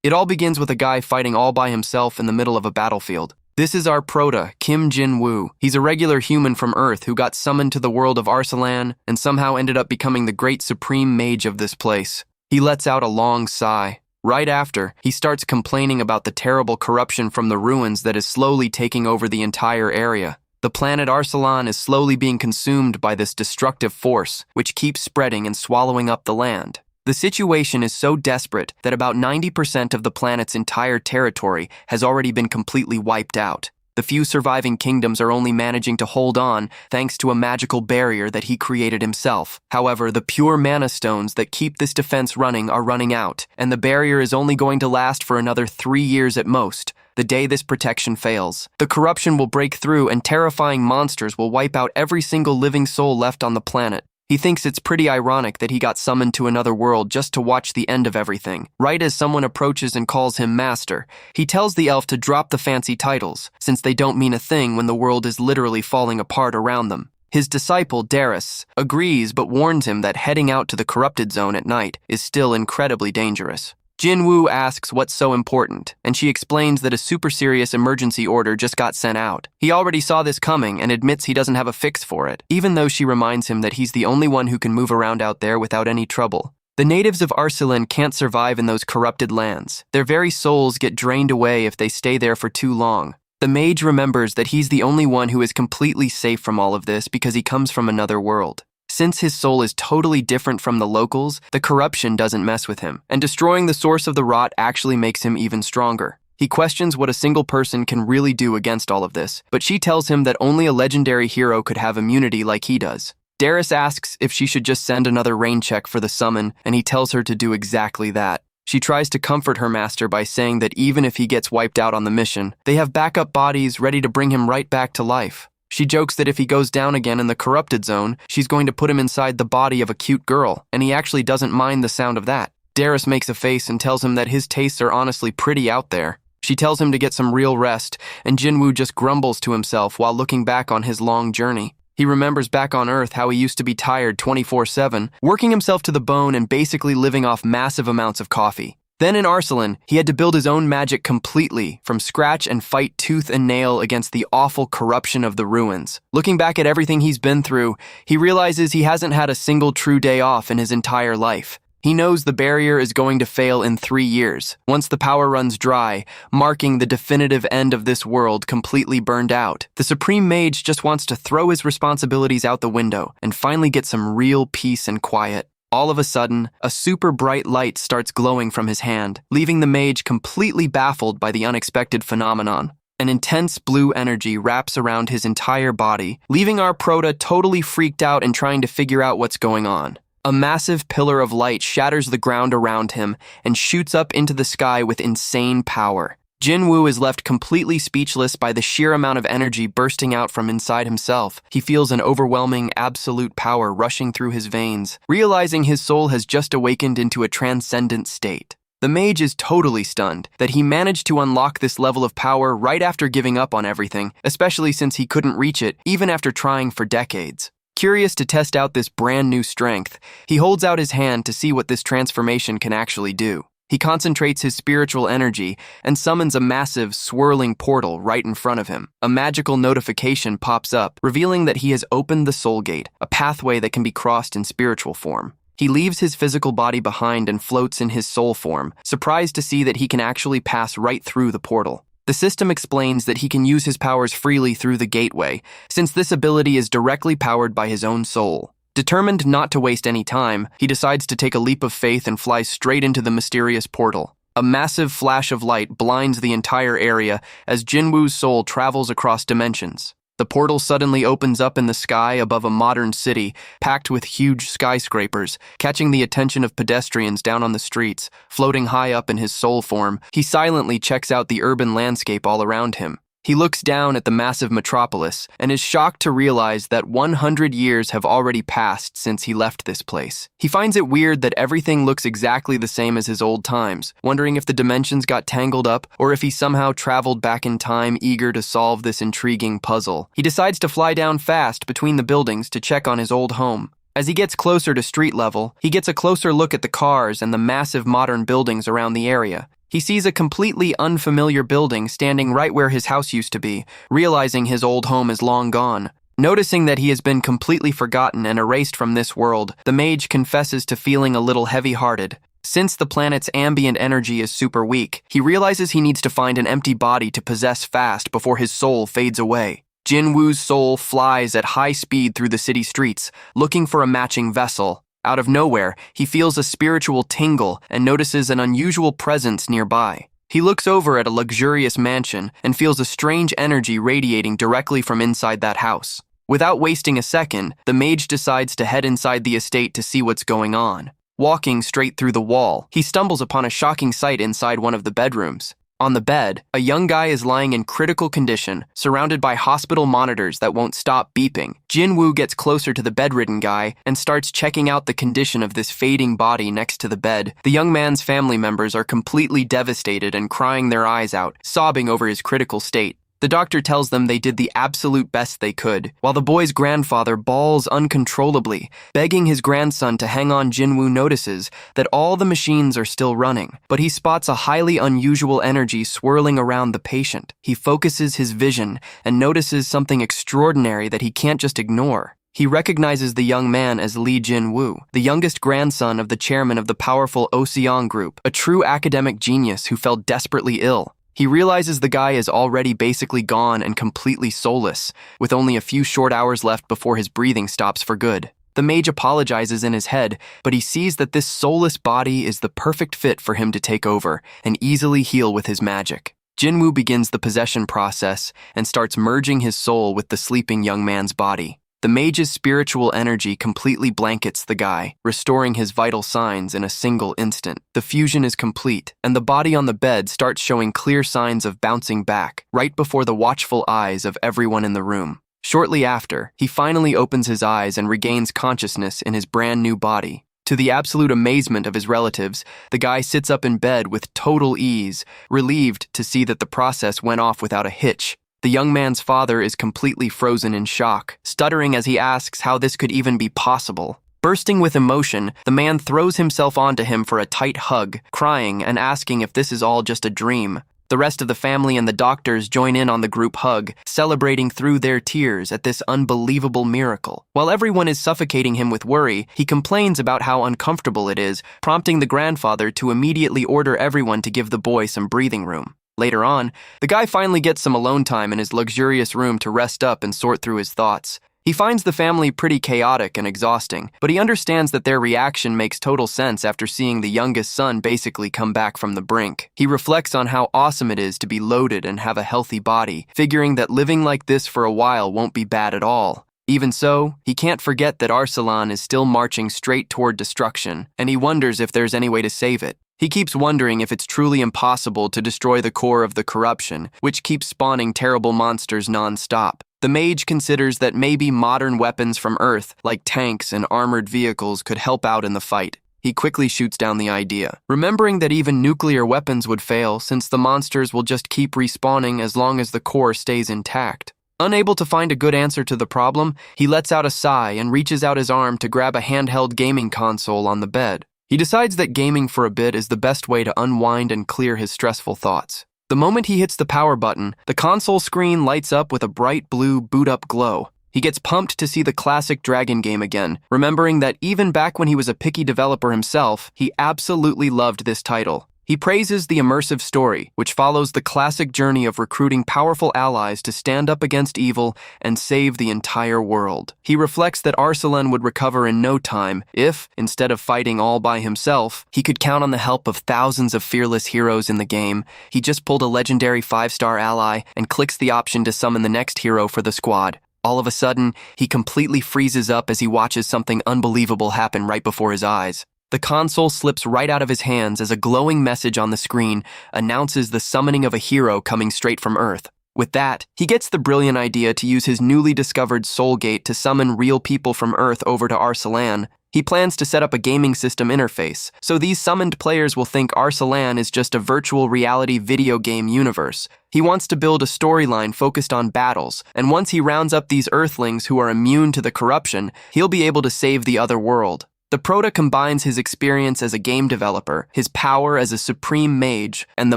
It all begins with a guy fighting all by himself in the middle of a battlefield. This is our prota, Kim Jin-woo. He's a regular human from Earth who got summoned to the world of Arsalan and somehow ended up becoming the great supreme mage of this place. He lets out a long sigh. Right after, he starts complaining about the terrible corruption from the ruins that is slowly taking over the entire area. The planet Arsalan is slowly being consumed by this destructive force, which keeps spreading and swallowing up the land. The situation is so desperate that about 90% of the planet's entire territory has already been completely wiped out. The few surviving kingdoms are only managing to hold on thanks to a magical barrier that he created himself. However, the pure mana stones that keep this defense running are running out, and the barrier is only going to last for another 3 years at most. The day this protection fails, the corruption will break through and terrifying monsters will wipe out every single living soul left on the planet. He thinks it's pretty ironic that he got summoned to another world just to watch the end of everything. Right as someone approaches and calls him master, he tells the elf to drop the fancy titles, since they don't mean a thing when the world is literally falling apart around them. His disciple, Darius, agrees but warns him that heading out to the corrupted zone at night is still incredibly dangerous. Jin-woo asks what's so important, and she explains that a super serious emergency order just got sent out. He already saw this coming and admits he doesn't have a fix for it, even though she reminds him that he's the only one who can move around out there without any trouble. The natives of Arsalan can't survive in those corrupted lands. Their very souls get drained away if they stay there for too long. The mage remembers that he's the only one who is completely safe from all of this because he comes from another world. Since his soul is totally different from the locals, the corruption doesn't mess with him, and destroying the source of the rot actually makes him even stronger. He questions what a single person can really do against all of this, but she tells him that only a legendary hero could have immunity like he does. Darius asks if she should just send another rain check for the summon, and he tells her to do exactly that. She tries to comfort her master by saying that even if he gets wiped out on the mission, they have backup bodies ready to bring him right back to life. She jokes that if he goes down again in the corrupted zone, she's going to put him inside the body of a cute girl, and he actually doesn't mind the sound of that. Darius makes a face and tells him that his tastes are honestly pretty out there. She tells him to get some real rest, and Jin-woo just grumbles to himself while looking back on his long journey. He remembers back on Earth how he used to be tired 24/7, working himself to the bone and basically living off massive amounts of coffee. Then in Arsalan, he had to build his own magic completely from scratch and fight tooth and nail against the awful corruption of the ruins. Looking back at everything he's been through, he realizes he hasn't had a single true day off in his entire life. He knows the barrier is going to fail in 3 years, once the power runs dry, marking the definitive end of this world completely burned out. The Supreme Mage just wants to throw his responsibilities out the window and finally get some real peace and quiet. All of a sudden, a super bright light starts glowing from his hand, leaving the mage completely baffled by the unexpected phenomenon. An intense blue energy wraps around his entire body, leaving our prota totally freaked out and trying to figure out what's going on. A massive pillar of light shatters the ground around him and shoots up into the sky with insane power. Jin-woo is left completely speechless by the sheer amount of energy bursting out from inside himself. He feels an overwhelming, absolute power rushing through his veins, realizing his soul has just awakened into a transcendent state. The mage is totally stunned that he managed to unlock this level of power right after giving up on everything, especially since he couldn't reach it even after trying for decades. Curious to test out this brand new strength, he holds out his hand to see what this transformation can actually do. He concentrates his spiritual energy and summons a massive, swirling portal right in front of him. A magical notification pops up, revealing that he has opened the Soul Gate, a pathway that can be crossed in spiritual form. He leaves his physical body behind and floats in his soul form, surprised to see that he can actually pass right through the portal. The system explains that he can use his powers freely through the gateway, since this ability is directly powered by his own soul. Determined not to waste any time, he decides to take a leap of faith and flies straight into the mysterious portal. A massive flash of light blinds the entire area as Jin-woo's soul travels across dimensions. The portal suddenly opens up in the sky above a modern city, packed with huge skyscrapers, catching the attention of pedestrians down on the streets. Floating high up in his soul form, he silently checks out the urban landscape all around him. He looks down at the massive metropolis and is shocked to realize that 100 years have already passed since he left this place. He finds it weird that everything looks exactly the same as his old times, wondering if the dimensions got tangled up or if he somehow traveled back in time eager to solve this intriguing puzzle. He decides to fly down fast between the buildings to check on his old home. As he gets closer to street level, he gets a closer look at the cars and the massive modern buildings around the area. He sees a completely unfamiliar building standing right where his house used to be, realizing his old home is long gone. Noticing that he has been completely forgotten and erased from this world, the mage confesses to feeling a little heavy-hearted. Since the planet's ambient energy is super weak, he realizes he needs to find an empty body to possess fast before his soul fades away. Jinwoo's soul flies at high speed through the city streets, looking for a matching vessel. Out of nowhere, he feels a spiritual tingle and notices an unusual presence nearby. He looks over at a luxurious mansion and feels a strange energy radiating directly from inside that house. Without wasting a second, the mage decides to head inside the estate to see what's going on. Walking straight through the wall, he stumbles upon a shocking sight inside one of the bedrooms. On the bed, a young guy is lying in critical condition, surrounded by hospital monitors that won't stop beeping. Jinwoo gets closer to the bedridden guy and starts checking out the condition of this fading body next to the bed. The young man's family members are completely devastated and crying their eyes out, sobbing over his critical state. The doctor tells them they did the absolute best they could, while the boy's grandfather bawls uncontrollably, begging his grandson to hang on. Jinwoo notices that all the machines are still running, but he spots a highly unusual energy swirling around the patient. He focuses his vision and notices something extraordinary that he can't just ignore. He recognizes the young man as Lee Jinwoo, the youngest grandson of the chairman of the powerful Ocean Group, a true academic genius who fell desperately ill. He realizes the guy is already basically gone and completely soulless, with only a few short hours left before his breathing stops for good. The mage apologizes in his head, but he sees that this soulless body is the perfect fit for him to take over and easily heal with his magic. Jinwoo begins the possession process and starts merging his soul with the sleeping young man's body. The mage's spiritual energy completely blankets the guy, restoring his vital signs in a single instant. The fusion is complete, and the body on the bed starts showing clear signs of bouncing back, right before the watchful eyes of everyone in the room. Shortly after, he finally opens his eyes and regains consciousness in his brand new body. To the absolute amazement of his relatives, the guy sits up in bed with total ease, relieved to see that the process went off without a hitch. The young man's father is completely frozen in shock, stuttering as he asks how this could even be possible. Bursting with emotion, the man throws himself onto him for a tight hug, crying and asking if this is all just a dream. The rest of the family and the doctors join in on the group hug, celebrating through their tears at this unbelievable miracle. While everyone is suffocating him with worry, he complains about how uncomfortable it is, prompting the grandfather to immediately order everyone to give the boy some breathing room. Later on, the guy finally gets some alone time in his luxurious room to rest up and sort through his thoughts. He finds the family pretty chaotic and exhausting, but he understands that their reaction makes total sense after seeing the youngest son basically come back from the brink. He reflects on how awesome it is to be loaded and have a healthy body, figuring that living like this for a while won't be bad at all. Even so, he can't forget that Arsalan is still marching straight toward destruction, and he wonders if there's any way to save it. He keeps wondering if it's truly impossible to destroy the core of the corruption, which keeps spawning terrible monsters non-stop. The mage considers that maybe modern weapons from Earth, like tanks and armored vehicles, could help out in the fight. He quickly shoots down the idea, remembering that even nuclear weapons would fail since the monsters will just keep respawning as long as the core stays intact. Unable to find a good answer to the problem, he lets out a sigh and reaches out his arm to grab a handheld gaming console on the bed. He decides that gaming for a bit is the best way to unwind and clear his stressful thoughts. The moment he hits the power button, the console screen lights up with a bright blue boot-up glow. He gets pumped to see the classic Dragon game again, remembering that even back when he was a picky developer himself, he absolutely loved this title. He praises the immersive story, which follows the classic journey of recruiting powerful allies to stand up against evil and save the entire world. He reflects that Arsalan would recover in no time if, instead of fighting all by himself, he could count on the help of thousands of fearless heroes in the game. He just pulled a legendary 5-star ally and clicks the option to summon the next hero for the squad. All of a sudden, he completely freezes up as he watches something unbelievable happen right before his eyes. The console slips right out of his hands as a glowing message on the screen announces the summoning of a hero coming straight from Earth. With that, he gets the brilliant idea to use his newly discovered Soul Gate to summon real people from Earth over to Arsalan. He plans to set up a gaming system interface, so these summoned players will think Arsalan is just a virtual reality video game universe. He wants to build a storyline focused on battles, and once he rounds up these Earthlings who are immune to the corruption, he'll be able to save the other world. The prota combines his experience as a game developer, his power as a supreme mage, and the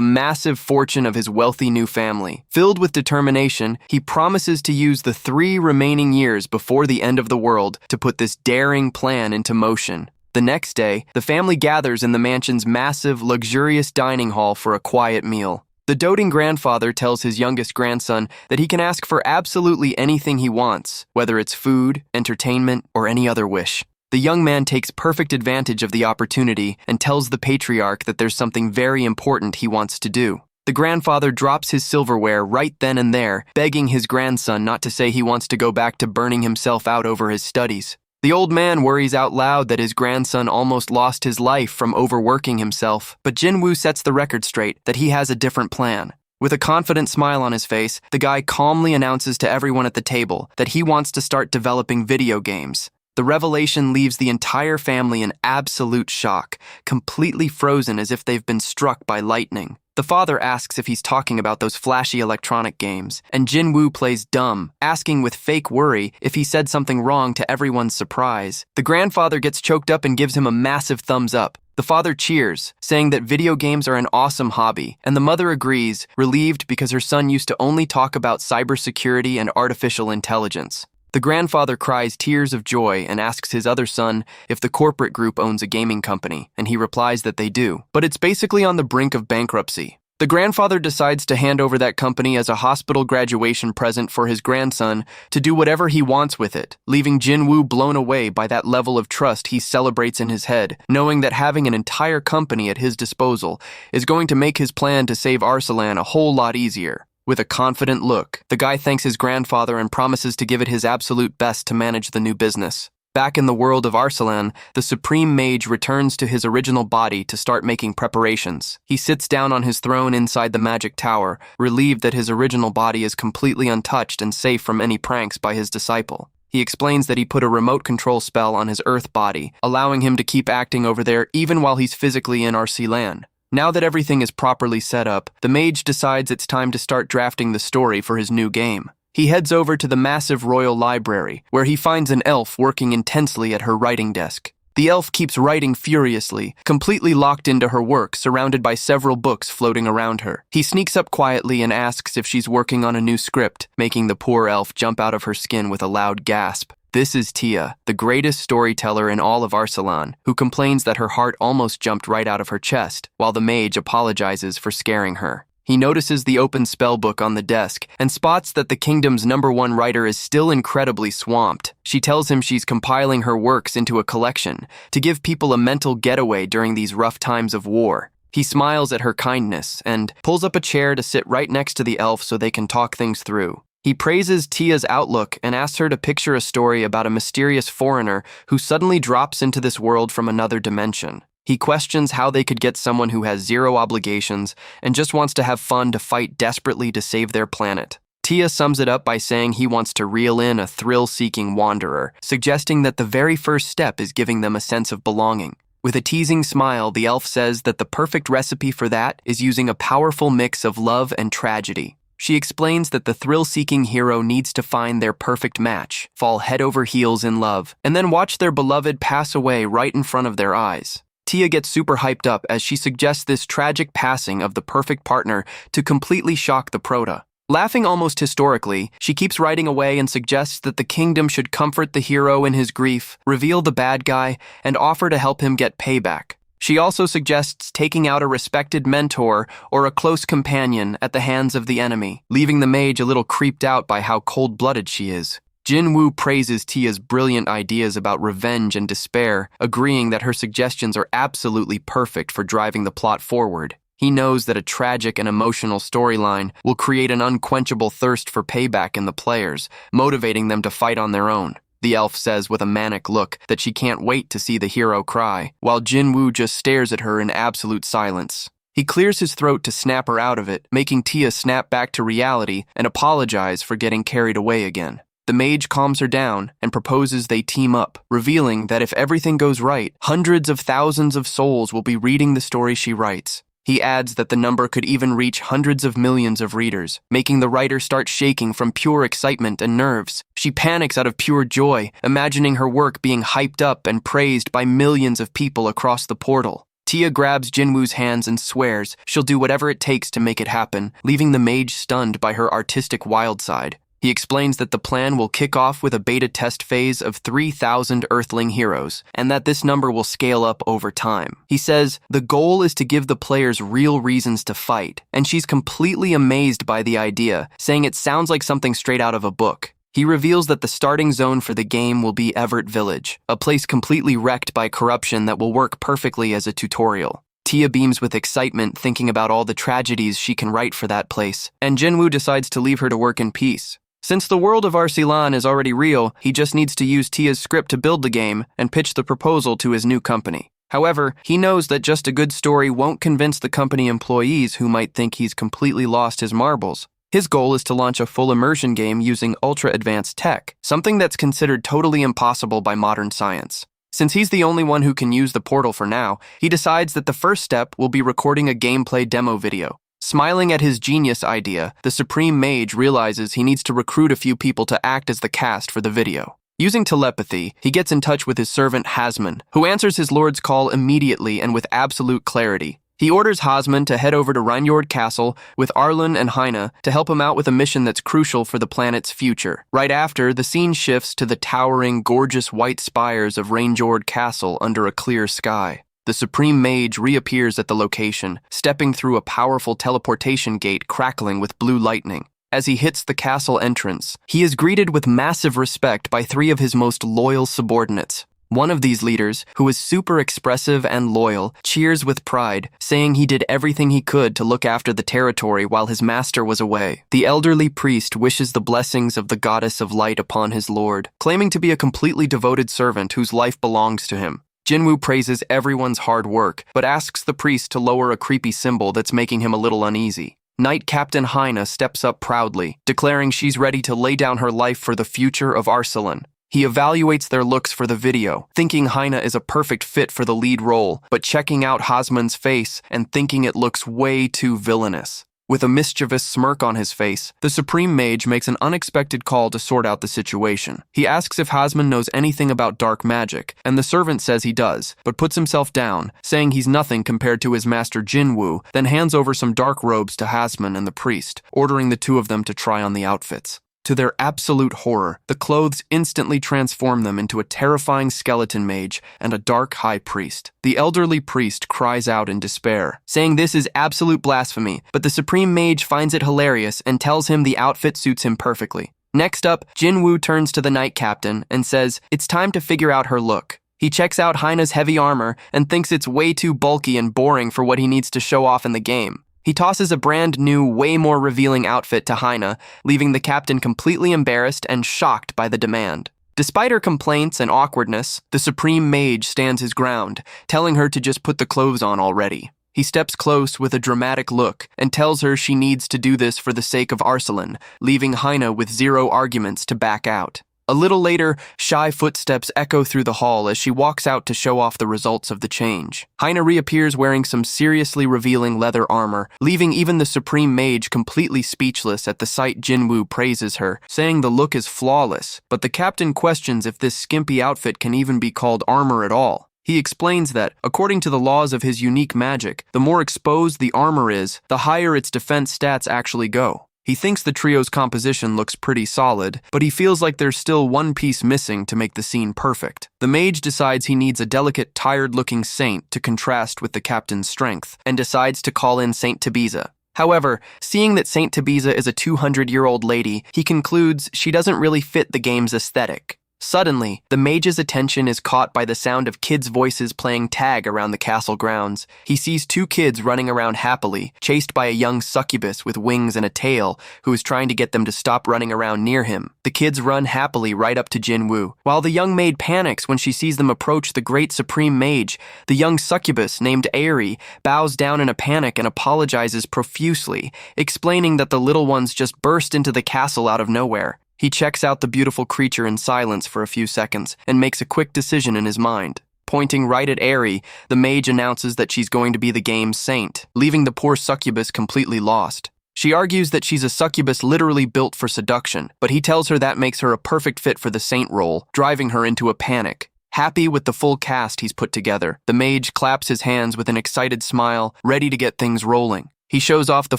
massive fortune of his wealthy new family. Filled with determination, he promises to use the 3 remaining years before the end of the world to put this daring plan into motion. The next day, the family gathers in the mansion's massive, luxurious dining hall for a quiet meal. The doting grandfather tells his youngest grandson that he can ask for absolutely anything he wants, whether it's food, entertainment, or any other wish. The young man takes perfect advantage of the opportunity and tells the patriarch that there's something very important he wants to do. The grandfather drops his silverware right then and there, begging his grandson not to say he wants to go back to burning himself out over his studies. The old man worries out loud that his grandson almost lost his life from overworking himself, but Jinwoo sets the record straight that he has a different plan. With a confident smile on his face, the guy calmly announces to everyone at the table that he wants to start developing video games. The revelation leaves the entire family in absolute shock, completely frozen as if they've been struck by lightning. The father asks if he's talking about those flashy electronic games, and Jinwoo plays dumb, asking with fake worry if he said something wrong to everyone's surprise. The grandfather gets choked up and gives him a massive thumbs up. The father cheers, saying that video games are an awesome hobby, and the mother agrees, relieved because her son used to only talk about cybersecurity and artificial intelligence. The grandfather cries tears of joy and asks his other son if the corporate group owns a gaming company, and he replies that they do, but it's basically on the brink of bankruptcy. The grandfather decides to hand over that company as a hospital graduation present for his grandson to do whatever he wants with it, leaving Jinwoo blown away by that level of trust he celebrates in his head, knowing that having an entire company at his disposal is going to make his plan to save Arsalan a whole lot easier. With a confident look, the guy thanks his grandfather and promises to give it his absolute best to manage the new business. Back in the world of Arsalan, the Supreme Mage returns to his original body to start making preparations. He sits down on his throne inside the magic tower, relieved that his original body is completely untouched and safe from any pranks by his disciple. He explains that he put a remote control spell on his Earth body, allowing him to keep acting over there even while he's physically in Arsalan. Now that everything is properly set up, the mage decides it's time to start drafting the story for his new game. He heads over to the massive royal library, where he finds an elf working intensely at her writing desk. The elf keeps writing furiously, completely locked into her work, surrounded by several books floating around her. He sneaks up quietly and asks if she's working on a new script, making the poor elf jump out of her skin with a loud gasp. This is Tia, the greatest storyteller in all of Arsalan, who complains that her heart almost jumped right out of her chest, while the mage apologizes for scaring her. He notices the open spellbook on the desk and spots that the kingdom's #1 writer is still incredibly swamped. She tells him she's compiling her works into a collection to give people a mental getaway during these rough times of war. He smiles at her kindness and pulls up a chair to sit right next to the elf so they can talk things through. He praises Tia's outlook and asks her to picture a story about a mysterious foreigner who suddenly drops into this world from another dimension. He questions how they could get someone who has zero obligations and just wants to have fun to fight desperately to save their planet. Tia sums it up by saying he wants to reel in a thrill-seeking wanderer, suggesting that the very first step is giving them a sense of belonging. With a teasing smile, the elf says that the perfect recipe for that is using a powerful mix of love and tragedy. She explains that the thrill-seeking hero needs to find their perfect match, fall head over heels in love, and then watch their beloved pass away right in front of their eyes. Tia gets super hyped up as she suggests this tragic passing of the perfect partner to completely shock the prota. Laughing almost historically, she keeps writing away and suggests that the kingdom should comfort the hero in his grief, reveal the bad guy, and offer to help him get payback. She also suggests taking out a respected mentor or a close companion at the hands of the enemy, leaving the mage a little creeped out by how cold-blooded she is. Jinwoo praises Tia's brilliant ideas about revenge and despair, agreeing that her suggestions are absolutely perfect for driving the plot forward. He knows that a tragic and emotional storyline will create an unquenchable thirst for payback in the players, motivating them to fight on their own. The elf says with a manic look that she can't wait to see the hero cry, while Jinwoo just stares at her in absolute silence. He clears his throat to snap her out of it, making Tia snap back to reality and apologize for getting carried away again. The mage calms her down and proposes they team up, revealing that if everything goes right, hundreds of thousands of souls will be reading the story she writes. He adds that the number could even reach hundreds of millions of readers, making the writer start shaking from pure excitement and nerves. She panics out of pure joy, imagining her work being hyped up and praised by millions of people across the portal. Tia grabs Jinwoo's hands and swears she'll do whatever it takes to make it happen, leaving the mage stunned by her artistic wild side. He explains that the plan will kick off with a beta test phase of 3,000 Earthling heroes, and that this number will scale up over time. He says the goal is to give the players real reasons to fight, and she's completely amazed by the idea, saying it sounds like something straight out of a book. He reveals that the starting zone for the game will be Everett Village, a place completely wrecked by corruption that will work perfectly as a tutorial. Tia beams with excitement, thinking about all the tragedies she can write for that place, and Jinwoo decides to leave her to work in peace. Since the world of Arsalan is already real, he just needs to use Tia's script to build the game and pitch the proposal to his new company. However, he knows that just a good story won't convince the company employees who might think he's completely lost his marbles. His goal is to launch a full immersion game using ultra-advanced tech, something that's considered totally impossible by modern science. Since he's the only one who can use the portal for now, he decides that the first step will be recording a gameplay demo video. Smiling at his genius idea, the Supreme Mage realizes he needs to recruit a few people to act as the cast for the video. Using telepathy, he gets in touch with his servant Hasman, who answers his lord's call immediately and with absolute clarity. He orders Hasman to head over to Reinjord Castle with Arlen and Heine to help him out with a mission that's crucial for the planet's future. Right after, the scene shifts to the towering, gorgeous white spires of Reinjord Castle under a clear sky. The Supreme Mage reappears at the location, stepping through a powerful teleportation gate crackling with blue lightning. As he hits the castle entrance, he is greeted with massive respect by three of his most loyal subordinates. One of these leaders, who is super expressive and loyal, cheers with pride, saying he did everything he could to look after the territory while his master was away. The elderly priest wishes the blessings of the goddess of light upon his lord, claiming to be a completely devoted servant whose life belongs to him. Jinwoo praises everyone's hard work, but asks the priest to lower a creepy symbol that's making him a little uneasy. Knight Captain Heine steps up proudly, declaring she's ready to lay down her life for the future of Arsalan. He evaluates their looks for the video, thinking Heine is a perfect fit for the lead role, but checking out Hasman's face and thinking it looks way too villainous. With a mischievous smirk on his face, the Supreme Mage makes an unexpected call to sort out the situation. He asks if Hasman knows anything about dark magic, and the servant says he does, but puts himself down, saying he's nothing compared to his master Jinwoo, then hands over some dark robes to Hasman and the priest, ordering the two of them to try on the outfits. To their absolute horror, the clothes instantly transform them into a terrifying skeleton mage and a dark high priest. The elderly priest cries out in despair, saying this is absolute blasphemy, but the Supreme Mage finds it hilarious and tells him the outfit suits him perfectly. Next up, Jinwoo turns to the Knight Captain and says it's time to figure out her look. He checks out Heine's heavy armor and thinks it's way too bulky and boring for what he needs to show off in the game. He tosses a brand new, way more revealing outfit to Heine, leaving the captain completely embarrassed and shocked by the demand. Despite her complaints and awkwardness, the Supreme Mage stands his ground, telling her to just put the clothes on already. He steps close with a dramatic look and tells her she needs to do this for the sake of Arsalan, leaving Heine with zero arguments to back out. A little later, shy footsteps echo through the hall as she walks out to show off the results of the change. Heine reappears wearing some seriously revealing leather armor, leaving even the Supreme Mage completely speechless at the sight. Jinwoo praises her, saying the look is flawless, but the captain questions if this skimpy outfit can even be called armor at all. He explains that, according to the laws of his unique magic, the more exposed the armor is, the higher its defense stats actually go. He thinks the trio's composition looks pretty solid, but he feels like there's still one piece missing to make the scene perfect. The mage decides he needs a delicate, tired-looking saint to contrast with the captain's strength, and decides to call in Saint Tabiza. However, seeing that Saint Tabiza is a 200-year-old lady, he concludes she doesn't really fit the game's aesthetic. Suddenly, the mage's attention is caught by the sound of kids' voices playing tag around the castle grounds. He sees two kids running around happily, chased by a young succubus with wings and a tail, who is trying to get them to stop running around near him. The kids run happily right up to Jinwoo. While the young maid panics when she sees them approach the great Supreme Mage, the young succubus, named Aerie, bows down in a panic and apologizes profusely, explaining that the little ones just burst into the castle out of nowhere. He checks out the beautiful creature in silence for a few seconds and makes a quick decision in his mind. Pointing right at Aerie, the mage announces that she's going to be the game's saint, leaving the poor succubus completely lost. She argues that she's a succubus literally built for seduction, but he tells her that makes her a perfect fit for the saint role, driving her into a panic. Happy with the full cast he's put together, the mage claps his hands with an excited smile, ready to get things rolling. He shows off the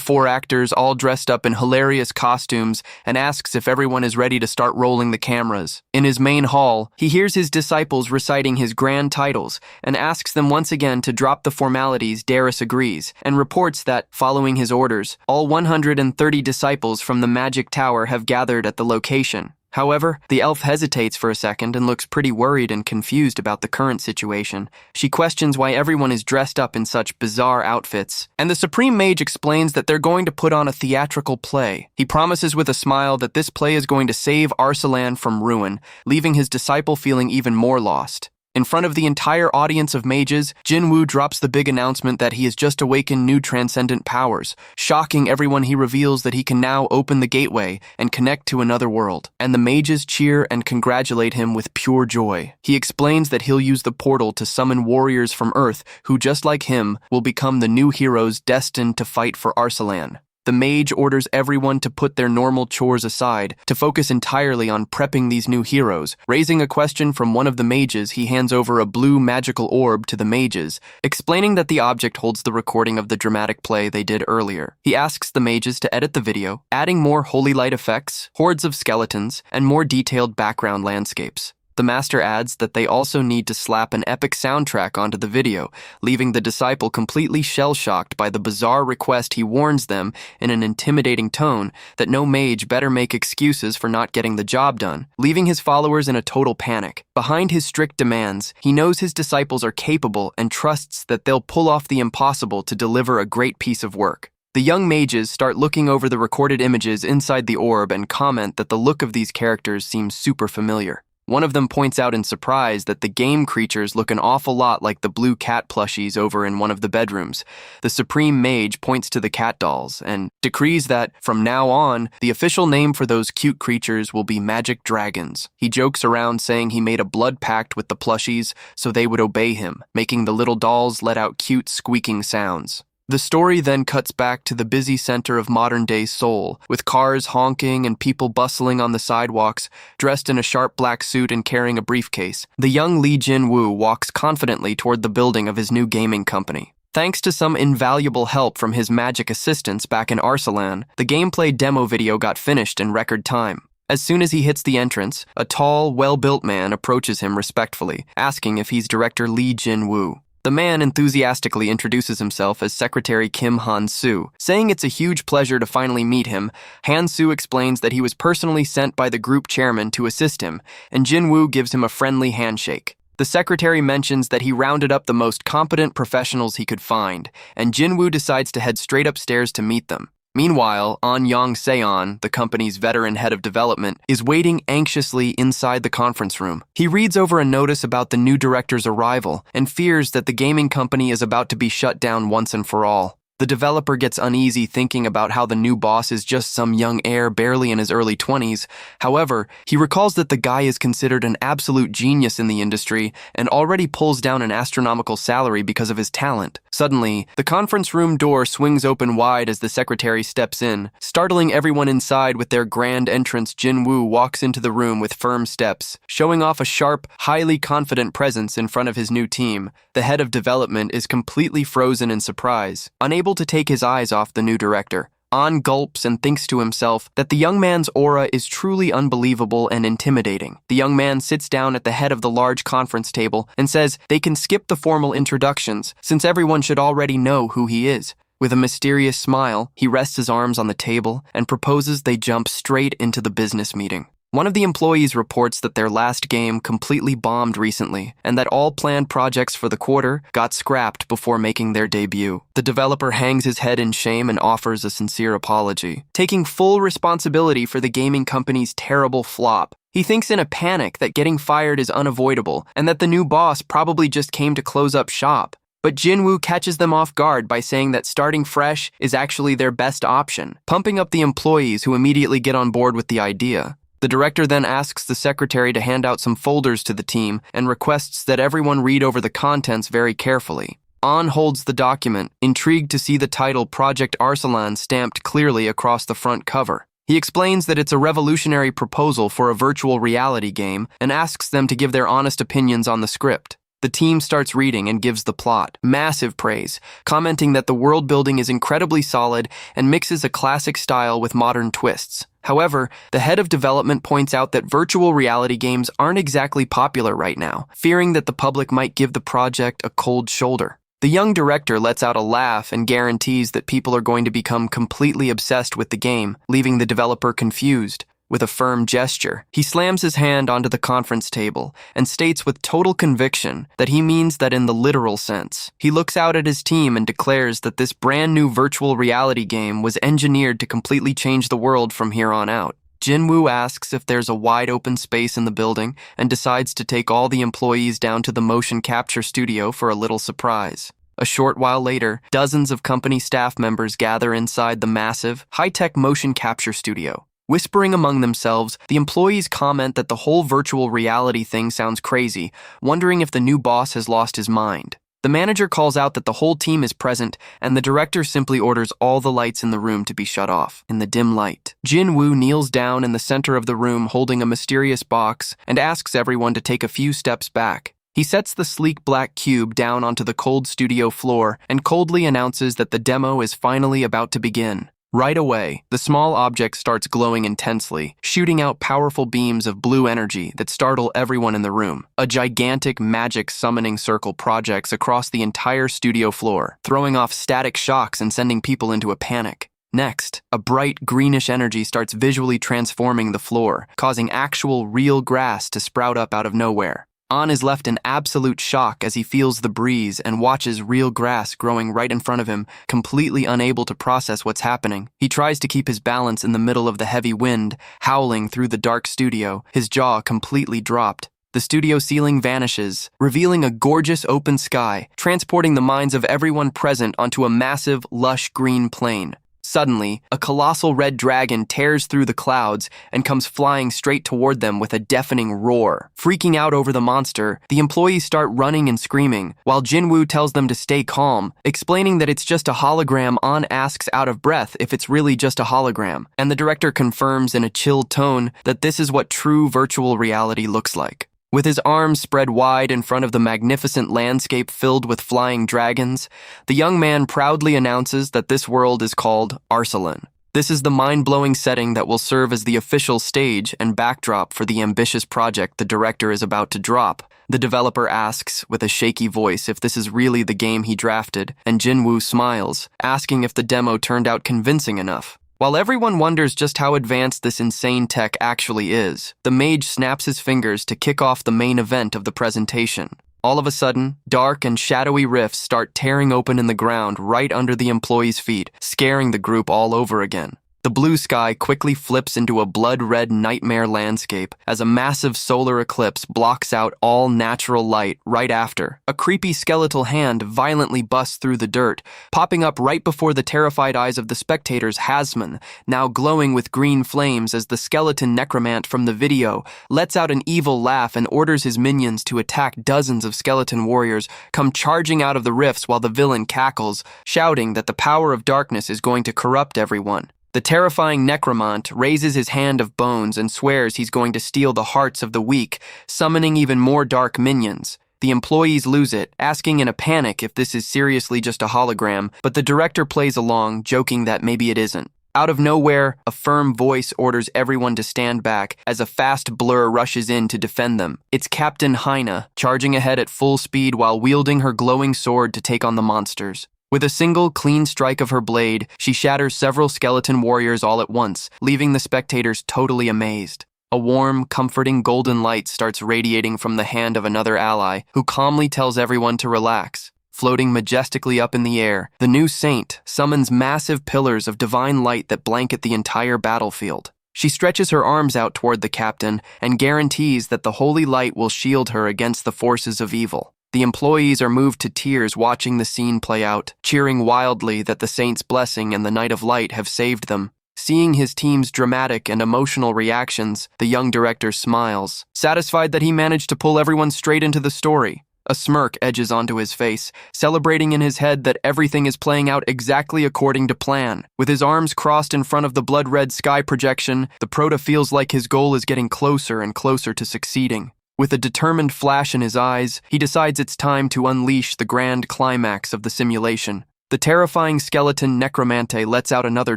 4 actors all dressed up in hilarious costumes and asks if everyone is ready to start rolling the cameras. In his main hall, he hears his disciples reciting his grand titles and asks them once again to drop the formalities. Darius agrees and reports that, following his orders, all 130 disciples from the Magic Tower have gathered at the location. However, the elf hesitates for a second and looks pretty worried and confused about the current situation. She questions why everyone is dressed up in such bizarre outfits, and the Supreme Mage explains that they're going to put on a theatrical play. He promises with a smile that this play is going to save Arsalan from ruin, leaving his disciple feeling even more lost. In front of the entire audience of mages, Jinwoo drops the big announcement that he has just awakened new transcendent powers. Shocking everyone, he reveals that he can now open the gateway and connect to another world. And the mages cheer and congratulate him with pure joy. He explains that he'll use the portal to summon warriors from Earth who, just like him, will become the new heroes destined to fight for Arsalan. The mage orders everyone to put their normal chores aside to focus entirely on prepping these new heroes. Raising a question from one of the mages, he hands over a blue magical orb to the mages, explaining that the object holds the recording of the dramatic play they did earlier. He asks the mages to edit the video, adding more holy light effects, hordes of skeletons, and more detailed background landscapes. The master adds that they also need to slap an epic soundtrack onto the video, leaving the disciple completely shell-shocked by the bizarre request. He warns them in an intimidating tone that no mage better make excuses for not getting the job done, leaving his followers in a total panic. Behind his strict demands, he knows his disciples are capable and trusts that they'll pull off the impossible to deliver a great piece of work. The young mages start looking over the recorded images inside the orb and comment that the look of these characters seems super familiar. One of them points out in surprise that the game creatures look an awful lot like the blue cat plushies over in one of the bedrooms. The Supreme Mage points to the cat dolls and decrees that, from now on, the official name for those cute creatures will be magic dragons. He jokes around saying he made a blood pact with the plushies so they would obey him, making the little dolls let out cute squeaking sounds. The story then cuts back to the busy center of modern-day Seoul, with cars honking and people bustling on the sidewalks, dressed in a sharp black suit and carrying a briefcase. The young Lee Jin-woo walks confidently toward the building of his new gaming company. Thanks to some invaluable help from his magic assistants back in Arsalan, the gameplay demo video got finished in record time. As soon as he hits the entrance, a tall, well-built man approaches him respectfully, asking if he's director Lee Jin-woo. The man enthusiastically introduces himself as Secretary Kim Han-soo, saying it's a huge pleasure to finally meet him. Han-soo explains that he was personally sent by the group chairman to assist him, and Jin-woo gives him a friendly handshake. The secretary mentions that he rounded up the most competent professionals he could find, and Jin-woo decides to head straight upstairs to meet them. Meanwhile, An Yong-seon, the company's veteran head of development, is waiting anxiously inside the conference room. He reads over a notice about the new director's arrival and fears that the gaming company is about to be shut down once and for all. The developer gets uneasy thinking about how the new boss is just some young heir barely in his early 20s. However, he recalls that the guy is considered an absolute genius in the industry and already pulls down an astronomical salary because of his talent. Suddenly, the conference room door swings open wide as the secretary steps in. Startling everyone inside with their grand entrance, Jin-woo walks into the room with firm steps, showing off a sharp, highly confident presence in front of his new team. The head of development is completely frozen in surprise, unable to take his eyes off the new director. An gulps and thinks to himself that the young man's aura is truly unbelievable and intimidating. The young man sits down at the head of the large conference table and says they can skip the formal introductions since everyone should already know who he is. With a mysterious smile, he rests his arms on the table and proposes they jump straight into the business meeting. One of the employees reports that their last game completely bombed recently and that all planned projects for the quarter got scrapped before making their debut. The developer hangs his head in shame and offers a sincere apology, taking full responsibility for the gaming company's terrible flop. He thinks in a panic that getting fired is unavoidable and that the new boss probably just came to close up shop. But Jin-woo catches them off guard by saying that starting fresh is actually their best option, pumping up the employees who immediately get on board with the idea. The The director then asks the secretary to hand out some folders to the team and requests that everyone read over the contents very carefully. An holds the document, intrigued to see the title Project Arsalan stamped clearly across the front cover. He explains that it's a revolutionary proposal for a virtual reality game and asks them to give their honest opinions on the script. The team starts reading and gives the plot massive praise, commenting that the world building is incredibly solid and mixes a classic style with modern twists. However, the head of development points out that virtual reality games aren't exactly popular right now, fearing that the public might give the project a cold shoulder. The young director lets out a laugh and guarantees that people are going to become completely obsessed with the game, leaving the developer confused. With a firm gesture, he slams his hand onto the conference table and states with total conviction that he means that in the literal sense. He looks out at his team and declares that this brand new virtual reality game was engineered to completely change the world from here on out. Jinwoo asks if there's a wide open space in the building and decides to take all the employees down to the motion capture studio for a little surprise. A short while later, dozens of company staff members gather inside the massive, high-tech motion capture studio. Whispering among themselves, the employees comment that the whole virtual reality thing sounds crazy, wondering if the new boss has lost his mind. The manager calls out that the whole team is present, and the director simply orders all the lights in the room to be shut off. In the dim light, Jinwoo kneels down in the center of the room holding a mysterious box and asks everyone to take a few steps back. He sets the sleek black cube down onto the cold studio floor and coldly announces that the demo is finally about to begin. Right away, the small object starts glowing intensely, shooting out powerful beams of blue energy that startle everyone in the room. A gigantic magic summoning circle projects across the entire studio floor, throwing off static shocks and sending people into a panic. Next, a bright greenish energy starts visually transforming the floor, causing actual real grass to sprout up out of nowhere. An is left in absolute shock as he feels the breeze and watches real grass growing right in front of him, completely unable to process what's happening. He tries to keep his balance in the middle of the heavy wind, howling through the dark studio, his jaw completely dropped. The studio ceiling vanishes, revealing a gorgeous open sky, transporting the minds of everyone present onto a massive, lush green plain. Suddenly, a colossal red dragon tears through the clouds and comes flying straight toward them with a deafening roar. Freaking out over the monster, the employees start running and screaming, while Jinwoo tells them to stay calm, explaining that it's just a hologram. An asks out of breath if it's really just a hologram, and the director confirms in a chill tone that this is what true virtual reality looks like. With his arms spread wide in front of the magnificent landscape filled with flying dragons, the young man proudly announces that this world is called Arsalan. This is the mind-blowing setting that will serve as the official stage and backdrop for the ambitious project the director is about to drop. The developer asks, with a shaky voice, if this is really the game he drafted, and Jinwoo smiles, asking if the demo turned out convincing enough. While everyone wonders just how advanced this insane tech actually is, the mage snaps his fingers to kick off the main event of the presentation. All of a sudden, dark and shadowy rifts start tearing open in the ground right under the employees' feet, scaring the group all over again. The blue sky quickly flips into a blood-red nightmare landscape as a massive solar eclipse blocks out all natural light right after. A creepy skeletal hand violently busts through the dirt, popping up right before the terrified eyes of the spectators. Hasman, now glowing with green flames as the skeleton necromant from the video, lets out an evil laugh and orders his minions to attack. Dozens of skeleton warriors come charging out of the rifts while the villain cackles, shouting that the power of darkness is going to corrupt everyone. The terrifying necromant raises his hand of bones and swears he's going to steal the hearts of the weak, summoning even more dark minions. The employees lose it, asking in a panic if this is seriously just a hologram, but the director plays along, joking that maybe it isn't. Out of nowhere, a firm voice orders everyone to stand back as a fast blur rushes in to defend them. It's Captain Hyena, charging ahead at full speed while wielding her glowing sword to take on the monsters. With a single, clean strike of her blade, she shatters several skeleton warriors all at once, leaving the spectators totally amazed. A warm, comforting golden light starts radiating from the hand of another ally, who calmly tells everyone to relax. Floating majestically up in the air, the new saint summons massive pillars of divine light that blanket the entire battlefield. She stretches her arms out toward the captain and guarantees that the holy light will shield her against the forces of evil. The employees are moved to tears watching the scene play out, cheering wildly that the saint's blessing and the night of light have saved them. Seeing his team's dramatic and emotional reactions, the young director smiles, satisfied that he managed to pull everyone straight into the story. A smirk edges onto his face, celebrating in his head that everything is playing out exactly according to plan. With his arms crossed in front of the blood-red sky projection, the Prota feels like his goal is getting closer and closer to succeeding. With a determined flash in his eyes, he decides it's time to unleash the grand climax of the simulation. The terrifying skeleton Necromante lets out another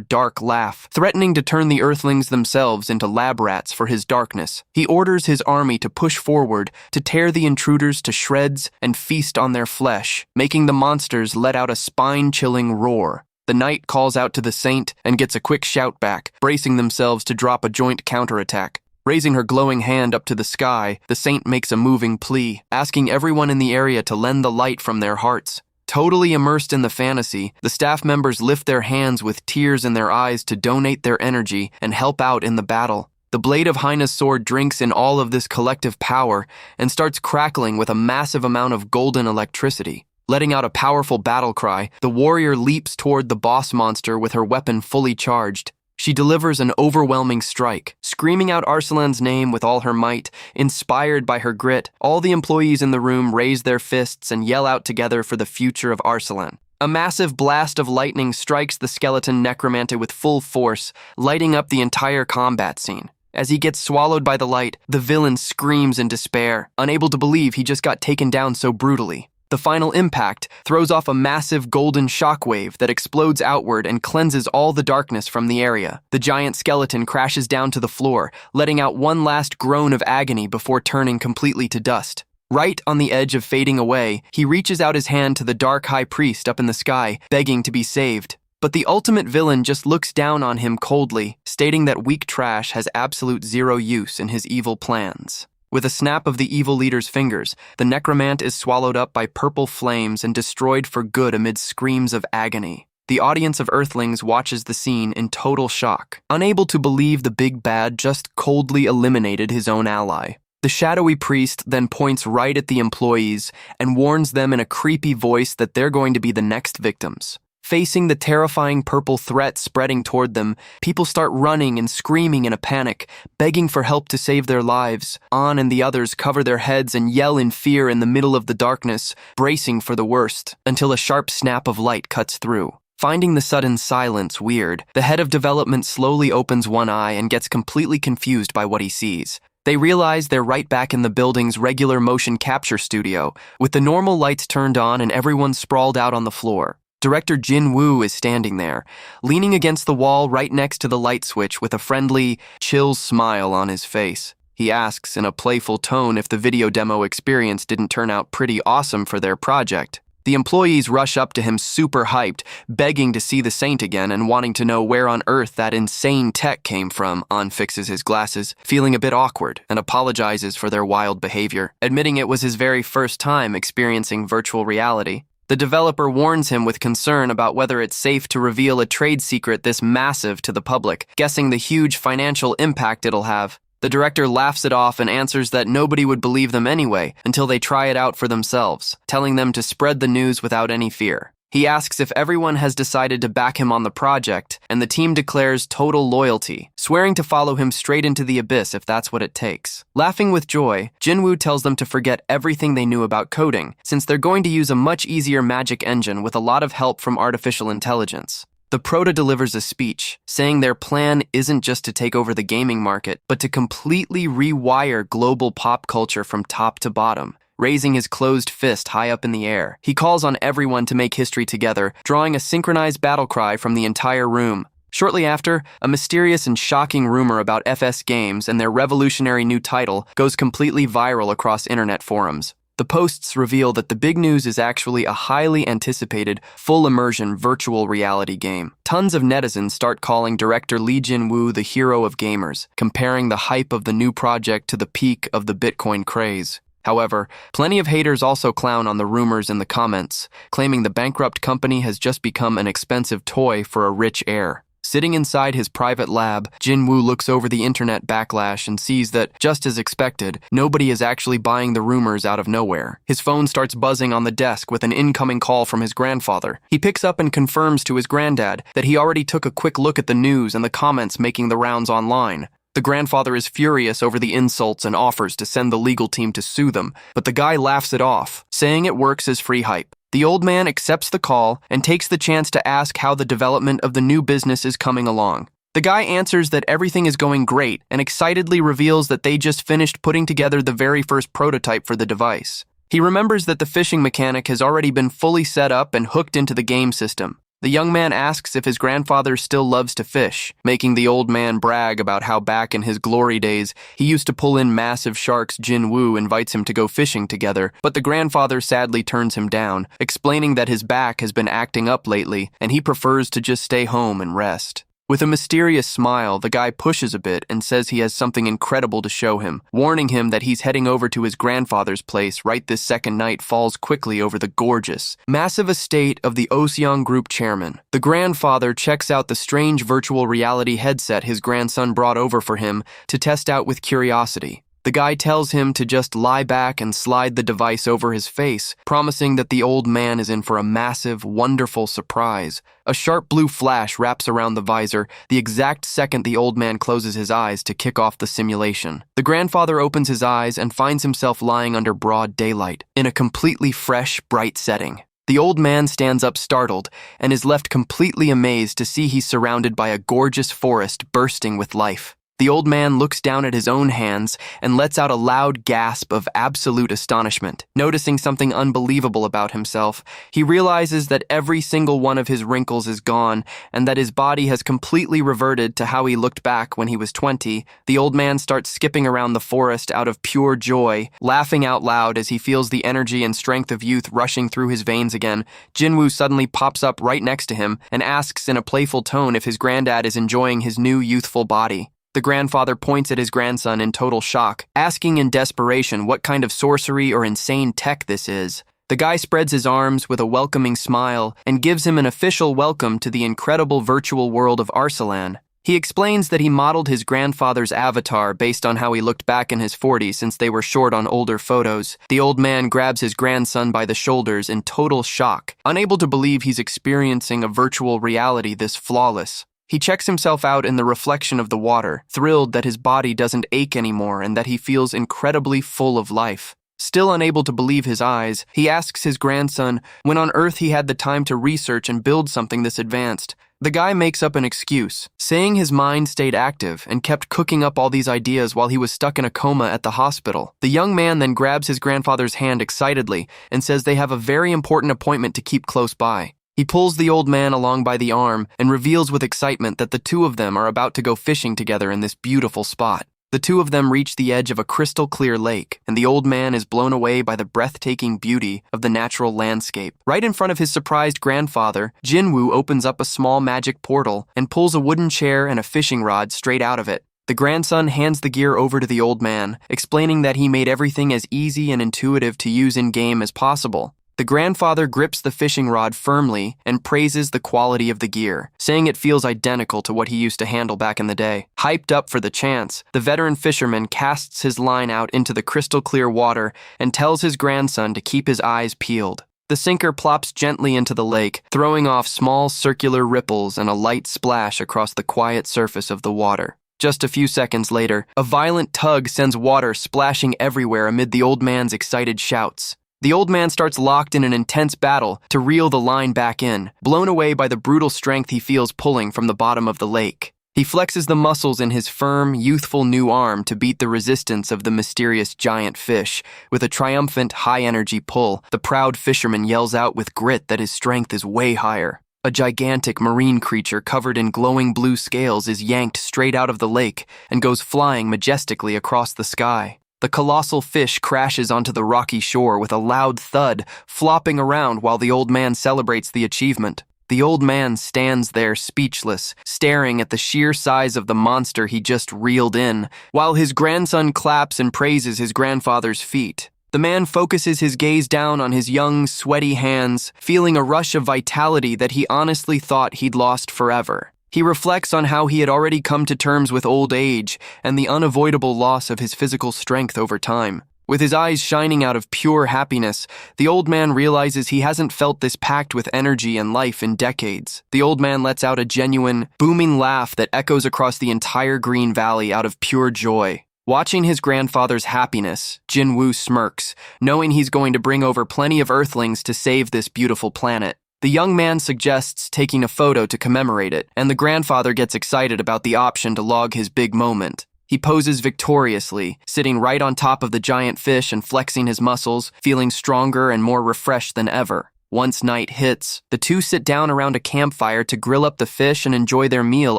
dark laugh, threatening to turn the Earthlings themselves into lab rats for his darkness. He orders his army to push forward, to tear the intruders to shreds and feast on their flesh, making the monsters let out a spine-chilling roar. The knight calls out to the saint and gets a quick shout back, bracing themselves to drop a joint counterattack. Raising her glowing hand up to the sky, the saint makes a moving plea, asking everyone in the area to lend the light from their hearts. Totally immersed in the fantasy, the staff members lift their hands with tears in their eyes to donate their energy and help out in the battle. The blade of Haine's sword drinks in all of this collective power and starts crackling with a massive amount of golden electricity. Letting out a powerful battle cry, the warrior leaps toward the boss monster with her weapon fully charged. She delivers an overwhelming strike, screaming out Arsalan's name with all her might. Inspired by her grit, all the employees in the room raise their fists and yell out together for the future of Arsalan. A massive blast of lightning strikes the skeleton Necromante with full force, lighting up the entire combat scene. As he gets swallowed by the light, the villain screams in despair, unable to believe he just got taken down so brutally. The final impact throws off a massive golden shockwave that explodes outward and cleanses all the darkness from the area. The giant skeleton crashes down to the floor, letting out one last groan of agony before turning completely to dust. Right on the edge of fading away, he reaches out his hand to the dark high priest up in the sky, begging to be saved. But the ultimate villain just looks down on him coldly, stating that weak trash has absolute zero use in his evil plans. With a snap of the evil leader's fingers, the necromant is swallowed up by purple flames and destroyed for good amid screams of agony. The audience of Earthlings watches the scene in total shock, unable to believe the big bad just coldly eliminated his own ally. The shadowy priest then points right at the employees and warns them in a creepy voice that they're going to be the next victims. Facing the terrifying purple threat spreading toward them, people start running and screaming in a panic, begging for help to save their lives. An and the others cover their heads and yell in fear in the middle of the darkness, bracing for the worst, until a sharp snap of light cuts through. Finding the sudden silence weird, the head of development slowly opens one eye and gets completely confused by what he sees. They realize they're right back in the building's regular motion capture studio, with the normal lights turned on and everyone sprawled out on the floor. Director Jin Woo is standing there, leaning against the wall right next to the light switch with a friendly, chill smile on his face. He asks in a playful tone if the video demo experience didn't turn out pretty awesome for their project. The employees rush up to him super hyped, begging to see the saint again and wanting to know where on earth that insane tech came from. An fixes his glasses, feeling a bit awkward, and apologizes for their wild behavior, admitting it was his very first time experiencing virtual reality. The developer warns him with concern about whether it's safe to reveal a trade secret this massive to the public, guessing the huge financial impact it'll have. The director laughs it off and answers that nobody would believe them anyway until they try it out for themselves, telling them to spread the news without any fear. He asks if everyone has decided to back him on the project, and the team declares total loyalty, swearing to follow him straight into the abyss if that's what it takes. Laughing with joy, Jinwoo tells them to forget everything they knew about coding, since they're going to use a much easier magic engine with a lot of help from artificial intelligence. The Prota delivers a speech, saying their plan isn't just to take over the gaming market, but to completely rewire global pop culture from top to bottom. Raising his closed fist high up in the air, he calls on everyone to make history together, drawing a synchronized battle cry from the entire room. Shortly after, a mysterious and shocking rumor about FS Games and their revolutionary new title goes completely viral across internet forums. The posts reveal that the big news is actually a highly anticipated, full-immersion virtual reality game. Tons of netizens start calling director Lee Jin-woo the hero of gamers, comparing the hype of the new project to the peak of the Bitcoin craze. However, plenty of haters also clown on the rumors in the comments, claiming the bankrupt company has just become an expensive toy for a rich heir. Sitting inside his private lab, Jinwoo looks over the internet backlash and sees that, just as expected, nobody is actually buying the rumors out of nowhere. His phone starts buzzing on the desk with an incoming call from his grandfather. He picks up and confirms to his granddad that he already took a quick look at the news and the comments making the rounds online. The grandfather is furious over the insults and offers to send the legal team to sue them, but the guy laughs it off, saying it works as free hype. The old man accepts the call and takes the chance to ask how the development of the new business is coming along. The guy answers that everything is going great and excitedly reveals that they just finished putting together the very first prototype for the device. He remembers that the fishing mechanic has already been fully set up and hooked into the game system. The young man asks if his grandfather still loves to fish, making the old man brag about how back in his glory days he used to pull in massive sharks. Jinwoo invites him to go fishing together, but the grandfather sadly turns him down, explaining that his back has been acting up lately and he prefers to just stay home and rest. With a mysterious smile, the guy pushes a bit and says he has something incredible to show him, warning him that he's heading over to his grandfather's place right this second. Night falls quickly over the gorgeous, massive estate of the Oseong Group chairman. The grandfather checks out the strange virtual reality headset his grandson brought over for him to test out with curiosity. The guy tells him to just lie back and slide the device over his face, promising that the old man is in for a massive, wonderful surprise. A sharp blue flash wraps around the visor the exact second the old man closes his eyes to kick off the simulation. The grandfather opens his eyes and finds himself lying under broad daylight, in a completely fresh, bright setting. The old man stands up startled and is left completely amazed to see he's surrounded by a gorgeous forest bursting with life. The old man looks down at his own hands and lets out a loud gasp of absolute astonishment. Noticing something unbelievable about himself, he realizes that every single one of his wrinkles is gone and that his body has completely reverted to how he looked back when he was 20. The old man starts skipping around the forest out of pure joy, laughing out loud as he feels the energy and strength of youth rushing through his veins again. Jinwoo suddenly pops up right next to him and asks in a playful tone if his granddad is enjoying his new youthful body. The grandfather points at his grandson in total shock, asking in desperation what kind of sorcery or insane tech this is. The guy spreads his arms with a welcoming smile and gives him an official welcome to the incredible virtual world of Arsalan. He explains that he modeled his grandfather's avatar based on how he looked back in his 40s since they were short on older photos. The old man grabs his grandson by the shoulders in total shock, unable to believe he's experiencing a virtual reality this flawless. He checks himself out in the reflection of the water, thrilled that his body doesn't ache anymore and that he feels incredibly full of life. Still unable to believe his eyes, he asks his grandson when on Earth he had the time to research and build something this advanced. The guy makes up an excuse, saying his mind stayed active and kept cooking up all these ideas while he was stuck in a coma at the hospital. The young man then grabs his grandfather's hand excitedly and says they have a very important appointment to keep close by. He pulls the old man along by the arm and reveals with excitement that the two of them are about to go fishing together in this beautiful spot. The two of them reach the edge of a crystal-clear lake, and the old man is blown away by the breathtaking beauty of the natural landscape. Right in front of his surprised grandfather, Jinwoo opens up a small magic portal and pulls a wooden chair and a fishing rod straight out of it. The grandson hands the gear over to the old man, explaining that he made everything as easy and intuitive to use in-game as possible. The grandfather grips the fishing rod firmly and praises the quality of the gear, saying it feels identical to what he used to handle back in the day. Hyped up for the chance, the veteran fisherman casts his line out into the crystal-clear water and tells his grandson to keep his eyes peeled. The sinker plops gently into the lake, throwing off small circular ripples and a light splash across the quiet surface of the water. Just a few seconds later, a violent tug sends water splashing everywhere amid the old man's excited shouts. The old man starts locked in an intense battle to reel the line back in, blown away by the brutal strength he feels pulling from the bottom of the lake. He flexes the muscles in his firm, youthful new arm to beat the resistance of the mysterious giant fish. With a triumphant, high-energy pull, the proud fisherman yells out with grit that his strength is way higher. A gigantic marine creature covered in glowing blue scales is yanked straight out of the lake and goes flying majestically across the sky. The colossal fish crashes onto the rocky shore with a loud thud, flopping around while the old man celebrates the achievement. The old man stands there speechless, staring at the sheer size of the monster he just reeled in, while his grandson claps and praises his grandfather's feat. The man focuses his gaze down on his young, sweaty hands, feeling a rush of vitality that he honestly thought he'd lost forever. He reflects on how he had already come to terms with old age and the unavoidable loss of his physical strength over time. With his eyes shining out of pure happiness, the old man realizes he hasn't felt this packed with energy and life in decades. The old man lets out a genuine, booming laugh that echoes across the entire green valley out of pure joy. Watching his grandfather's happiness, Jinwoo smirks, knowing he's going to bring over plenty of Earthlings to save this beautiful planet. The young man suggests taking a photo to commemorate it, and the grandfather gets excited about the option to log his big moment. He poses victoriously, sitting right on top of the giant fish and flexing his muscles, feeling stronger and more refreshed than ever. Once night hits, the two sit down around a campfire to grill up the fish and enjoy their meal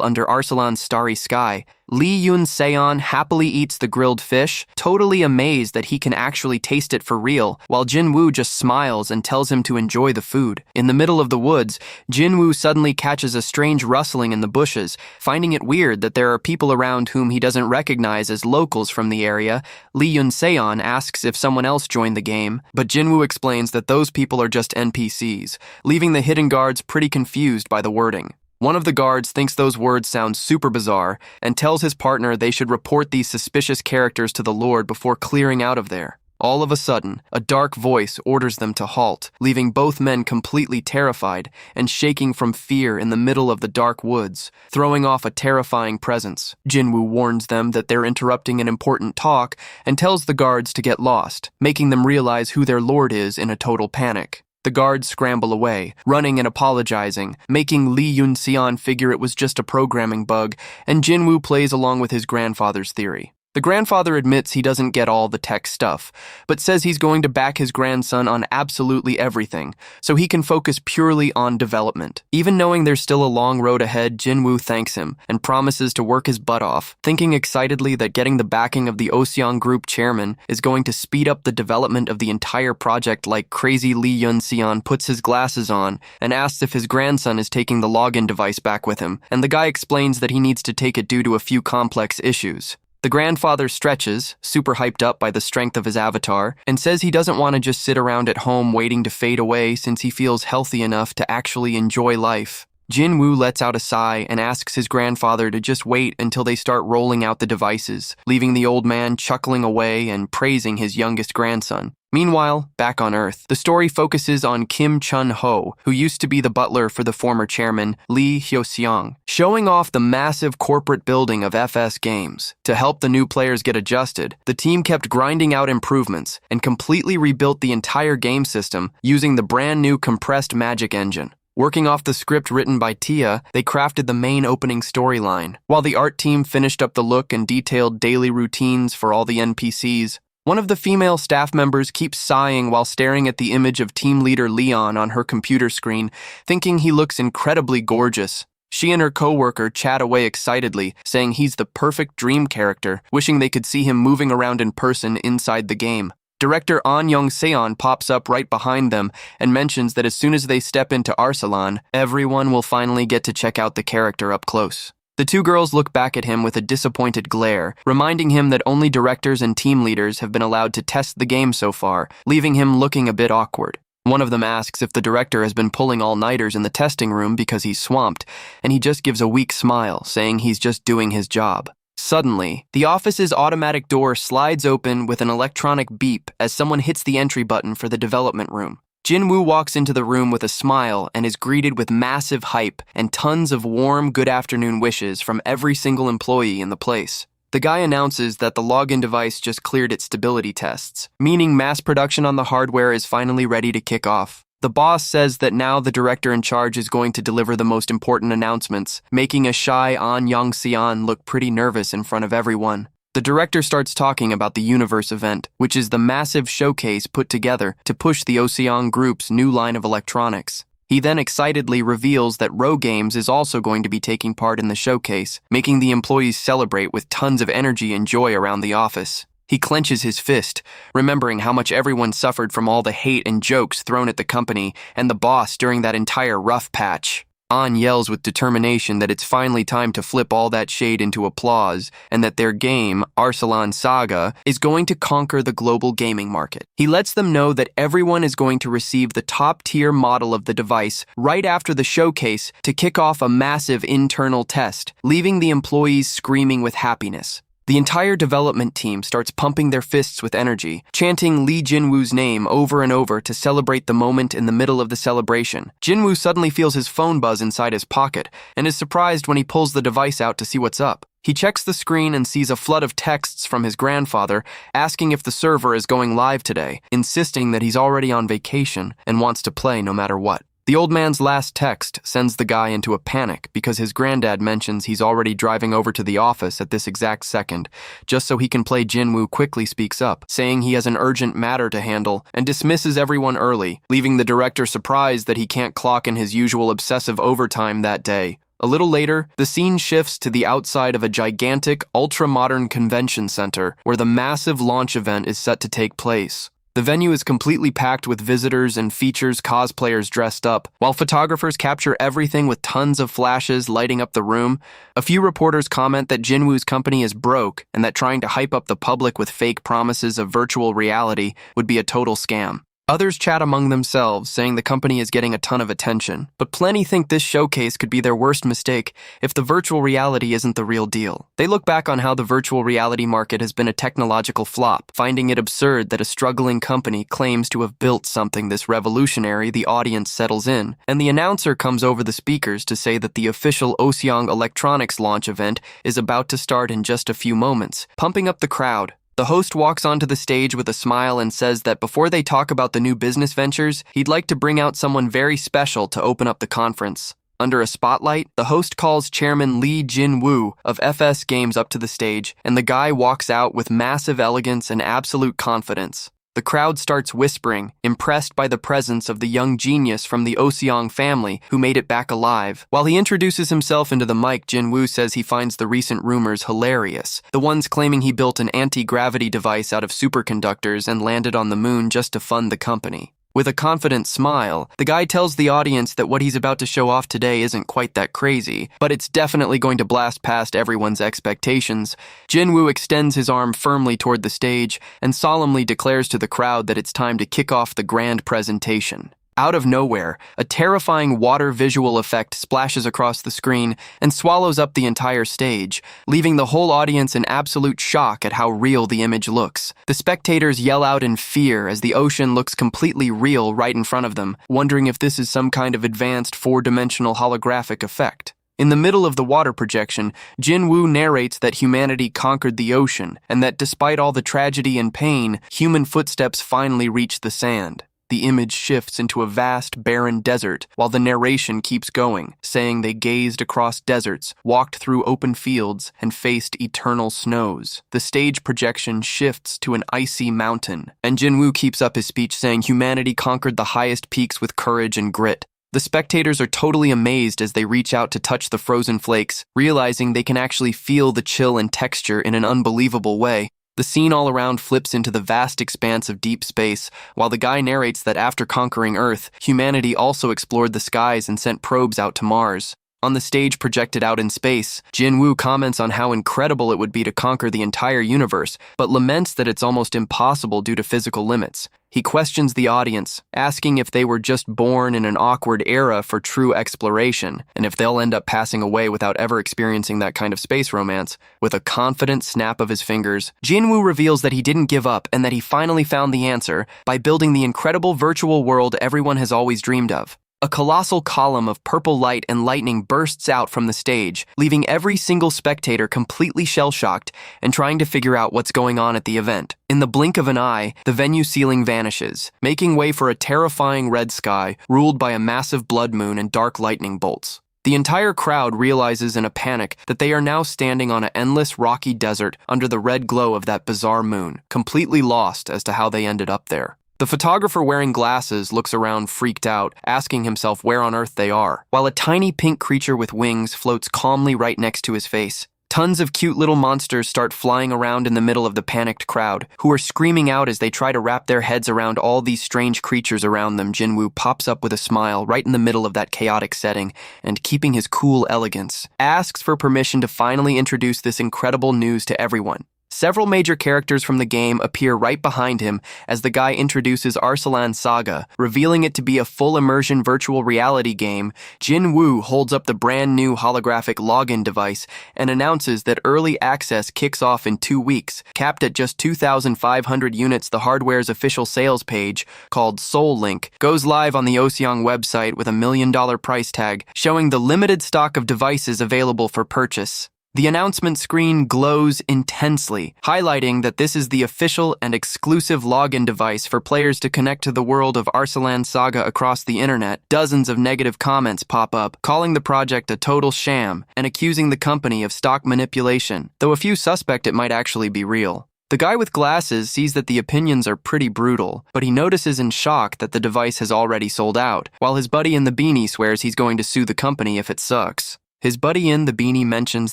under Arsalan's starry sky. Lee Yun-seon happily eats the grilled fish, totally amazed that he can actually taste it for real, while Jinwoo just smiles and tells him to enjoy the food. In the middle of the woods, Jinwoo suddenly catches a strange rustling in the bushes. Finding it weird that there are people around whom he doesn't recognize as locals from the area, Lee Yun-seon asks if someone else joined the game, but Jinwoo explains that those people are just NPCs, leaving the hidden guards pretty confused by the wording. One of the guards thinks those words sound super bizarre and tells his partner they should report these suspicious characters to the Lord before clearing out of there. All of a sudden, a dark voice orders them to halt, leaving both men completely terrified and shaking from fear in the middle of the dark woods, throwing off a terrifying presence. Jinwoo warns them that they're interrupting an important talk and tells the guards to get lost, making them realize who their lord is in a total panic. The guards scramble away, running and apologizing, making Lee Yun-seon figure it was just a programming bug, and Jinwoo plays along with his grandfather's theory. The grandfather admits he doesn't get all the tech stuff, but says he's going to back his grandson on absolutely everything, so he can focus purely on development. Even knowing there's still a long road ahead, Jinwoo thanks him and promises to work his butt off, thinking excitedly that getting the backing of the Oseong Group chairman is going to speed up the development of the entire project like crazy. Lee Yun-seon puts his glasses on and asks if his grandson is taking the login device back with him, and the guy explains that he needs to take it due to a few complex issues. The grandfather stretches, super hyped up by the strength of his avatar, and says he doesn't want to just sit around at home waiting to fade away since he feels healthy enough to actually enjoy life. Jinwoo lets out a sigh and asks his grandfather to just wait until they start rolling out the devices, leaving the old man chuckling away and praising his youngest grandson. Meanwhile, back on Earth, the story focuses on Kim Chun-ho, who used to be the butler for the former chairman, Lee Hyo-seong, showing off the massive corporate building of FS Games. To help the new players get adjusted, the team kept grinding out improvements and completely rebuilt the entire game system using the brand new compressed magic engine. Working off the script written by Tia, they crafted the main opening storyline, while the art team finished up the look and detailed daily routines for all the NPCs. One of the female staff members keeps sighing while staring at the image of team leader Leon on her computer screen, thinking he looks incredibly gorgeous. She and her coworker chat away excitedly, saying he's the perfect dream character, wishing they could see him moving around in person inside the game. Director An Young-seon pops up right behind them and mentions that as soon as they step into Arsalan, everyone will finally get to check out the character up close. The two girls look back at him with a disappointed glare, reminding him that only directors and team leaders have been allowed to test the game so far, leaving him looking a bit awkward. One of them asks if the director has been pulling all-nighters in the testing room because he's swamped, and he just gives a weak smile, saying he's just doing his job. Suddenly, the office's automatic door slides open with an electronic beep as someone hits the entry button for the development room. Jinwoo walks into the room with a smile and is greeted with massive hype and tons of warm good afternoon wishes from every single employee in the place. The guy announces that the login device just cleared its stability tests, meaning mass production on the hardware is finally ready to kick off. The boss says that now the director in charge is going to deliver the most important announcements, making a shy An Young-seon look pretty nervous in front of everyone. The director starts talking about the Universe event, which is the massive showcase put together to push the Oseong Group's new line of electronics. He then excitedly reveals that Ro Games is also going to be taking part in the showcase, making the employees celebrate with tons of energy and joy around the office. He clenches his fist, remembering how much everyone suffered from all the hate and jokes thrown at the company and the boss during that entire rough patch. An yells with determination that it's finally time to flip all that shade into applause and that their game, Arslan Saga, is going to conquer the global gaming market. He lets them know that everyone is going to receive the top-tier model of the device right after the showcase to kick off a massive internal test, leaving the employees screaming with happiness. The entire development team starts pumping their fists with energy, chanting Lee Jinwoo's name over and over to celebrate the moment in the middle of the celebration. Jinwoo suddenly feels his phone buzz inside his pocket and is surprised when he pulls the device out to see what's up. He checks the screen and sees a flood of texts from his grandfather asking if the server is going live today, insisting that he's already on vacation and wants to play no matter what. The old man's last text sends the guy into a panic because his granddad mentions he's already driving over to the office at this exact second, just so he can play. Jinwoo quickly speaks up, saying he has an urgent matter to handle and dismisses everyone early, leaving the director surprised that he can't clock in his usual obsessive overtime that day. A little later, the scene shifts to the outside of a gigantic, ultra-modern convention center where the massive launch event is set to take place. The venue is completely packed with visitors and features cosplayers dressed up, while photographers capture everything with tons of flashes lighting up the room. A few reporters comment that Jinwoo's company is broke and that trying to hype up the public with fake promises of virtual reality would be a total scam. Others chat among themselves, saying the company is getting a ton of attention, but plenty think this showcase could be their worst mistake if the virtual reality isn't the real deal. They look back on how the virtual reality market has been a technological flop, finding it absurd that a struggling company claims to have built something this revolutionary. The audience settles in, and the announcer comes over the speakers to say that the official Oseong Electronics launch event is about to start in just a few moments, pumping up the crowd. The host walks onto the stage with a smile and says that before they talk about the new business ventures, he'd like to bring out someone very special to open up the conference. Under a spotlight, the host calls Chairman Lee Jinwoo of FS Games up to the stage, and the guy walks out with massive elegance and absolute confidence. The crowd starts whispering, impressed by the presence of the young genius from the Oseong family who made it back alive. While he introduces himself into the mic, Jinwoo says he finds the recent rumors hilarious, the ones claiming he built an anti-gravity device out of superconductors and landed on the moon just to fund the company. With a confident smile, the guy tells the audience that what he's about to show off today isn't quite that crazy, but it's definitely going to blast past everyone's expectations. Jinwoo extends his arm firmly toward the stage and solemnly declares to the crowd that it's time to kick off the grand presentation. Out of nowhere, a terrifying water visual effect splashes across the screen and swallows up the entire stage, leaving the whole audience in absolute shock at how real the image looks. The spectators yell out in fear as the ocean looks completely real right in front of them, wondering if this is some kind of advanced four-dimensional holographic effect. In the middle of the water projection, Jinwoo narrates that humanity conquered the ocean and that despite all the tragedy and pain, human footsteps finally reached the sand. The image shifts into a vast, barren desert, while the narration keeps going, saying they gazed across deserts, walked through open fields, and faced eternal snows. The stage projection shifts to an icy mountain, and Jinwoo keeps up his speech saying humanity conquered the highest peaks with courage and grit. The spectators are totally amazed as they reach out to touch the frozen flakes, realizing they can actually feel the chill and texture in an unbelievable way. The scene all around flips into the vast expanse of deep space, while the guy narrates that after conquering Earth, humanity also explored the skies and sent probes out to Mars. On the stage projected out in space, Jinwoo comments on how incredible it would be to conquer the entire universe, but laments that it's almost impossible due to physical limits. He questions the audience, asking if they were just born in an awkward era for true exploration, and if they'll end up passing away without ever experiencing that kind of space romance. With a confident snap of his fingers, Jinwoo reveals that he didn't give up and that he finally found the answer by building the incredible virtual world everyone has always dreamed of. A colossal column of purple light and lightning bursts out from the stage, leaving every single spectator completely shell-shocked and trying to figure out what's going on at the event. In the blink of an eye, the venue ceiling vanishes, making way for a terrifying red sky ruled by a massive blood moon and dark lightning bolts. The entire crowd realizes in a panic that they are now standing on an endless rocky desert under the red glow of that bizarre moon, completely lost as to how they ended up there. The photographer wearing glasses looks around freaked out, asking himself where on earth they are, while a tiny pink creature with wings floats calmly right next to his face. Tons of cute little monsters start flying around in the middle of the panicked crowd, who are screaming out as they try to wrap their heads around all these strange creatures around them. Jinwoo pops up with a smile right in the middle of that chaotic setting, and keeping his cool elegance, asks for permission to finally introduce this incredible news to everyone. Several major characters from the game appear right behind him as the guy introduces Arslan Saga, revealing it to be a full immersion virtual reality game. Jinwoo holds up the brand new holographic login device and announces that early access kicks off in 2 weeks, capped at just 2,500 units. The hardware's official sales page, called Soul Link, goes live on the Oseong website with $1 million price tag, showing the limited stock of devices available for purchase. The announcement screen glows intensely, highlighting that this is the official and exclusive login device for players to connect to the world of Arslan Saga across the internet. Dozens of negative comments pop up, calling the project a total sham and accusing the company of stock manipulation, though a few suspect it might actually be real. The guy with glasses sees that the opinions are pretty brutal, but he notices in shock that the device has already sold out, while his buddy in the beanie swears he's going to sue the company if it sucks. His buddy in the beanie mentions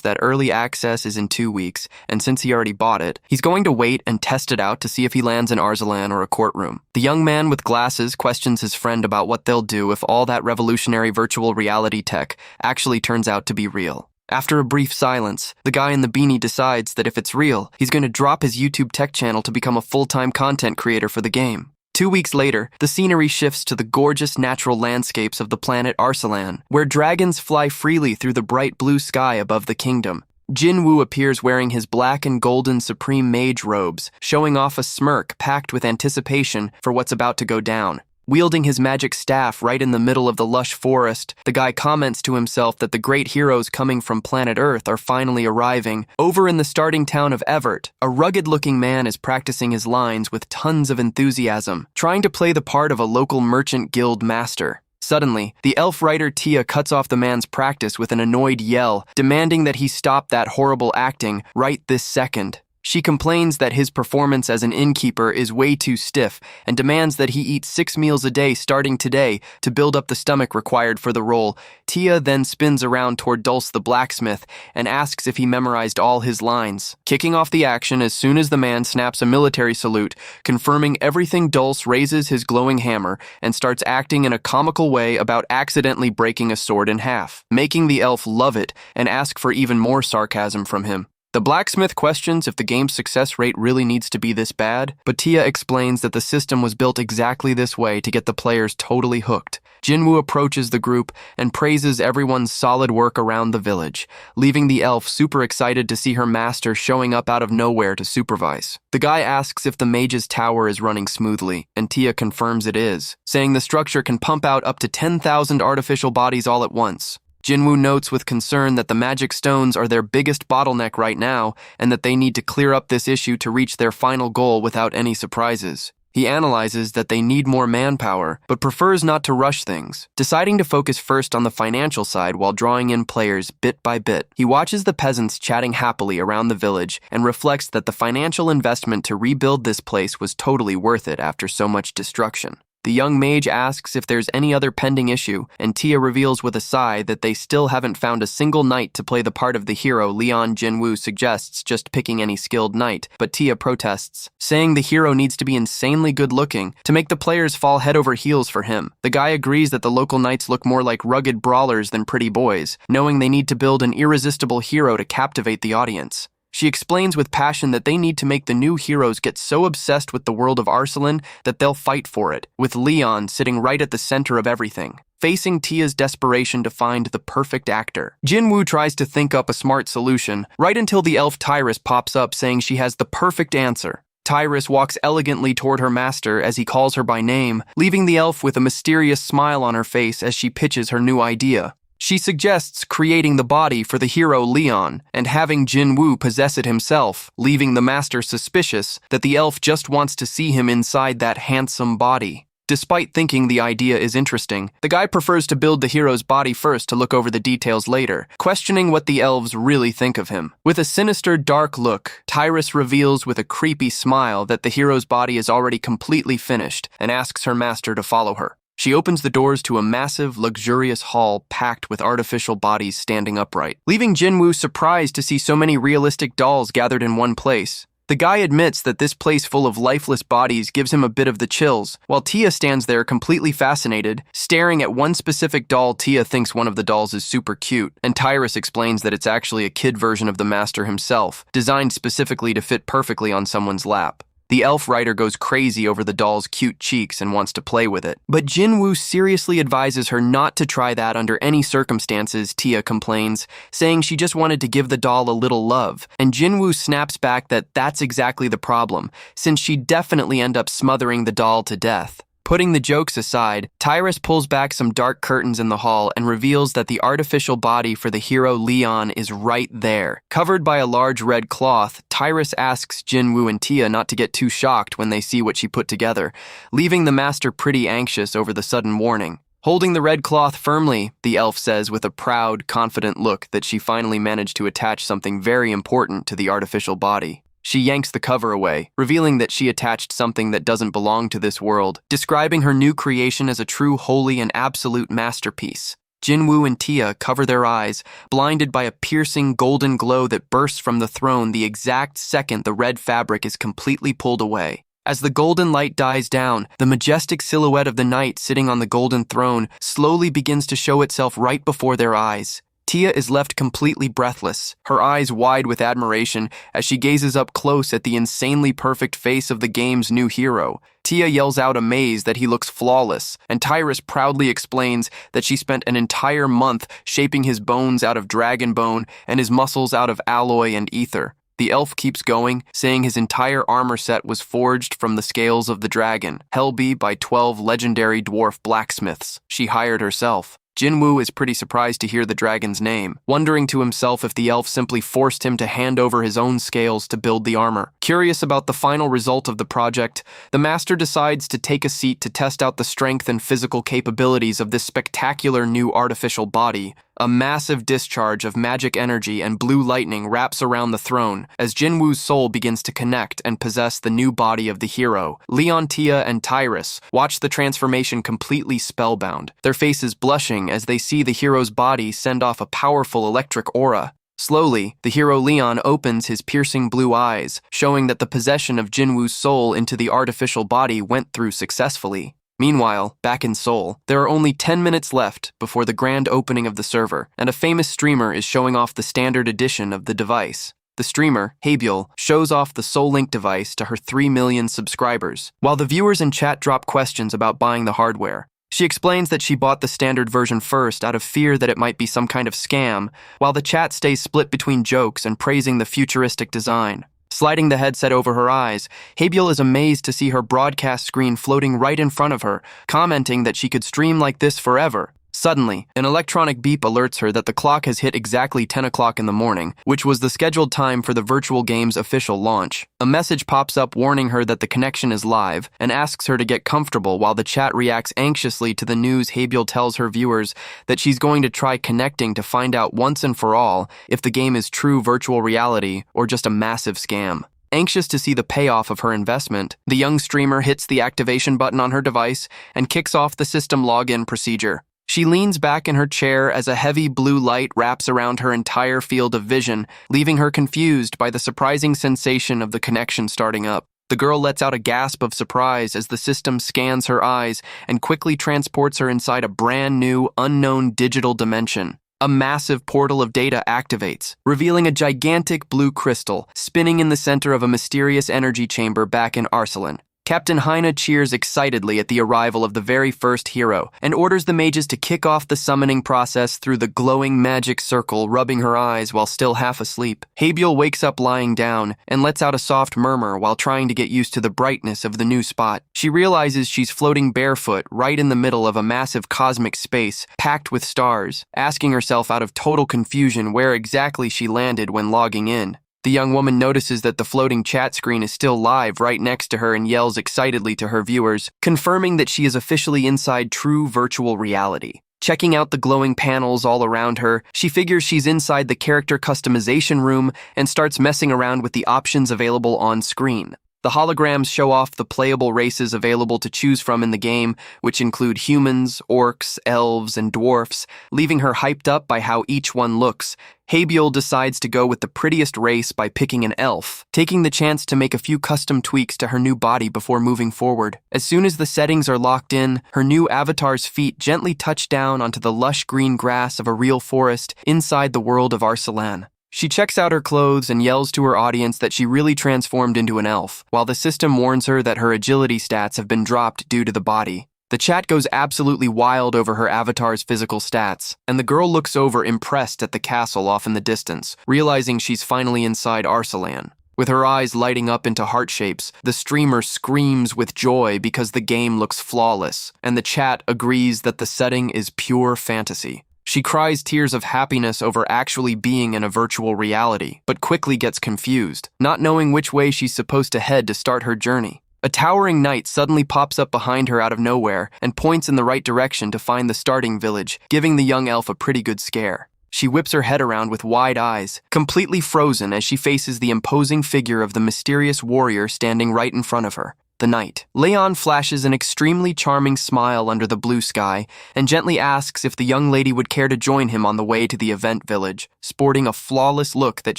that early access is in 2 weeks, and since he already bought it, he's going to wait and test it out to see if he lands in Arslan or a courtroom. The young man with glasses questions his friend about what they'll do if all that revolutionary virtual reality tech actually turns out to be real. After a brief silence, the guy in the beanie decides that if it's real, he's going to drop his YouTube tech channel to become a full-time content creator for the game. 2 weeks later, the scenery shifts to the gorgeous natural landscapes of the planet Arslan, where dragons fly freely through the bright blue sky above the kingdom. Jinwoo appears wearing his black and golden supreme mage robes, showing off a smirk packed with anticipation for what's about to go down. Wielding his magic staff right in the middle of the lush forest, the guy comments to himself that the great heroes coming from planet Earth are finally arriving. Over in the starting town of Evert, a rugged-looking man is practicing his lines with tons of enthusiasm, trying to play the part of a local merchant guild master. Suddenly, the elf writer Tia cuts off the man's practice with an annoyed yell, demanding that he stop that horrible acting right this second. She complains that his performance as an innkeeper is way too stiff and demands that he eat 6 meals a day starting today to build up the stomach required for the role. Tia then spins around toward Dulce the blacksmith and asks if he memorized all his lines, kicking off the action as soon as the man snaps a military salute, confirming everything. Dulce raises his glowing hammer and starts acting in a comical way about accidentally breaking a sword in half, making the elf love it and ask for even more sarcasm from him. The blacksmith questions if the game's success rate really needs to be this bad, but Tia explains that the system was built exactly this way to get the players totally hooked. Jinwoo approaches the group and praises everyone's solid work around the village, leaving the elf super excited to see her master showing up out of nowhere to supervise. The guy asks if the mage's tower is running smoothly, and Tia confirms it is, saying the structure can pump out up to 10,000 artificial bodies all at once. Jinwoo notes with concern that the magic stones are their biggest bottleneck right now and that they need to clear up this issue to reach their final goal without any surprises. He analyzes that they need more manpower, but prefers not to rush things, deciding to focus first on the financial side while drawing in players bit by bit. He watches the peasants chatting happily around the village and reflects that the financial investment to rebuild this place was totally worth it after so much destruction. The young mage asks if there's any other pending issue, and Tia reveals with a sigh that they still haven't found a single knight to play the part of the hero. Leon Jinwoo suggests just picking any skilled knight, but Tia protests, saying the hero needs to be insanely good-looking to make the players fall head over heels for him. The guy agrees that the local knights look more like rugged brawlers than pretty boys, knowing they need to build an irresistible hero to captivate the audience. She explains with passion that they need to make the new heroes get so obsessed with the world of Arslan that they'll fight for it, with Leon sitting right at the center of everything, facing Tia's desperation to find the perfect actor. Jinwoo tries to think up a smart solution, right until the elf Tyrus pops up saying she has the perfect answer. Tyrus walks elegantly toward her master as he calls her by name, leaving the elf with a mysterious smile on her face as she pitches her new idea. She suggests creating the body for the hero Leon and having Jinwoo possess it himself, leaving the master suspicious that the elf just wants to see him inside that handsome body. Despite thinking the idea is interesting, the guy prefers to build the hero's body first to look over the details later, questioning what the elves really think of him. With a sinister, dark look, Tyrus reveals with a creepy smile that the hero's body is already completely finished and asks her master to follow her. She opens the doors to a massive, luxurious hall packed with artificial bodies standing upright, leaving Jinwoo surprised to see so many realistic dolls gathered in one place. The guy admits that this place full of lifeless bodies gives him a bit of the chills, while Tia stands there completely fascinated, staring at one specific doll. Tia thinks one of the dolls is super cute, and Tyrus explains that it's actually a kid version of the master himself, designed specifically to fit perfectly on someone's lap. The elf writer goes crazy over the doll's cute cheeks and wants to play with it. But Jinwoo seriously advises her not to try that under any circumstances, Tia complains, saying she just wanted to give the doll a little love. And Jinwoo snaps back that that's exactly the problem, since she'd definitely end up smothering the doll to death. Putting the jokes aside, Tyrus pulls back some dark curtains in the hall and reveals that the artificial body for the hero Leon is right there. Covered by a large red cloth, Tyrus asks Jinwoo and Tia not to get too shocked when they see what she put together, leaving the master pretty anxious over the sudden warning. Holding the red cloth firmly, the elf says with a proud, confident look that she finally managed to attach something very important to the artificial body. She yanks the cover away, revealing that she attached something that doesn't belong to this world, describing her new creation as a true, holy, and absolute masterpiece. Jinwoo and Tia cover their eyes, blinded by a piercing golden glow that bursts from the throne the exact second the red fabric is completely pulled away. As the golden light dies down, the majestic silhouette of the knight sitting on the golden throne slowly begins to show itself right before their eyes. Tia is left completely breathless, her eyes wide with admiration as she gazes up close at the insanely perfect face of the game's new hero. Tia yells out amazed that he looks flawless, and Tyrus proudly explains that she spent an entire month shaping his bones out of dragon bone and his muscles out of alloy and ether. The elf keeps going, saying his entire armor set was forged from the scales of the dragon, Helby by 12 legendary dwarf blacksmiths she hired herself. Jinwoo is pretty surprised to hear the dragon's name, wondering to himself if the elf simply forced him to hand over his own scales to build the armor. Curious about the final result of the project, the master decides to take a seat to test out the strength and physical capabilities of this spectacular new artificial body. A massive discharge of magic energy and blue lightning wraps around the throne as Jinwoo's soul begins to connect and possess the new body of the hero. Leon, Tia, and Tyrus watch the transformation completely spellbound, their faces blushing as they see the hero's body send off a powerful electric aura. Slowly, the hero Leon opens his piercing blue eyes, showing that the possession of Jinwoo's soul into the artificial body went through successfully. Meanwhile, back in Seoul, there are only 10 minutes left before the grand opening of the server, and a famous streamer is showing off the standard edition of the device. The streamer, Habyul, shows off the Soul Link device to her 3 million subscribers, while the viewers in chat drop questions about buying the hardware. She explains that she bought the standard version first out of fear that it might be some kind of scam, while the chat stays split between jokes and praising the futuristic design. Sliding the headset over her eyes, Habyul is amazed to see her broadcast screen floating right in front of her, commenting that she could stream like this forever. Suddenly, an electronic beep alerts her that the clock has hit exactly 10 o'clock in the morning, which was the scheduled time for the virtual game's official launch. A message pops up warning her that the connection is live and asks her to get comfortable while the chat reacts anxiously to the news. Habyul tells her viewers that she's going to try connecting to find out once and for all if the game is true virtual reality or just a massive scam. Anxious to see the payoff of her investment, the young streamer hits the activation button on her device and kicks off the system login procedure. She leans back in her chair as a heavy blue light wraps around her entire field of vision, leaving her confused by the surprising sensation of the connection starting up. The girl lets out a gasp of surprise as the system scans her eyes and quickly transports her inside a brand new, unknown digital dimension. A massive portal of data activates, revealing a gigantic blue crystal spinning in the center of a mysterious energy chamber back in Arsalan. Captain Heine cheers excitedly at the arrival of the very first hero and orders the mages to kick off the summoning process through the glowing magic circle, rubbing her eyes while still half asleep. Habyul wakes up lying down and lets out a soft murmur while trying to get used to the brightness of the new spot. She realizes she's floating barefoot right in the middle of a massive cosmic space packed with stars, asking herself out of total confusion where exactly she landed when logging in. The young woman notices that the floating chat screen is still live right next to her and yells excitedly to her viewers, confirming that she is officially inside true virtual reality. Checking out the glowing panels all around her, she figures she's inside the character customization room and starts messing around with the options available on screen. The holograms show off the playable races available to choose from in the game, which include humans, orcs, elves, and dwarfs, leaving her hyped up by how each one looks. Habiel decides to go with the prettiest race by picking an elf, taking the chance to make a few custom tweaks to her new body before moving forward. As soon as the settings are locked in, her new avatar's feet gently touch down onto the lush green grass of a real forest inside the world of Arsalan. She checks out her clothes and yells to her audience that she really transformed into an elf, while the system warns her that her agility stats have been dropped due to the body. The chat goes absolutely wild over her avatar's physical stats, and the girl looks over impressed at the castle off in the distance, realizing she's finally inside Arsalan. With her eyes lighting up into heart shapes, the streamer screams with joy because the game looks flawless, and the chat agrees that the setting is pure fantasy. She cries tears of happiness over actually being in a virtual reality, but quickly gets confused, not knowing which way she's supposed to head to start her journey. A towering knight suddenly pops up behind her out of nowhere and points in the right direction to find the starting village, giving the young elf a pretty good scare. She whips her head around with wide eyes, completely frozen as she faces the imposing figure of the mysterious warrior standing right in front of her. The knight. Leon flashes an extremely charming smile under the blue sky and gently asks if the young lady would care to join him on the way to the event village. Sporting a flawless look that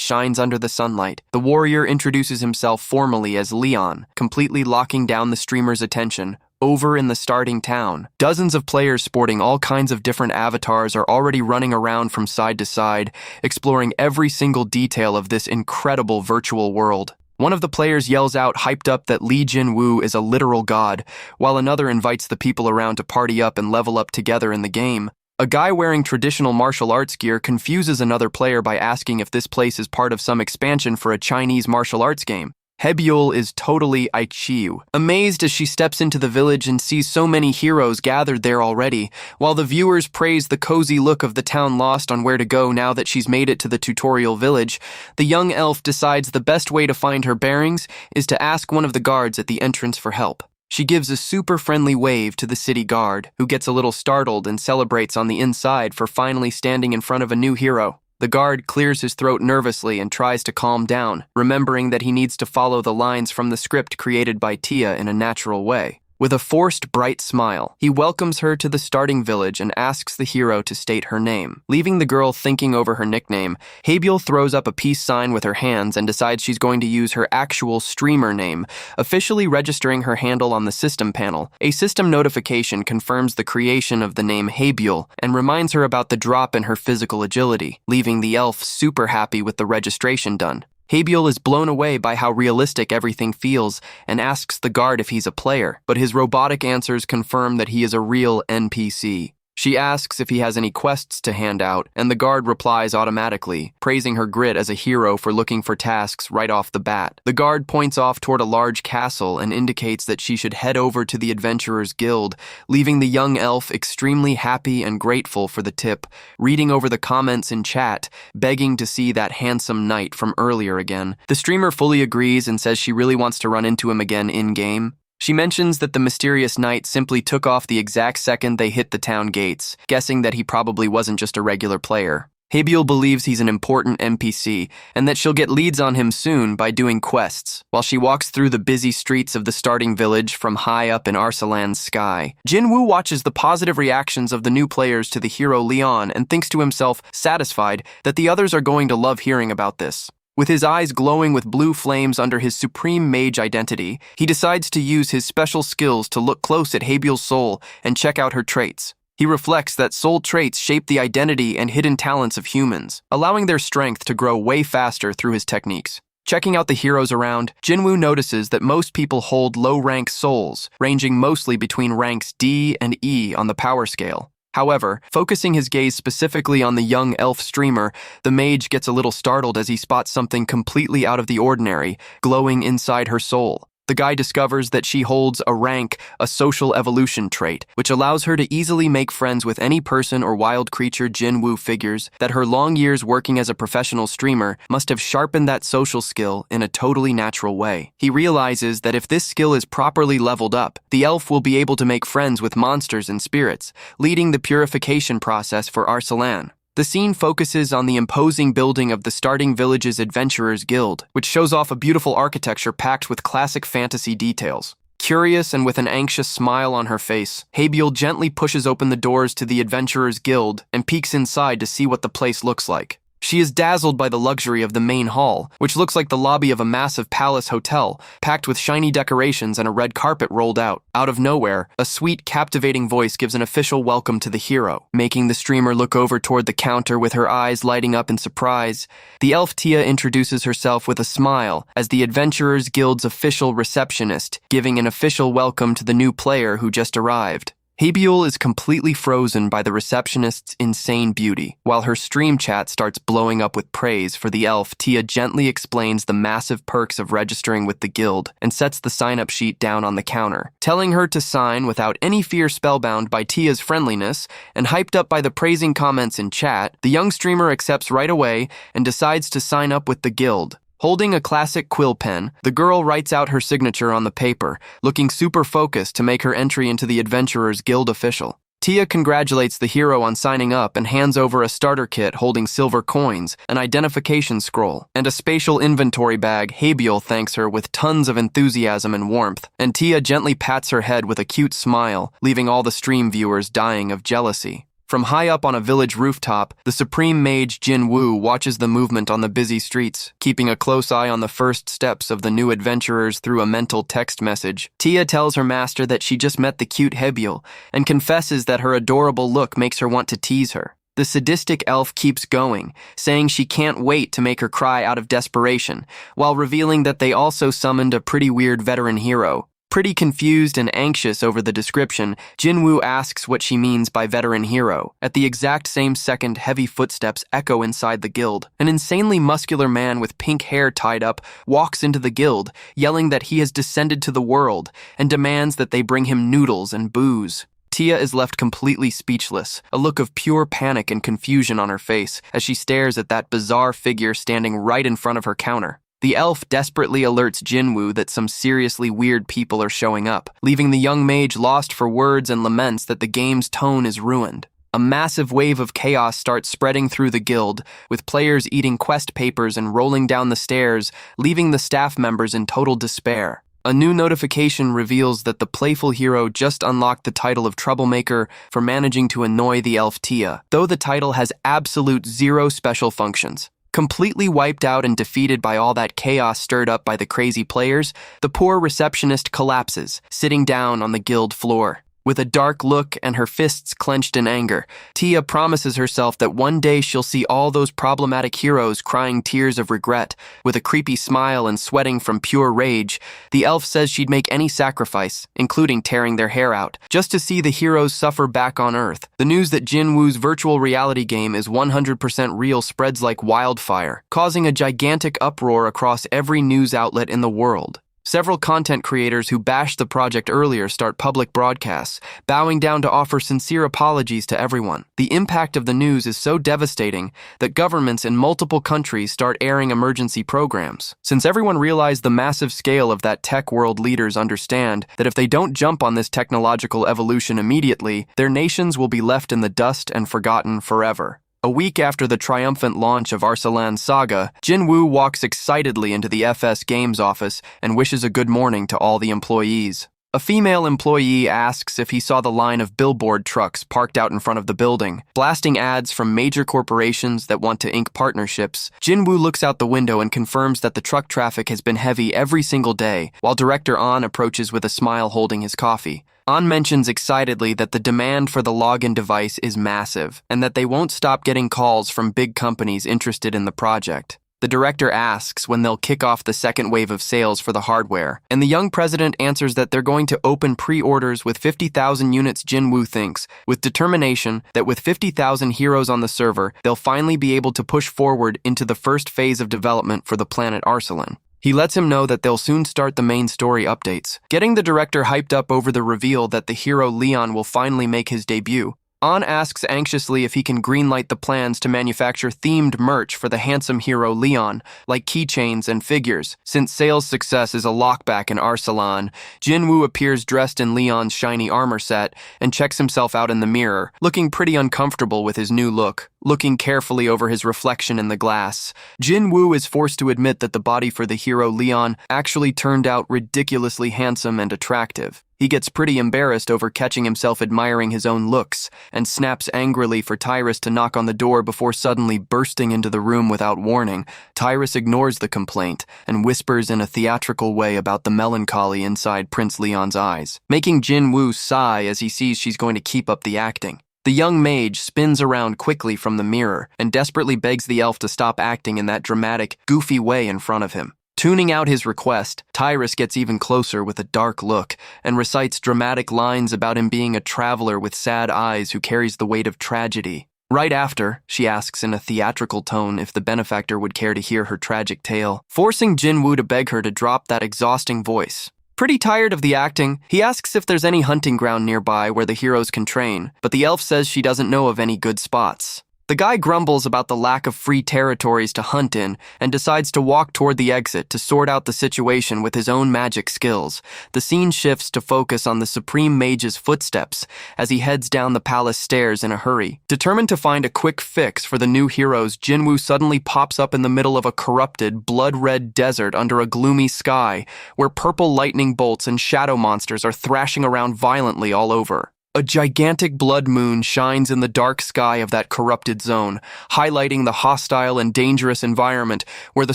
shines under the sunlight, the warrior introduces himself formally as Leon, completely locking down the streamer's attention. Over in the starting town, dozens of players sporting all kinds of different avatars are already running around from side to side, exploring every single detail of this incredible virtual world. One of the players yells out hyped up that Li Jinwu is a literal god, while another invites the people around to party up and level up together in the game. A guy wearing traditional martial arts gear confuses another player by asking if this place is part of some expansion for a Chinese martial arts game. Habiel is totally Aichiu, amazed as she steps into the village and sees so many heroes gathered there already, while the viewers praise the cozy look of the town lost on where to go now that she's made it to the tutorial village. The young elf decides the best way to find her bearings is to ask one of the guards at the entrance for help. She gives a super friendly wave to the city guard, who gets a little startled and celebrates on the inside for finally standing in front of a new hero. The guard clears his throat nervously and tries to calm down, remembering that he needs to follow the lines from the script created by Tia in a natural way. With a forced, bright smile, he welcomes her to the starting village and asks the hero to state her name. Leaving the girl thinking over her nickname, Habiel throws up a peace sign with her hands and decides she's going to use her actual streamer name, officially registering her handle on the system panel. A system notification confirms the creation of the name Habiel and reminds her about the drop in her physical agility, leaving the elf super happy with the registration done. Habiel is blown away by how realistic everything feels and asks the guard if he's a player, but his robotic answers confirm that he is a real NPC. She asks if he has any quests to hand out, and the guard replies automatically, praising her grit as a hero for looking for tasks right off the bat. The guard points off toward a large castle and indicates that she should head over to the Adventurers Guild, leaving the young elf extremely happy and grateful for the tip, reading over the comments in chat, begging to see that handsome knight from earlier again. The streamer fully agrees and says she really wants to run into him again in-game. She mentions that the mysterious knight simply took off the exact second they hit the town gates, guessing that he probably wasn't just a regular player. Habiel believes he's an important NPC, and that she'll get leads on him soon by doing quests, while she walks through the busy streets of the starting village from high up in Arsalan's sky. Jinwu watches the positive reactions of the new players to the hero Leon and thinks to himself, satisfied, that the others are going to love hearing about this. With his eyes glowing with blue flames under his supreme mage identity, he decides to use his special skills to look close at Habiel's soul and check out her traits. He reflects that soul traits shape the identity and hidden talents of humans, allowing their strength to grow way faster through his techniques. Checking out the heroes around, Jinwu notices that most people hold low-rank souls, ranging mostly between ranks D and E on the power scale. However, focusing his gaze specifically on the young elf streamer, the mage gets a little startled as he spots something completely out of the ordinary, glowing inside her soul. The guy discovers that she holds a rank, a social evolution trait, which allows her to easily make friends with any person or wild creature. Jinwu figures that her long years working as a professional streamer must have sharpened that social skill in a totally natural way. He realizes that if this skill is properly leveled up, the elf will be able to make friends with monsters and spirits, leading the purification process for Arsalan. The scene focuses on the imposing building of the starting village's Adventurers Guild, which shows off a beautiful architecture packed with classic fantasy details. Curious and with an anxious smile on her face, Habiel gently pushes open the doors to the Adventurers Guild and peeks inside to see what the place looks like. She is dazzled by the luxury of the main hall, which looks like the lobby of a massive palace hotel, packed with shiny decorations and a red carpet rolled out. Out of nowhere, a sweet, captivating voice gives an official welcome to the hero, making the streamer look over toward the counter with her eyes lighting up in surprise. The elf Tia introduces herself with a smile as the Adventurers Guild's official receptionist, giving an official welcome to the new player who just arrived. Habiel is completely frozen by the receptionist's insane beauty. While her stream chat starts blowing up with praise for the elf, Tia gently explains the massive perks of registering with the guild and sets the sign-up sheet down on the counter, telling her to sign without any fear. Spellbound by Tia's friendliness and hyped up by the praising comments in chat, the young streamer accepts right away and decides to sign up with the guild. Holding a classic quill pen, the girl writes out her signature on the paper, looking super focused to make her entry into the Adventurers Guild official. Tia congratulates the hero on signing up and hands over a starter kit holding silver coins, an identification scroll, and a spatial inventory bag. Habiel thanks her with tons of enthusiasm and warmth, and Tia gently pats her head with a cute smile, leaving all the stream viewers dying of jealousy. From high up on a village rooftop, the supreme mage Jin Woo watches the movement on the busy streets, keeping a close eye on the first steps of the new adventurers through a mental text message. Tia tells her master that she just met the cute Habiel and confesses that her adorable look makes her want to tease her. The sadistic elf keeps going, saying she can't wait to make her cry out of desperation, while revealing that they also summoned a pretty weird veteran hero. Pretty confused and anxious over the description, Jinwoo asks what she means by veteran hero. At the exact same second, heavy footsteps echo inside the guild. An insanely muscular man with pink hair tied up walks into the guild, yelling that he has descended to the world and demands that they bring him noodles and booze. Tia is left completely speechless, a look of pure panic and confusion on her face as she stares at that bizarre figure standing right in front of her counter. The elf desperately alerts Jinwoo that some seriously weird people are showing up, leaving the young mage lost for words and laments that the game's tone is ruined. A massive wave of chaos starts spreading through the guild, with players eating quest papers and rolling down the stairs, leaving the staff members in total despair. A new notification reveals that the playful hero just unlocked the title of Troublemaker for managing to annoy the elf Tia, though the title has absolute zero special functions. Completely wiped out and defeated by all that chaos stirred up by the crazy players, the poor receptionist collapses, sitting down on the guild floor. With a dark look and her fists clenched in anger, Tia promises herself that one day she'll see all those problematic heroes crying tears of regret. With a creepy smile and sweating from pure rage, the elf says she'd make any sacrifice, including tearing their hair out, just to see the heroes suffer back on Earth. The news that Jinwoo's virtual reality game is 100% real spreads like wildfire, causing a gigantic uproar across every news outlet in the world. Several content creators who bashed the project earlier start public broadcasts, bowing down to offer sincere apologies to everyone. The impact of the news is so devastating that governments in multiple countries start airing emergency programs. Since everyone realized the massive scale of that tech world, leaders understand that if they don't jump on this technological evolution immediately, their nations will be left in the dust and forgotten forever. A week after the triumphant launch of Arslan's saga, Jinwoo walks excitedly into the FS Games office and wishes a good morning to all the employees. A female employee asks if he saw the line of billboard trucks parked out in front of the building, blasting ads from major corporations that want to ink partnerships. Jinwoo looks out the window and confirms that the truck traffic has been heavy every single day, while director An approaches with a smile holding his coffee. An mentions excitedly that the demand for the login device is massive, and that they won't stop getting calls from big companies interested in the project. The director asks when they'll kick off the second wave of sales for the hardware, and the young president answers that they're going to open pre-orders with 50,000 units. Jinwoo thinks, with determination, that with 50,000 heroes on the server, they'll finally be able to push forward into the first phase of development for the planet Arslan. He lets him know that they'll soon start the main story updates, getting the director hyped up over the reveal that the hero Leon will finally make his debut. An asks anxiously if he can greenlight the plans to manufacture themed merch for the handsome hero Leon, like keychains and figures. Since sales success is a lockback in Arsalan, Jinwoo appears dressed in Leon's shiny armor set and checks himself out in the mirror, looking pretty uncomfortable with his new look. Looking carefully over his reflection in the glass, Jinwoo is forced to admit that the body for the hero Leon actually turned out ridiculously handsome and attractive. He gets pretty embarrassed over catching himself admiring his own looks and snaps angrily for Tyrus to knock on the door before suddenly bursting into the room without warning. Tyrus ignores the complaint and whispers in a theatrical way about the melancholy inside Prince Leon's eyes, making Jinwoo sigh as he sees she's going to keep up the acting. The young mage spins around quickly from the mirror and desperately begs the elf to stop acting in that dramatic, goofy way in front of him. Tuning out his request, Tyrus gets even closer with a dark look and recites dramatic lines about him being a traveler with sad eyes who carries the weight of tragedy. Right after, she asks in a theatrical tone if the benefactor would care to hear her tragic tale, forcing Jinwoo to beg her to drop that exhausting voice. Pretty tired of the acting, he asks if there's any hunting ground nearby where the heroes can train, but the elf says she doesn't know of any good spots. The guy grumbles about the lack of free territories to hunt in and decides to walk toward the exit to sort out the situation with his own magic skills. The scene shifts to focus on the Supreme Mage's footsteps as he heads down the palace stairs in a hurry. Determined to find a quick fix for the new heroes, Jinwoo suddenly pops up in the middle of a corrupted, blood-red desert under a gloomy sky where purple lightning bolts and shadow monsters are thrashing around violently all over. A gigantic blood moon shines in the dark sky of that corrupted zone, highlighting the hostile and dangerous environment where the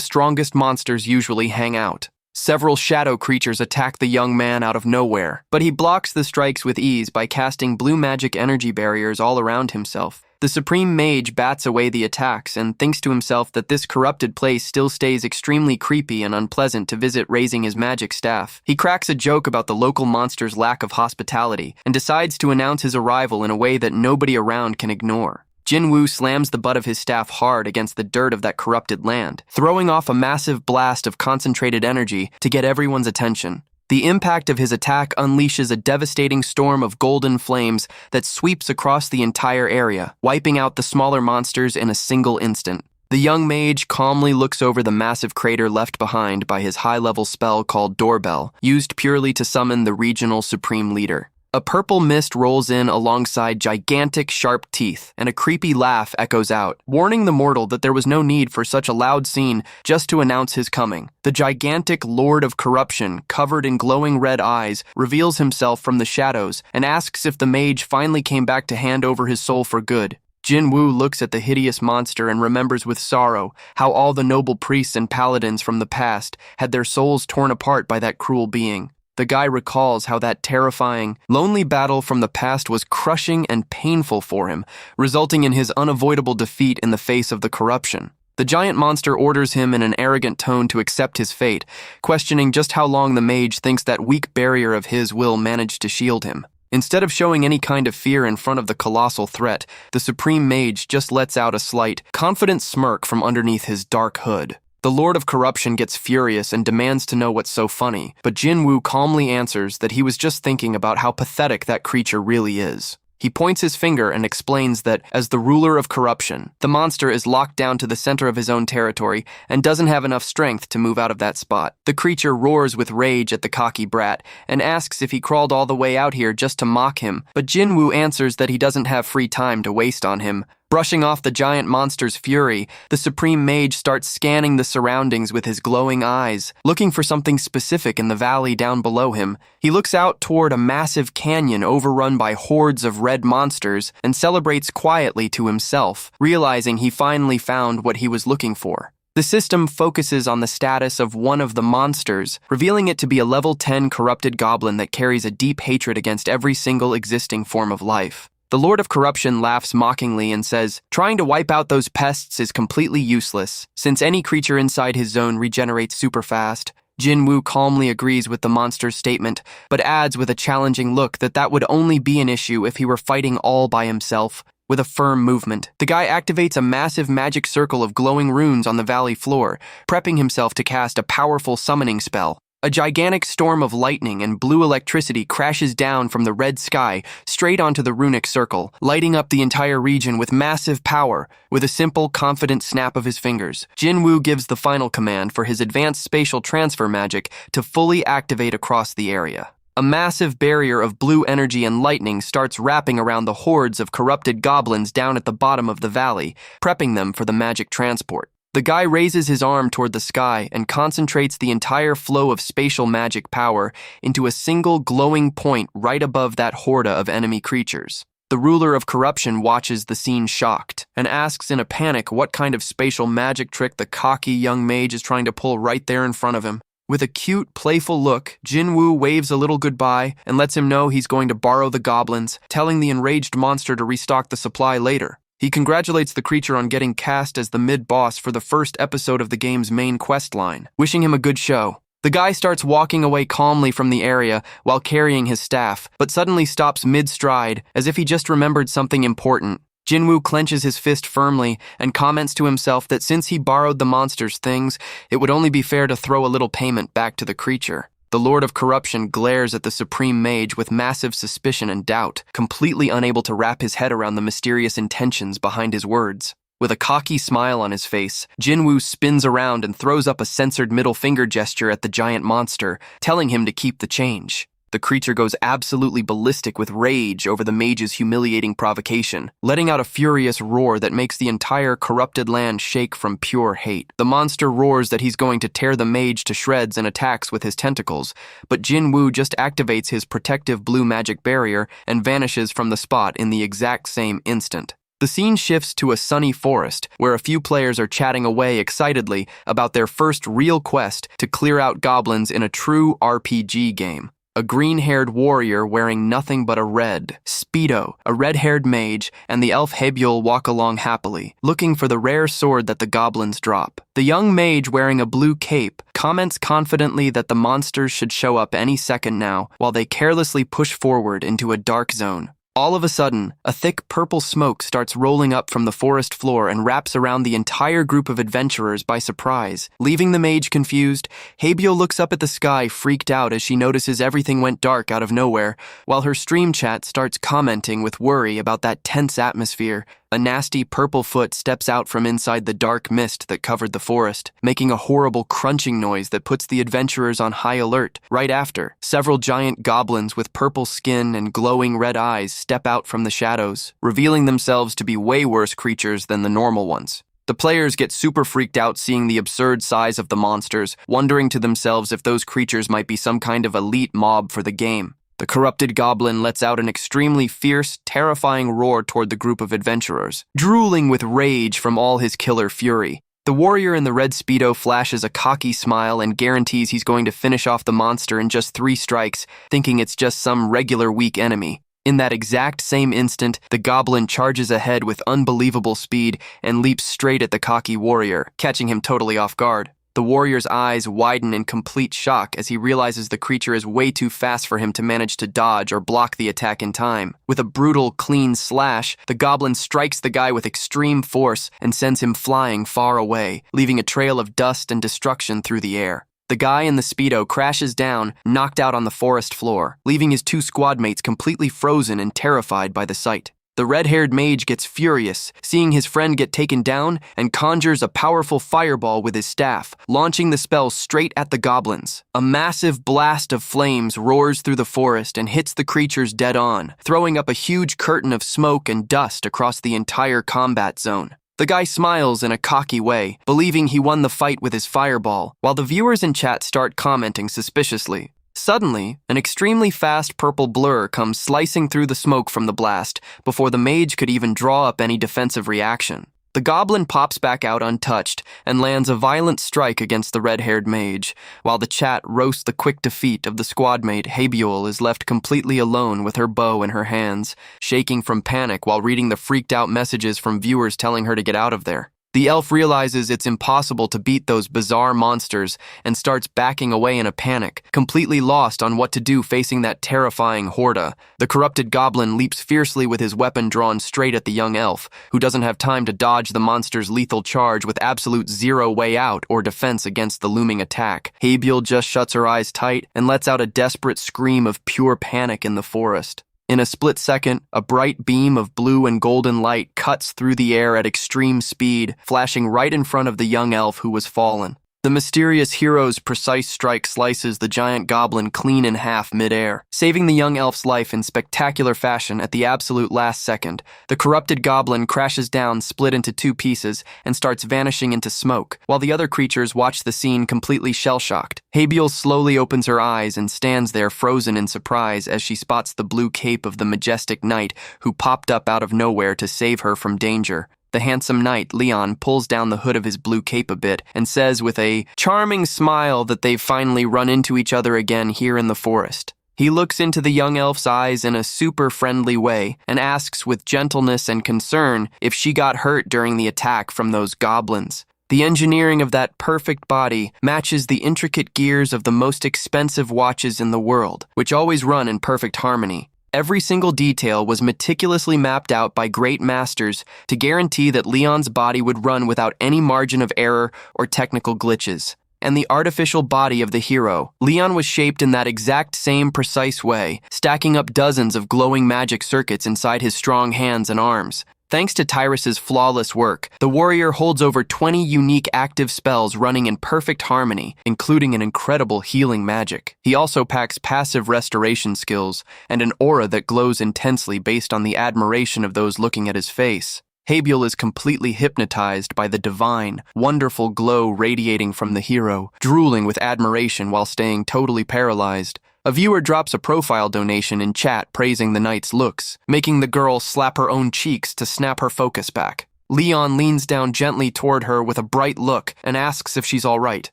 strongest monsters usually hang out. Several shadow creatures attack the young man out of nowhere, but he blocks the strikes with ease by casting blue magic energy barriers all around himself. The Supreme Mage bats away the attacks and thinks to himself that this corrupted place still stays extremely creepy and unpleasant to visit, raising his magic staff. He cracks a joke about the local monster's lack of hospitality and decides to announce his arrival in a way that nobody around can ignore. Jinwoo slams the butt of his staff hard against the dirt of that corrupted land, throwing off a massive blast of concentrated energy to get everyone's attention. The impact of his attack unleashes a devastating storm of golden flames that sweeps across the entire area, wiping out the smaller monsters in a single instant. The young mage calmly looks over the massive crater left behind by his high-level spell called Doorbell, used purely to summon the regional supreme leader. A purple mist rolls in alongside gigantic, sharp teeth, and a creepy laugh echoes out, warning the mortal that there was no need for such a loud scene just to announce his coming. The gigantic Lord of Corruption, covered in glowing red eyes, reveals himself from the shadows and asks if the mage finally came back to hand over his soul for good. Jinwoo looks at the hideous monster and remembers with sorrow how all the noble priests and paladins from the past had their souls torn apart by that cruel being. The guy recalls how that terrifying, lonely battle from the past was crushing and painful for him, resulting in his unavoidable defeat in the face of the corruption. The giant monster orders him in an arrogant tone to accept his fate, questioning just how long the mage thinks that weak barrier of his will manage to shield him. Instead of showing any kind of fear in front of the colossal threat, the Supreme Mage just lets out a slight, confident smirk from underneath his dark hood. The Lord of Corruption gets furious and demands to know what's so funny, but Jinwoo calmly answers that he was just thinking about how pathetic that creature really is. He points his finger and explains that, as the ruler of corruption, the monster is locked down to the center of his own territory and doesn't have enough strength to move out of that spot. The creature roars with rage at the cocky brat and asks if he crawled all the way out here just to mock him, but Jinwoo answers that he doesn't have free time to waste on him. Brushing off the giant monster's fury, the Supreme Mage starts scanning the surroundings with his glowing eyes, looking for something specific in the valley down below him. He looks out toward a massive canyon overrun by hordes of red monsters and celebrates quietly to himself, realizing he finally found what he was looking for. The system focuses on the status of one of the monsters, revealing it to be a level 10 corrupted goblin that carries a deep hatred against every single existing form of life. The Lord of Corruption laughs mockingly and says, trying to wipe out those pests is completely useless, since any creature inside his zone regenerates super fast. Jinwoo calmly agrees with the monster's statement, but adds with a challenging look that would only be an issue if he were fighting all by himself. With a firm movement, the guy activates a massive magic circle of glowing runes on the valley floor, prepping himself to cast a powerful summoning spell. A gigantic storm of lightning and blue electricity crashes down from the red sky straight onto the runic circle, lighting up the entire region with massive power. With a simple, confident snap of his fingers, Jinwoo gives the final command for his advanced spatial transfer magic to fully activate across the area. A massive barrier of blue energy and lightning starts wrapping around the hordes of corrupted goblins down at the bottom of the valley, prepping them for the magic transport. The guy raises his arm toward the sky and concentrates the entire flow of spatial magic power into a single glowing point right above that horde of enemy creatures. The ruler of corruption watches the scene shocked and asks in a panic what kind of spatial magic trick the cocky young mage is trying to pull right there in front of him. With a cute, playful look, Jinwoo waves a little goodbye and lets him know he's going to borrow the goblins, telling the enraged monster to restock the supply later. He congratulates the creature on getting cast as the mid-boss for the first episode of the game's main quest line, wishing him a good show. The guy starts walking away calmly from the area while carrying his staff, but suddenly stops mid-stride as if he just remembered something important. Jinwoo clenches his fist firmly and comments to himself that since he borrowed the monster's things, it would only be fair to throw a little payment back to the creature. The Lord of Corruption glares at the Supreme Mage with massive suspicion and doubt, completely unable to wrap his head around the mysterious intentions behind his words. With a cocky smile on his face, Jinwoo spins around and throws up a censored middle finger gesture at the giant monster, telling him to keep the change. The creature goes absolutely ballistic with rage over the mage's humiliating provocation, letting out a furious roar that makes the entire corrupted land shake from pure hate. The monster roars that he's going to tear the mage to shreds and attacks with his tentacles, but Jinwoo just activates his protective blue magic barrier and vanishes from the spot in the exact same instant. The scene shifts to a sunny forest, where a few players are chatting away excitedly about their first real quest to clear out goblins in a true RPG game. A green-haired warrior wearing nothing but a red speedo, a red-haired mage, and the elf Hebul walk along happily, looking for the rare sword that the goblins drop. The young mage wearing a blue cape comments confidently that the monsters should show up any second now, while they carelessly push forward into a dark zone. All of a sudden, a thick purple smoke starts rolling up from the forest floor and wraps around the entire group of adventurers by surprise. Leaving the mage confused, Hebul looks up at the sky freaked out as she notices everything went dark out of nowhere, while her stream chat starts commenting with worry about that tense atmosphere. A nasty purple foot steps out from inside the dark mist that covered the forest, making a horrible crunching noise that puts the adventurers on high alert. Right after, several giant goblins with purple skin and glowing red eyes step out from the shadows, revealing themselves to be way worse creatures than the normal ones. The players get super freaked out seeing the absurd size of the monsters, wondering to themselves if those creatures might be some kind of elite mob for the game. The corrupted goblin lets out an extremely fierce, terrifying roar toward the group of adventurers, drooling with rage from all his killer fury. The warrior in the red speedo flashes a cocky smile and guarantees he's going to finish off the monster in just 3 strikes, thinking it's just some regular weak enemy. In that exact same instant, the goblin charges ahead with unbelievable speed and leaps straight at the cocky warrior, catching him totally off guard. The warrior's eyes widen in complete shock as he realizes the creature is way too fast for him to manage to dodge or block the attack in time. With a brutal, clean slash, the goblin strikes the guy with extreme force and sends him flying far away, leaving a trail of dust and destruction through the air. The guy in the speedo crashes down, knocked out on the forest floor, leaving his 2 squad mates completely frozen and terrified by the sight. The red-haired mage gets furious, seeing his friend get taken down, and conjures a powerful fireball with his staff, launching the spell straight at the goblins. A massive blast of flames roars through the forest and hits the creatures dead on, throwing up a huge curtain of smoke and dust across the entire combat zone. The guy smiles in a cocky way, believing he won the fight with his fireball, while the viewers in chat start commenting suspiciously. Suddenly, an extremely fast purple blur comes slicing through the smoke from the blast before the mage could even draw up any defensive reaction. The goblin pops back out untouched and lands a violent strike against the red-haired mage, while the chat roasts the quick defeat of the squadmate. Hebul is left completely alone with her bow in her hands, shaking from panic while reading the freaked-out messages from viewers telling her to get out of there. The elf realizes it's impossible to beat those bizarre monsters and starts backing away in a panic, completely lost on what to do facing that terrifying horde. The corrupted goblin leaps fiercely with his weapon drawn straight at the young elf, who doesn't have time to dodge the monster's lethal charge with absolute zero way out or defense against the looming attack. Habiel just shuts her eyes tight and lets out a desperate scream of pure panic in the forest. In a split second, a bright beam of blue and golden light cuts through the air at extreme speed, flashing right in front of the young elf who was fallen. The mysterious hero's precise strike slices the giant goblin clean in half mid-air, saving the young elf's life in spectacular fashion at the absolute last second. The corrupted goblin crashes down, split into two pieces, and starts vanishing into smoke, while the other creatures watch the scene completely shell-shocked. Habiel slowly opens her eyes and stands there frozen in surprise as she spots the blue cape of the majestic knight who popped up out of nowhere to save her from danger. The handsome knight, Leon, pulls down the hood of his blue cape a bit and says with a charming smile that they've finally run into each other again here in the forest. He looks into the young elf's eyes in a super friendly way and asks with gentleness and concern if she got hurt during the attack from those goblins. The engineering of that perfect body matches the intricate gears of the most expensive watches in the world, which always run in perfect harmony. Every single detail was meticulously mapped out by great masters to guarantee that Leon's body would run without any margin of error or technical glitches. And the artificial body of the hero, Leon was shaped in that exact same precise way, stacking up dozens of glowing magic circuits inside his strong hands and arms. Thanks to Tyrus's flawless work, the warrior holds over 20 unique active spells running in perfect harmony, including an incredible healing magic. He also packs passive restoration skills and an aura that glows intensely based on the admiration of those looking at his face. Habiel is completely hypnotized by the divine, wonderful glow radiating from the hero, drooling with admiration while staying totally paralyzed. A viewer drops a profile donation in chat praising the knight's looks, making the girl slap her own cheeks to snap her focus back. Leon leans down gently toward her with a bright look and asks if she's all right,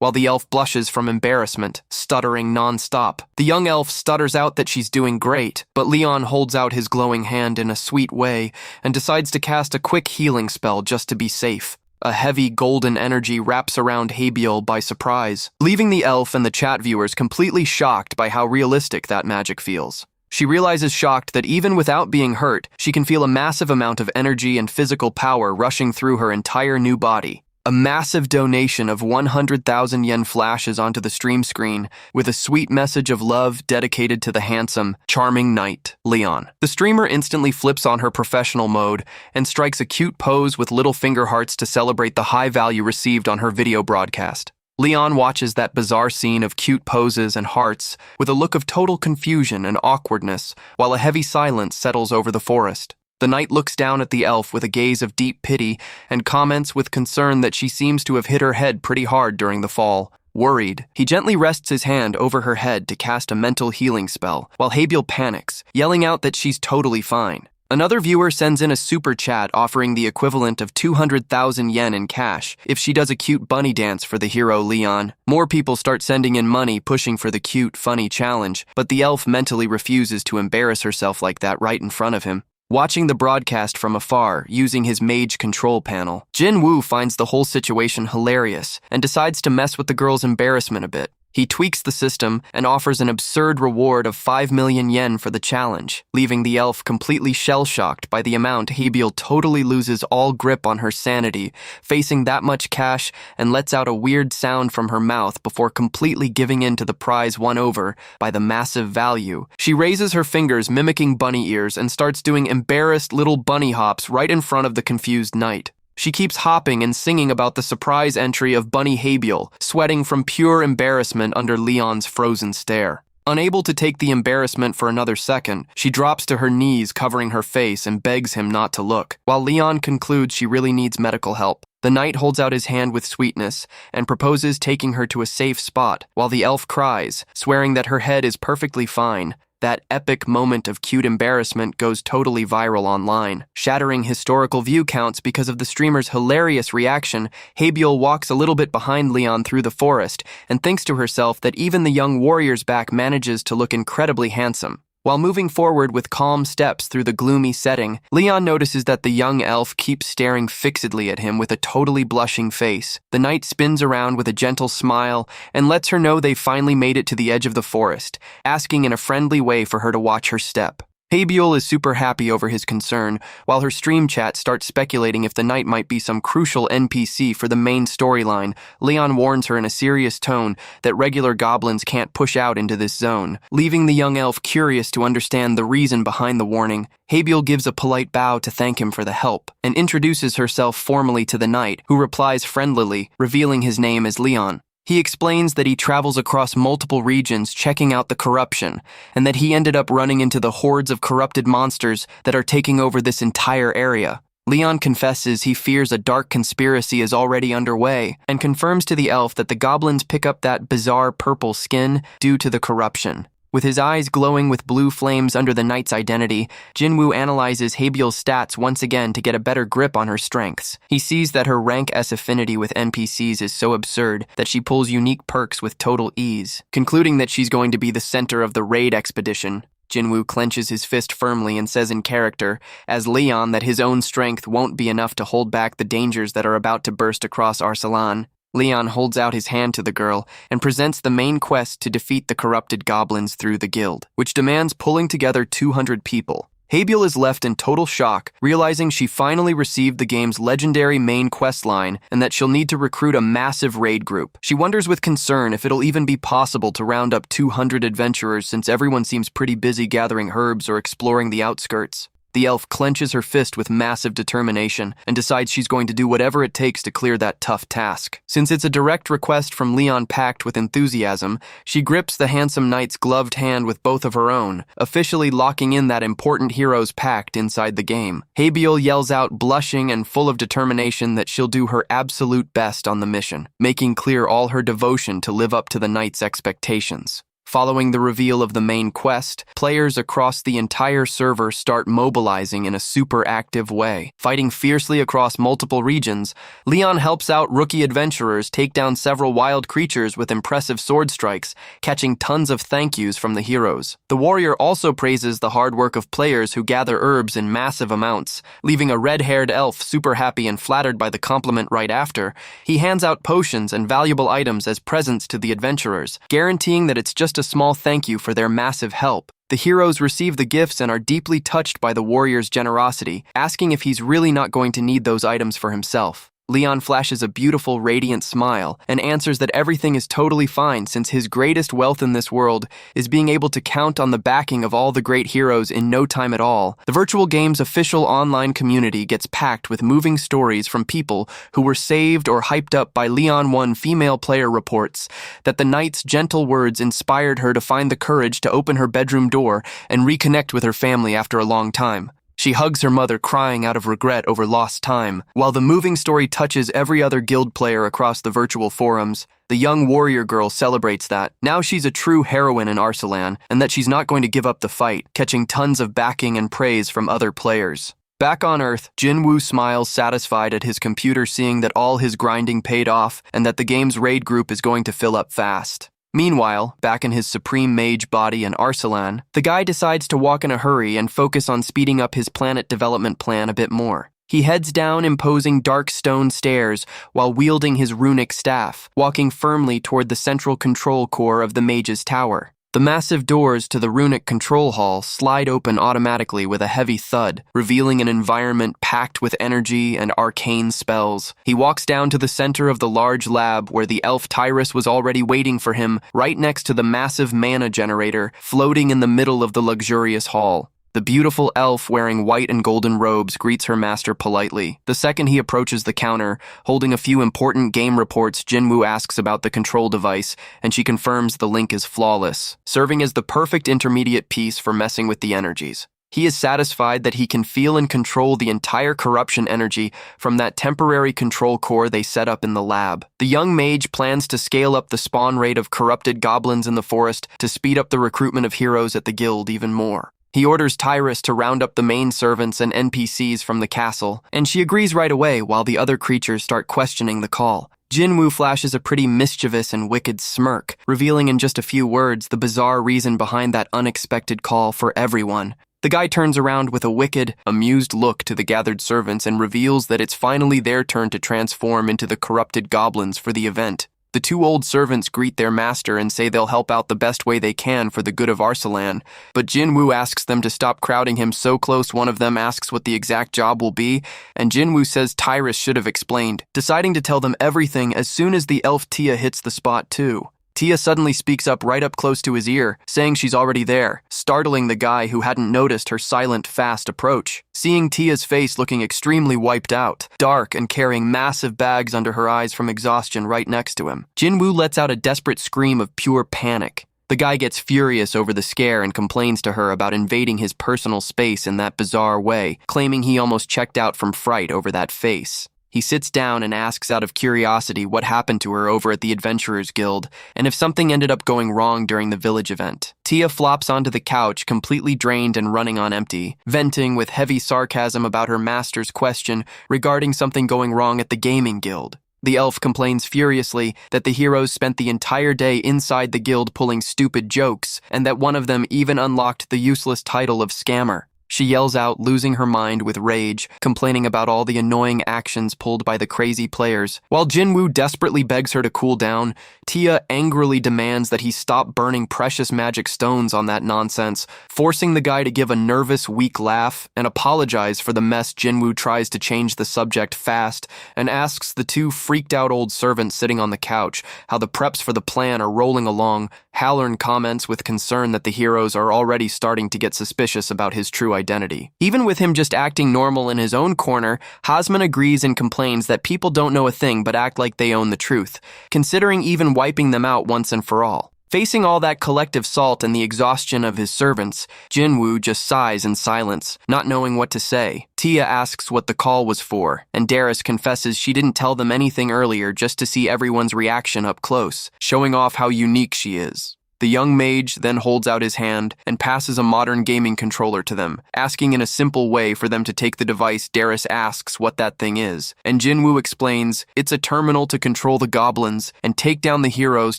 while the elf blushes from embarrassment, stuttering non-stop. The young elf stutters out that she's doing great, but Leon holds out his glowing hand in a sweet way and decides to cast a quick healing spell just to be safe. A heavy golden energy wraps around Habiel by surprise, leaving the elf and the chat viewers completely shocked by how realistic that magic feels. She realizes shocked that even without being hurt, she can feel a massive amount of energy and physical power rushing through her entire new body. A massive donation of 100,000 yen flashes onto the stream screen with a sweet message of love dedicated to the handsome, charming knight, Leon. The streamer instantly flips on her professional mode and strikes a cute pose with little finger hearts to celebrate the high value received on her video broadcast. Leon watches that bizarre scene of cute poses and hearts with a look of total confusion and awkwardness while a heavy silence settles over the forest. The knight looks down at the elf with a gaze of deep pity and comments with concern that she seems to have hit her head pretty hard during the fall. Worried, he gently rests his hand over her head to cast a mental healing spell, while Habiel panics, yelling out that she's totally fine. Another viewer sends in a super chat offering the equivalent of 200,000 yen in cash if she does a cute bunny dance for the hero Leon. More people start sending in money pushing for the cute, funny challenge, but the elf mentally refuses to embarrass herself like that right in front of him. Watching the broadcast from afar, using his mage control panel, Jin Woo finds the whole situation hilarious and decides to mess with the girl's embarrassment a bit. He tweaks the system and offers an absurd reward of 5 million yen for the challenge, leaving the elf completely shell-shocked by the amount. Habiel totally loses all grip on her sanity, facing that much cash, and lets out a weird sound from her mouth before completely giving in to the prize won over by the massive value. She raises her fingers mimicking bunny ears and starts doing embarrassed little bunny hops right in front of the confused knight. She keeps hopping and singing about the surprise entry of Bunny Habiel, sweating from pure embarrassment under Leon's frozen stare. Unable to take the embarrassment for another second, she drops to her knees covering her face and begs him not to look, while Leon concludes she really needs medical help. The knight holds out his hand with sweetness and proposes taking her to a safe spot, while the elf cries, swearing that her head is perfectly fine. That epic moment of cute embarrassment goes totally viral online, shattering historical view counts because of the streamer's hilarious reaction. Habiel walks a little bit behind Leon through the forest and thinks to herself that even the young warrior's back manages to look incredibly handsome. While moving forward with calm steps through the gloomy setting, Leon notices that the young elf keeps staring fixedly at him with a totally blushing face. The knight spins around with a gentle smile and lets her know they've finally made it to the edge of the forest, asking in a friendly way for her to watch her step. Habiel is super happy over his concern, while her stream chat starts speculating if the knight might be some crucial NPC for the main storyline. Leon warns her in a serious tone that regular goblins can't push out into this zone, leaving the young elf curious to understand the reason behind the warning. Habiel gives a polite bow to thank him for the help, and introduces herself formally to the knight, who replies friendlily, revealing his name as Leon. He explains that he travels across multiple regions checking out the corruption, and that he ended up running into the hordes of corrupted monsters that are taking over this entire area. Leon confesses he fears a dark conspiracy is already underway, and confirms to the elf that the goblins pick up that bizarre purple skin due to the corruption. With his eyes glowing with blue flames under the knight's identity, Jinwoo analyzes Habiel's stats once again to get a better grip on her strengths. He sees that her rank S affinity with NPCs is so absurd that she pulls unique perks with total ease. Concluding that she's going to be the center of the raid expedition, Jinwoo clenches his fist firmly and says in character, as Leon, that his own strength won't be enough to hold back the dangers that are about to burst across Arsalan. Leon holds out his hand to the girl and presents the main quest to defeat the corrupted goblins through the guild, which demands pulling together 200 people. Habiel is left in total shock, realizing she finally received the game's legendary main quest line and that she'll need to recruit a massive raid group. She wonders with concern if it'll even be possible to round up 200 adventurers since everyone seems pretty busy gathering herbs or exploring the outskirts. The elf clenches her fist with massive determination and decides she's going to do whatever it takes to clear that tough task. Since it's a direct request from Leon packed with enthusiasm, she grips the handsome knight's gloved hand with both of her own, officially locking in that important hero's pact inside the game. Habiel yells out, blushing and full of determination, that she'll do her absolute best on the mission, making clear all her devotion to live up to the knight's expectations. Following the reveal of the main quest, players across the entire server start mobilizing in a super active way. Fighting fiercely across multiple regions, Leon helps out rookie adventurers take down several wild creatures with impressive sword strikes, catching tons of thank yous from the heroes. The warrior also praises the hard work of players who gather herbs in massive amounts, leaving a red-haired elf super happy and flattered by the compliment right after. He hands out potions and valuable items as presents to the adventurers, guaranteeing that it's just a small thank you for their massive help. The heroes receive the gifts and are deeply touched by the warrior's generosity, asking if he's really not going to need those items for himself. Leon flashes a beautiful, radiant smile and answers that everything is totally fine since his greatest wealth in this world is being able to count on the backing of all the great heroes in no time at all. The virtual game's official online community gets packed with moving stories from people who were saved or hyped up by Leon. One female player reports that the knight's gentle words inspired her to find the courage to open her bedroom door and reconnect with her family after a long time. She hugs her mother, crying out of regret over lost time. While the moving story touches every other guild player across the virtual forums, the young warrior girl celebrates that now she's a true heroine in Arsalan and that she's not going to give up the fight, catching tons of backing and praise from other players. Back on Earth, Jinwoo smiles satisfied at his computer, seeing that all his grinding paid off and that the game's raid group is going to fill up fast. Meanwhile, back in his supreme mage body in Arsalan, the guy decides to walk in a hurry and focus on speeding up his planet development plan a bit more. He heads down imposing dark stone stairs while wielding his runic staff, walking firmly toward the central control core of the mage's tower. The massive doors to the runic control hall slide open automatically with a heavy thud, revealing an environment packed with energy and arcane spells. He walks down to the center of the large lab where the elf Tyrus was already waiting for him, right next to the massive mana generator floating in the middle of the luxurious hall. The beautiful elf wearing white and golden robes greets her master politely. The second he approaches the counter, holding a few important game reports, Jinwoo asks about the control device, and she confirms the link is flawless, serving as the perfect intermediate piece for messing with the energies. He is satisfied that he can feel and control the entire corruption energy from that temporary control core they set up in the lab. The young mage plans to scale up the spawn rate of corrupted goblins in the forest to speed up the recruitment of heroes at the guild even more. He orders Tyrus to round up the main servants and NPCs from the castle, and she agrees right away while the other creatures start questioning the call. Jinwoo flashes a pretty mischievous and wicked smirk, revealing in just a few words the bizarre reason behind that unexpected call for everyone. The guy turns around with a wicked, amused look to the gathered servants and reveals that it's finally their turn to transform into the corrupted goblins for the event. The two old servants greet their master and say they'll help out the best way they can for the good of Arsalan, but Jinwoo asks them to stop crowding him so close one of them asks what the exact job will be, and Jinwoo says Tyrus should have explained, deciding to tell them everything as soon as the elf Tia hits the spot too. Tia suddenly speaks up right up close to his ear, saying she's already there, startling the guy who hadn't noticed her silent, fast approach. Seeing Tia's face looking extremely wiped out, dark and carrying massive bags under her eyes from exhaustion right next to him, Jinwoo lets out a desperate scream of pure panic. The guy gets furious over the scare and complains to her about invading his personal space in that bizarre way, claiming he almost checked out from fright over that face. He sits down and asks out of curiosity what happened to her over at the Adventurers Guild, and if something ended up going wrong during the village event. Tia flops onto the couch, completely drained and running on empty, venting with heavy sarcasm about her master's question regarding something going wrong at the gaming guild. The elf complains furiously that the heroes spent the entire day inside the guild pulling stupid jokes, and that one of them even unlocked the useless title of scammer. She yells out, losing her mind with rage, complaining about all the annoying actions pulled by the crazy players. While Jinwoo desperately begs her to cool down, Tia angrily demands that he stop burning precious magic stones on that nonsense, forcing the guy to give a nervous, weak laugh and apologize for the mess. Jinwoo tries to change the subject fast and asks the two freaked-out old servants sitting on the couch how the preps for the plan are rolling along. Halloran comments with concern that the heroes are already starting to get suspicious about his true identity. Even with him just acting normal in his own corner, Hasman agrees and complains that people don't know a thing but act like they own the truth, considering even wiping them out once and for all. Facing all that collective salt and the exhaustion of his servants, Jinwoo just sighs in silence, not knowing what to say. Tia asks what the call was for, and Darius confesses she didn't tell them anything earlier just to see everyone's reaction up close, showing off how unique she is. The young mage then holds out his hand and passes a modern gaming controller to them, asking in a simple way for them to take the device. Darius asks what that thing is, and Jinwoo explains it's a terminal to control the goblins and take down the heroes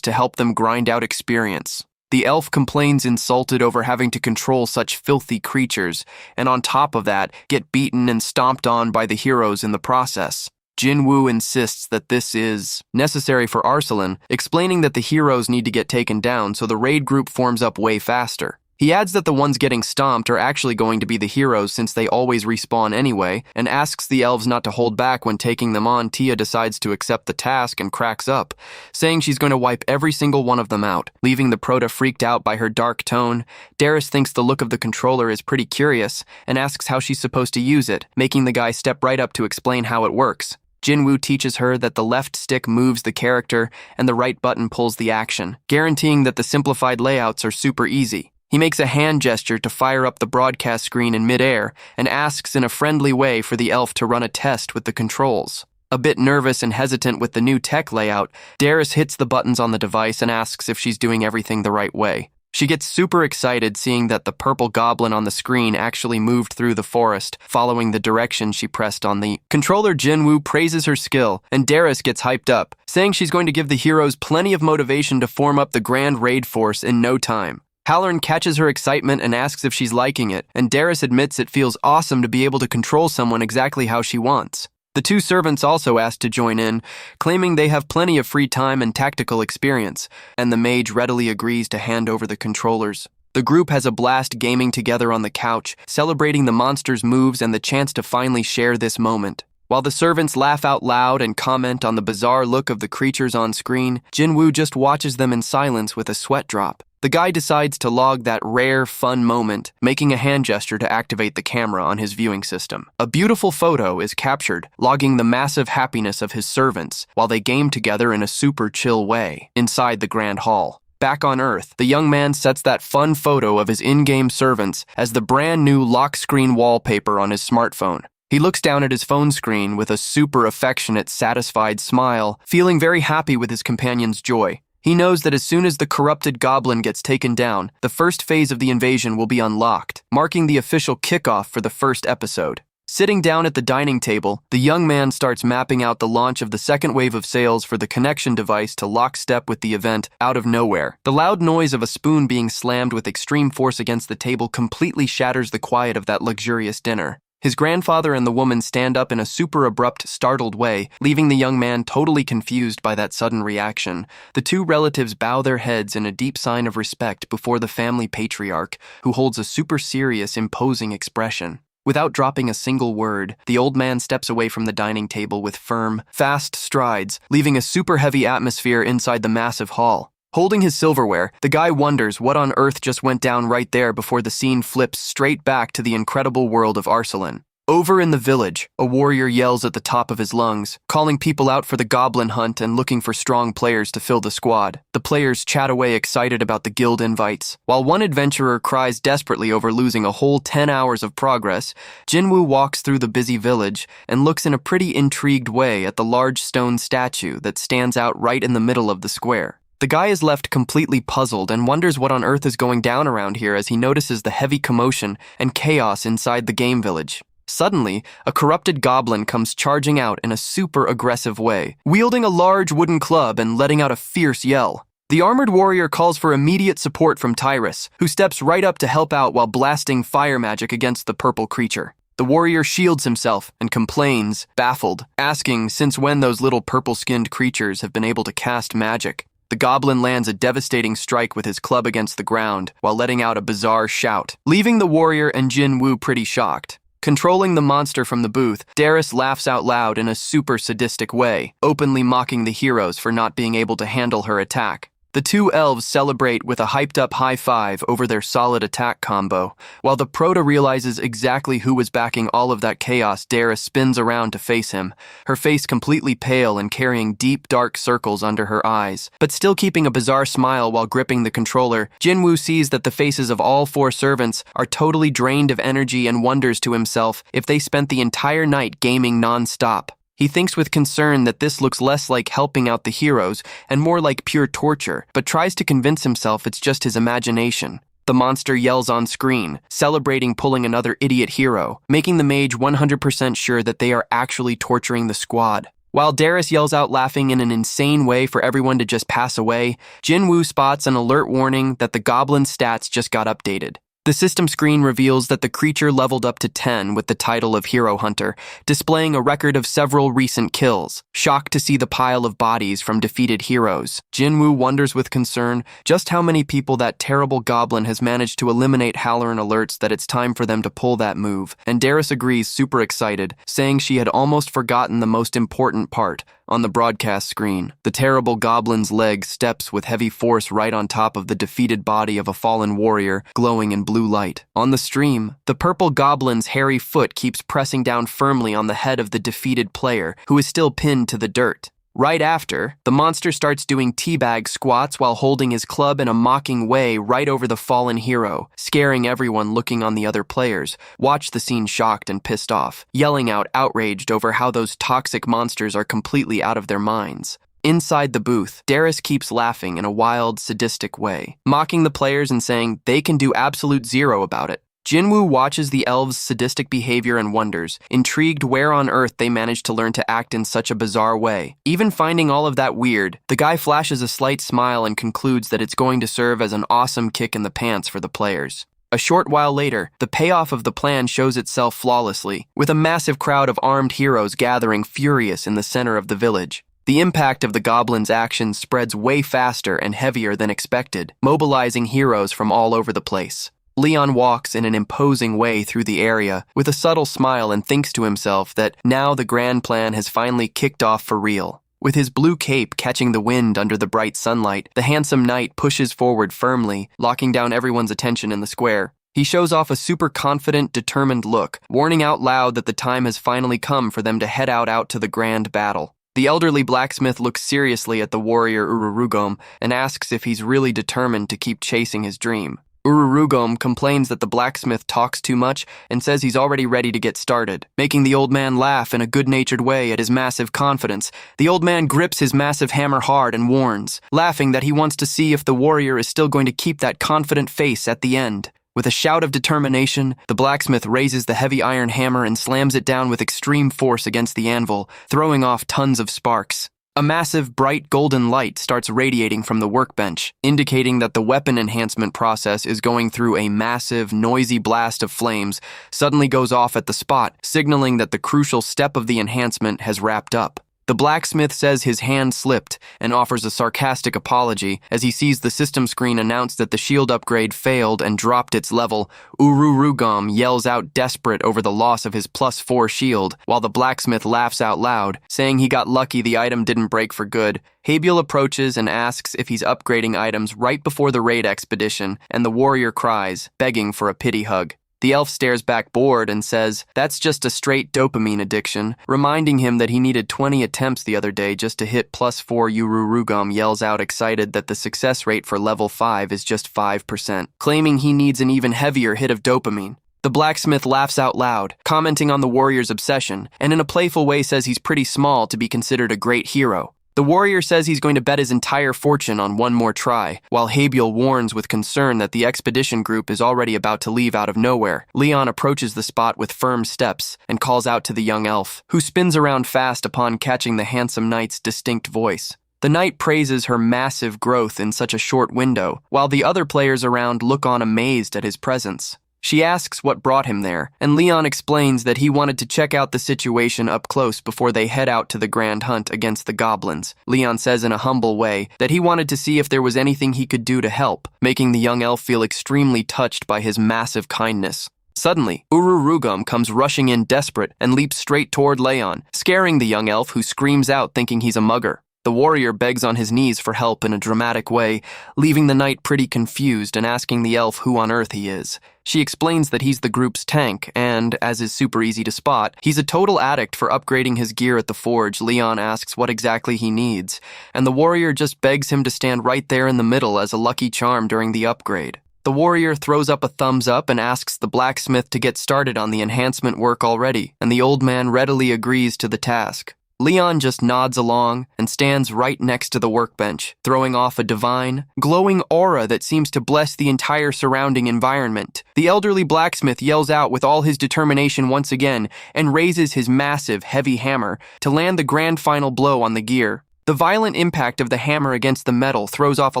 to help them grind out experience. The elf complains insulted over having to control such filthy creatures, and on top of that, get beaten and stomped on by the heroes in the process. Jinwoo insists that this is necessary for Arsalan, explaining that the heroes need to get taken down so the raid group forms up way faster. He adds that the ones getting stomped are actually going to be the heroes since they always respawn anyway, and asks the elves not to hold back when taking them on. Tia decides to accept the task and cracks up, saying she's going to wipe every single one of them out, leaving the Proto freaked out by her dark tone. Darius thinks the look of the controller is pretty curious and asks how she's supposed to use it, making the guy step right up to explain how it works. Jinwoo teaches her that the left stick moves the character and the right button pulls the action, guaranteeing that the simplified layouts are super easy. He makes a hand gesture to fire up the broadcast screen in midair and asks in a friendly way for the elf to run a test with the controls. A bit nervous and hesitant with the new tech layout, Darius hits the buttons on the device and asks if she's doing everything the right way. She gets super excited seeing that the purple goblin on the screen actually moved through the forest, following the direction she pressed on the controller. Jinwoo praises her skill, and Darius gets hyped up, saying she's going to give the heroes plenty of motivation to form up the grand raid force in no time. Halloran catches her excitement and asks if she's liking it, and Darius admits it feels awesome to be able to control someone exactly how she wants. The two servants also ask to join in, claiming they have plenty of free time and tactical experience, and the mage readily agrees to hand over the controllers. The group has a blast gaming together on the couch, celebrating the monster's moves and the chance to finally share this moment. While the servants laugh out loud and comment on the bizarre look of the creatures on screen, Jinwoo just watches them in silence with a sweat drop. The guy decides to log that rare, fun moment, making a hand gesture to activate the camera on his viewing system. A beautiful photo is captured, logging the massive happiness of his servants, while they game together in a super chill way, inside the grand hall. Back on Earth, the young man sets that fun photo of his in-game servants as the brand new lock screen wallpaper on his smartphone. He looks down at his phone screen with a super affectionate, satisfied smile, feeling very happy with his companion's joy. He knows that as soon as the corrupted goblin gets taken down, the first phase of the invasion will be unlocked, marking the official kickoff for the first episode. Sitting down at the dining table, the young man starts mapping out the launch of the second wave of sales for the connection device to lockstep with the event out of nowhere. The loud noise of a spoon being slammed with extreme force against the table completely shatters the quiet of that luxurious dinner. His grandfather and the woman stand up in a super abrupt, startled way, leaving the young man totally confused by that sudden reaction. The two relatives bow their heads in a deep sign of respect before the family patriarch, who holds a super serious, imposing expression. Without dropping a single word, the old man steps away from the dining table with firm, fast strides, leaving a super heavy atmosphere inside the massive hall. Holding his silverware, the guy wonders what on earth just went down right there before the scene flips straight back to the incredible world of Arslan. Over in the village, a warrior yells at the top of his lungs, calling people out for the goblin hunt and looking for strong players to fill the squad. The players chat away excited about the guild invites. While one adventurer cries desperately over losing a whole 10 hours of progress, Jinwoo walks through the busy village and looks in a pretty intrigued way at the large stone statue that stands out right in the middle of the square. The guy is left completely puzzled and wonders what on earth is going down around here as he notices the heavy commotion and chaos inside the game village. Suddenly, a corrupted goblin comes charging out in a super aggressive way, wielding a large wooden club and letting out a fierce yell. The armored warrior calls for immediate support from Tyrus, who steps right up to help out while blasting fire magic against the purple creature. The warrior shields himself and complains, baffled, asking since when those little purple-skinned creatures have been able to cast magic. The goblin lands a devastating strike with his club against the ground while letting out a bizarre shout, leaving the warrior and Jinwoo pretty shocked. Controlling the monster from the booth, Darius laughs out loud in a super sadistic way, openly mocking the heroes for not being able to handle her attack. The two elves celebrate with a hyped-up high five over their solid attack combo. While the Proto realizes exactly who was backing all of that chaos, Darius spins around to face him, her face completely pale and carrying deep, dark circles under her eyes. But still keeping a bizarre smile while gripping the controller, Jinwoo sees that the faces of all four servants are totally drained of energy and wonders to himself if they spent the entire night gaming non-stop. He thinks with concern that this looks less like helping out the heroes and more like pure torture, but tries to convince himself it's just his imagination. The monster yells on screen, celebrating pulling another idiot hero, making the mage 100% sure that they are actually torturing the squad. While Darius yells out laughing in an insane way for everyone to just pass away, Jinwoo spots an alert warning that the goblin stats just got updated. The system screen reveals that the creature leveled up to 10 with the title of Hero Hunter, displaying a record of several recent kills. Shocked to see the pile of bodies from defeated heroes, Jinwoo wonders with concern just how many people that terrible goblin has managed to eliminate Halloran alerts that it's time for them to pull that move, and Darius agrees super excited, saying she had almost forgotten the most important part. On the broadcast screen, the terrible goblin's leg steps with heavy force right on top of the defeated body of a fallen warrior, glowing in blue light. On the stream, the purple goblin's hairy foot keeps pressing down firmly on the head of the defeated player, who is still pinned to the dirt. Right after, the monster starts doing teabag squats while holding his club in a mocking way right over the fallen hero, scaring everyone looking on the other players. Watch the scene shocked and pissed off, yelling out outraged over how those toxic monsters are completely out of their minds. Inside the booth, Darius keeps laughing in a wild, sadistic way, mocking the players and saying they can do absolute zero about it. Jinwoo watches the elves' sadistic behavior and wonders, intrigued where on earth they managed to learn to act in such a bizarre way. Even finding all of that weird, the guy flashes a slight smile and concludes that it's going to serve as an awesome kick in the pants for the players. A short while later, the payoff of the plan shows itself flawlessly, with a massive crowd of armed heroes gathering furious in the center of the village. The impact of the goblin's actions spreads way faster and heavier than expected, mobilizing heroes from all over the place. Leon walks in an imposing way through the area with a subtle smile and thinks to himself that now the grand plan has finally kicked off for real. With his blue cape catching the wind under the bright sunlight, the handsome knight pushes forward firmly, locking down everyone's attention in the square. He shows off a super confident, determined look, warning out loud that the time has finally come for them to head out to the grand battle. The elderly blacksmith looks seriously at the warrior Ururugom and asks if he's really determined to keep chasing his dream. Ururugom complains that the blacksmith talks too much and says he's already ready to get started, making the old man laugh in a good-natured way at his massive confidence. The old man grips his massive hammer hard and warns, laughing that he wants to see if the warrior is still going to keep that confident face at the end. With a shout of determination, the blacksmith raises the heavy iron hammer and slams it down with extreme force against the anvil, throwing off tons of sparks. A massive, bright golden light starts radiating from the workbench, indicating that the weapon enhancement process is going through a massive, noisy blast of flames suddenly goes off at the spot, signaling that the crucial step of the enhancement has wrapped up. The blacksmith says his hand slipped and offers a sarcastic apology as he sees the system screen announce that the shield upgrade failed and dropped its level. Ururugam yells out desperate over the loss of his +4 shield, while the blacksmith laughs out loud, saying he got lucky the item didn't break for good. Habiel approaches and asks if he's upgrading items right before the raid expedition, and the warrior cries, begging for a pity hug. The elf stares back bored and says, "That's just a straight dopamine addiction," reminding him that he needed 20 attempts the other day just to hit +4. Ururugam yells out excited that the success rate for level 5 is just 5%, claiming he needs an even heavier hit of dopamine. The blacksmith laughs out loud, commenting on the warrior's obsession, and in a playful way says he's pretty small to be considered a great hero. The warrior says he's going to bet his entire fortune on one more try, while Habiel warns with concern that the expedition group is already about to leave out of nowhere. Leon approaches the spot with firm steps and calls out to the young elf, who spins around fast upon catching the handsome knight's distinct voice. The knight praises her massive growth in such a short window, while the other players around look on amazed at his presence. She asks what brought him there, and Leon explains that he wanted to check out the situation up close before they head out to the grand hunt against the goblins. Leon says in a humble way that he wanted to see if there was anything he could do to help, making the young elf feel extremely touched by his massive kindness. Suddenly, Ururugam comes rushing in desperate and leaps straight toward Leon, scaring the young elf who screams out thinking he's a mugger. The warrior begs on his knees for help in a dramatic way, leaving the knight pretty confused and asking the elf who on earth he is. She explains that he's the group's tank and, as is super easy to spot, he's a total addict for upgrading his gear at the forge. Leon asks what exactly he needs, and the warrior just begs him to stand right there in the middle as a lucky charm during the upgrade. The warrior throws up a thumbs up and asks the blacksmith to get started on the enhancement work already, and the old man readily agrees to the task. Leon just nods along and stands right next to the workbench, throwing off a divine, glowing aura that seems to bless the entire surrounding environment. The elderly blacksmith yells out with all his determination once again and raises his massive, heavy hammer to land the grand final blow on the gear. The violent impact of the hammer against the metal throws off a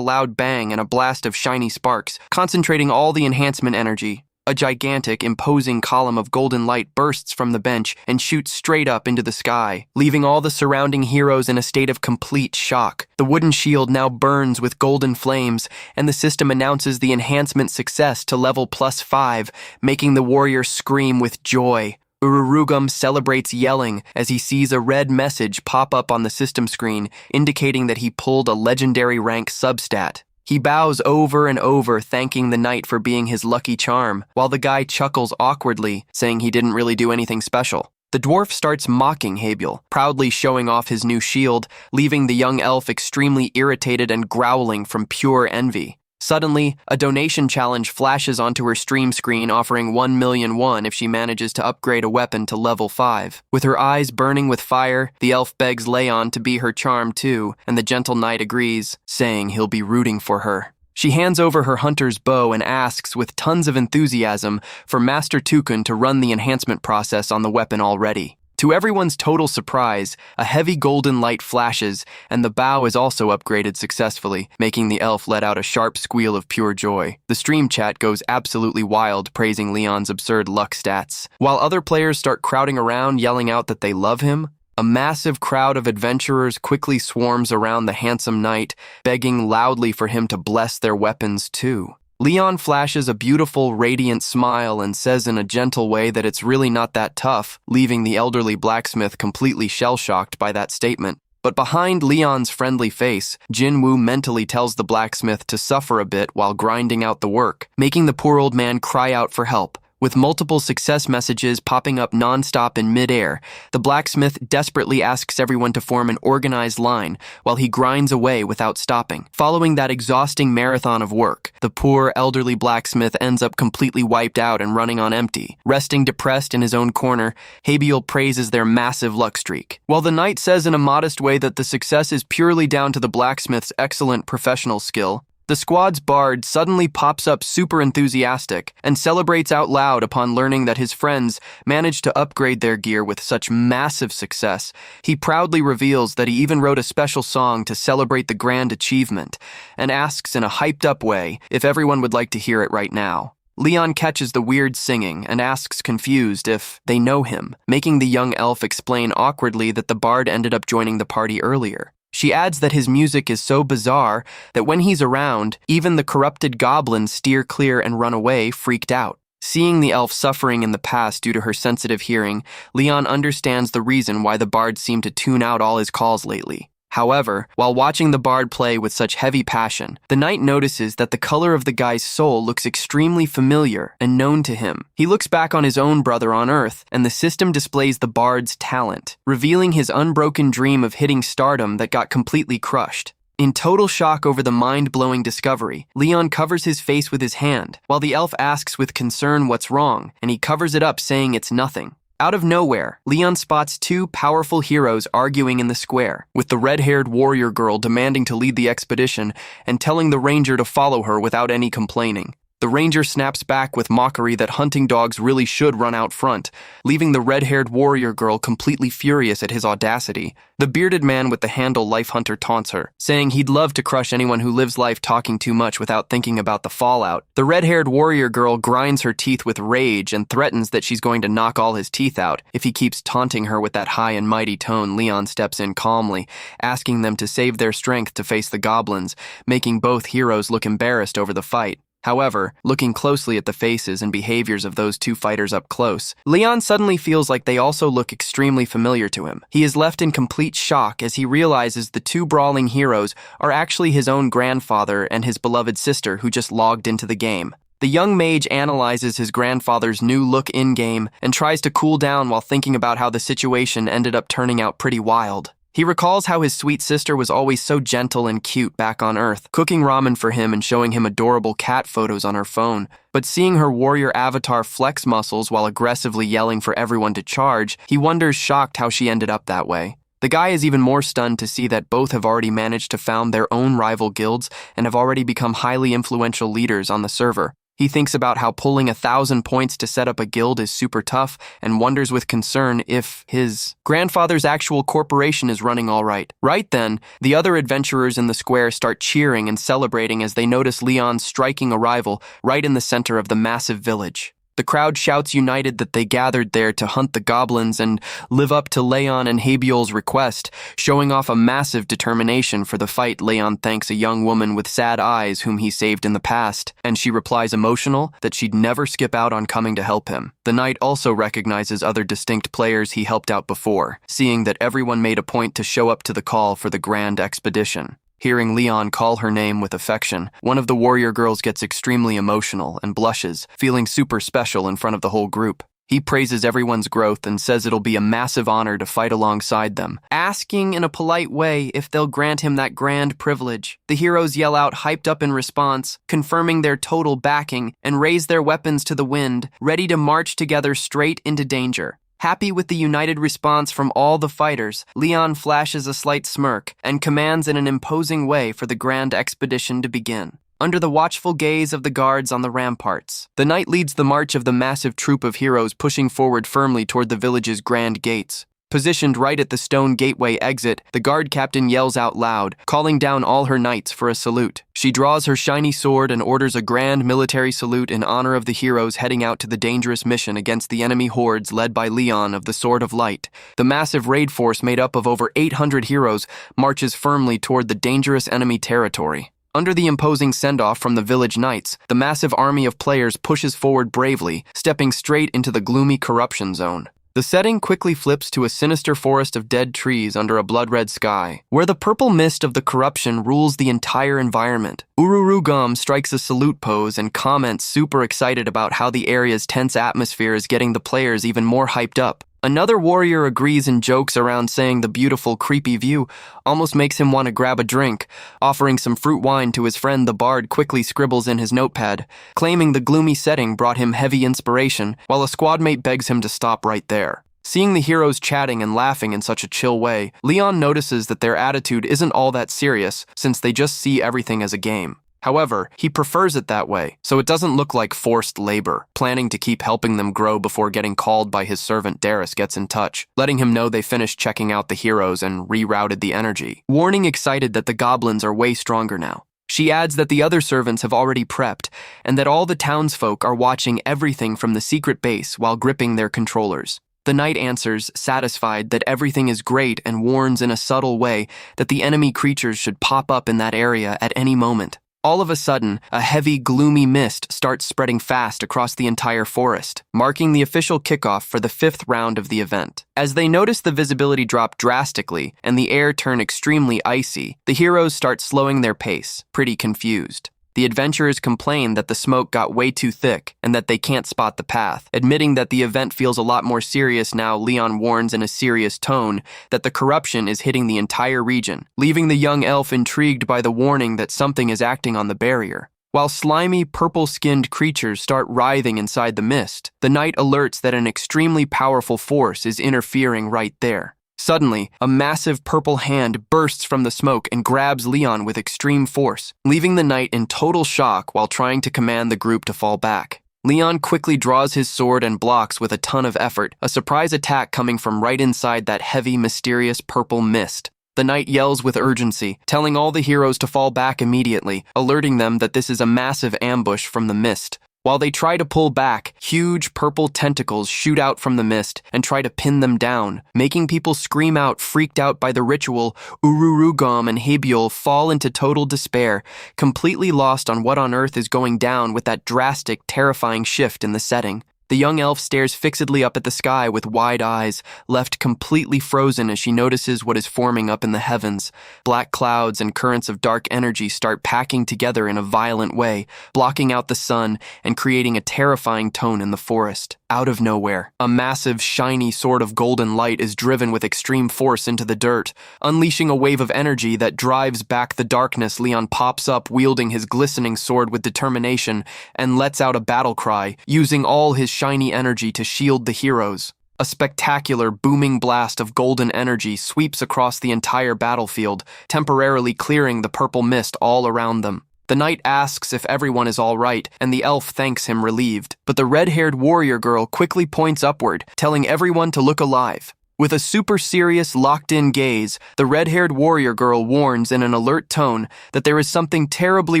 loud bang and a blast of shiny sparks, concentrating all the enhancement energy. A gigantic, imposing column of golden light bursts from the bench and shoots straight up into the sky, leaving all the surrounding heroes in a state of complete shock. The wooden shield now burns with golden flames, and the system announces the enhancement success to level +5, making the warrior scream with joy. Ururugam celebrates yelling as he sees a red message pop up on the system screen, indicating that he pulled a legendary rank substat. He bows over and over, thanking the knight for being his lucky charm, while the guy chuckles awkwardly, saying he didn't really do anything special. The dwarf starts mocking Habiel, proudly showing off his new shield, leaving the young elf extremely irritated and growling from pure envy. Suddenly, a donation challenge flashes onto her stream screen offering 1,000,000 won if she manages to upgrade a weapon to level 5. With her eyes burning with fire, the elf begs Leon to be her charm too, and the gentle knight agrees, saying he'll be rooting for her. She hands over her hunter's bow and asks with tons of enthusiasm for Master Tukun to run the enhancement process on the weapon already. To everyone's total surprise, a heavy golden light flashes, and the bow is also upgraded successfully, making the elf let out a sharp squeal of pure joy. The stream chat goes absolutely wild, praising Leon's absurd luck stats. While other players start crowding around, yelling out that they love him, a massive crowd of adventurers quickly swarms around the handsome knight, begging loudly for him to bless their weapons too. Leon flashes a beautiful, radiant smile and says in a gentle way that it's really not that tough, leaving the elderly blacksmith completely shell-shocked by that statement. But behind Leon's friendly face, Jinwoo mentally tells the blacksmith to suffer a bit while grinding out the work, making the poor old man cry out for help. With multiple success messages popping up non-stop in mid-air, the blacksmith desperately asks everyone to form an organized line while he grinds away without stopping. Following that exhausting marathon of work, the poor elderly blacksmith ends up completely wiped out and running on empty. Resting depressed in his own corner, Habiel praises their massive luck streak. While the knight says in a modest way that the success is purely down to the blacksmith's excellent professional skill, The squad's bard suddenly pops up super enthusiastic and celebrates out loud upon learning that his friends managed to upgrade their gear with such massive success. He proudly reveals that he even wrote a special song to celebrate the grand achievement and asks in a hyped-up way if everyone would like to hear it right now. Leon catches the weird singing and asks confused if they know him, making the young elf explain awkwardly that the bard ended up joining the party earlier. She adds that his music is so bizarre that when he's around, even the corrupted goblins steer clear and run away, freaked out. Seeing the elf suffering in the past due to her sensitive hearing, Leon understands the reason why the bard seemed to tune out all his calls lately. However, while watching the bard play with such heavy passion, the knight notices that the color of the guy's soul looks extremely familiar and known to him. He looks back on his own brother on Earth, and the system displays the bard's talent, revealing his unbroken dream of hitting stardom that got completely crushed. In total shock over the mind-blowing discovery, Leon covers his face with his hand, while the elf asks with concern what's wrong, and he covers it up saying it's nothing. Out of nowhere, Leon spots two powerful heroes arguing in the square, with the red-haired warrior girl demanding to lead the expedition and telling the ranger to follow her without any complaining. The ranger snaps back with mockery that hunting dogs really should run out front, leaving the red-haired warrior girl completely furious at his audacity. The bearded man with the handle life hunter taunts her, saying he'd love to crush anyone who lives life talking too much without thinking about the fallout. The red-haired warrior girl grinds her teeth with rage and threatens that she's going to knock all his teeth out if he keeps taunting her with that high and mighty tone. Leon steps in calmly, asking them to save their strength to face the goblins, making both heroes look embarrassed over the fight. However, looking closely at the faces and behaviors of those two fighters up close, Leon suddenly feels like they also look extremely familiar to him. He is left in complete shock as he realizes the two brawling heroes are actually his own grandfather and his beloved sister who just logged into the game. The young mage analyzes his grandfather's new look in-game and tries to cool down while thinking about how the situation ended up turning out pretty wild. He recalls how his sweet sister was always so gentle and cute back on Earth, cooking ramen for him and showing him adorable cat photos on her phone. But seeing her warrior avatar flex muscles while aggressively yelling for everyone to charge, he wonders shocked how she ended up that way. The guy is even more stunned to see that both have already managed to found their own rival guilds and have already become highly influential leaders on the server. He thinks about how pulling 1,000 points to set up a guild is super tough and wonders with concern if his grandfather's actual corporation is running all right. Right then, the other adventurers in the square start cheering and celebrating as they notice Leon's striking arrival right in the center of the massive village. The crowd shouts united that they gathered there to hunt the goblins and live up to Leon and Habiol's request, showing off a massive determination for the fight. Leon thanks a young woman with sad eyes whom he saved in the past, and she replies emotional that she'd never skip out on coming to help him. The knight also recognizes other distinct players he helped out before, seeing that everyone made a point to show up to the call for the grand expedition. Hearing Leon call her name with affection, one of the warrior girls gets extremely emotional and blushes, feeling super special in front of the whole group. He praises everyone's growth and says it'll be a massive honor to fight alongside them, asking in a polite way if they'll grant him that grand privilege. The heroes yell out hyped up in response, confirming their total backing, and raise their weapons to the wind, ready to march together straight into danger. Happy with the united response from all the fighters, Leon flashes a slight smirk and commands in an imposing way for the grand expedition to begin. Under the watchful gaze of the guards on the ramparts, the knight leads the march of the massive troop of heroes pushing forward firmly toward the village's grand gates. Positioned right at the stone gateway exit, the guard captain yells out loud, calling down all her knights for a salute. She draws her shiny sword and orders a grand military salute in honor of the heroes heading out to the dangerous mission against the enemy hordes led by Leon of the Sword of Light. The massive raid force made up of over 800 heroes marches firmly toward the dangerous enemy territory. Under the imposing send-off from the village knights, the massive army of players pushes forward bravely, stepping straight into the gloomy corruption zone. The setting quickly flips to a sinister forest of dead trees under a blood-red sky, where the purple mist of the corruption rules the entire environment. Ururugam strikes a salute pose and comments super excited about how the area's tense atmosphere is getting the players even more hyped up. Another warrior agrees and jokes around saying the beautiful, creepy view almost makes him want to grab a drink. Offering some fruit wine to his friend, the bard quickly scribbles in his notepad, claiming the gloomy setting brought him heavy inspiration, while a squadmate begs him to stop right there. Seeing the heroes chatting and laughing in such a chill way, Leon notices that their attitude isn't all that serious since they just see everything as a game. However, he prefers it that way, so it doesn't look like forced labor. Planning to keep helping them grow before getting called by his servant Darius gets in touch, letting him know they finished checking out the heroes and rerouted the energy. Warning excited that the goblins are way stronger now. She adds that the other servants have already prepped, and that all the townsfolk are watching everything from the secret base while gripping their controllers. The knight answers, satisfied that everything is great, and warns in a subtle way that the enemy creatures should pop up in that area at any moment. All of a sudden, a heavy, gloomy mist starts spreading fast across the entire forest, marking the official kickoff for the 5th round of the event. As they notice the visibility drop drastically and the air turn extremely icy, the heroes start slowing their pace, pretty confused. The adventurers complain that the smoke got way too thick and that they can't spot the path. Admitting that the event feels a lot more serious now, Leon warns in a serious tone that the corruption is hitting the entire region, leaving the young elf intrigued by the warning that something is acting on the barrier. While slimy, purple-skinned creatures start writhing inside the mist, the knight alerts that an extremely powerful force is interfering right there. Suddenly, a massive purple hand bursts from the smoke and grabs Leon with extreme force, leaving the knight in total shock while trying to command the group to fall back. Leon quickly draws his sword and blocks with a ton of effort, a surprise attack coming from right inside that heavy, mysterious purple mist. The knight yells with urgency, telling all the heroes to fall back immediately, alerting them that this is a massive ambush from the mist. While they try to pull back, huge purple tentacles shoot out from the mist and try to pin them down, making people scream out, freaked out by the ritual. Ururugam and Habiol fall into total despair, completely lost on what on earth is going down with that drastic, terrifying shift in the setting. The young elf stares fixedly up at the sky with wide eyes, left completely frozen as she notices what is forming up in the heavens. Black clouds and currents of dark energy start packing together in a violent way, blocking out the sun and creating a terrifying tone in the forest. Out of nowhere, a massive, shiny sword of golden light is driven with extreme force into the dirt. Unleashing a wave of energy that drives back the darkness, Leon pops up wielding his glistening sword with determination and lets out a battle cry, using all his shiny energy to shield the heroes. A spectacular, booming blast of golden energy sweeps across the entire battlefield, temporarily clearing the purple mist all around them. The knight asks if everyone is all right, and the elf thanks him relieved. But the red-haired warrior girl quickly points upward, telling everyone to look alive. With a super serious, locked-in gaze, the red-haired warrior girl warns in an alert tone that there is something terribly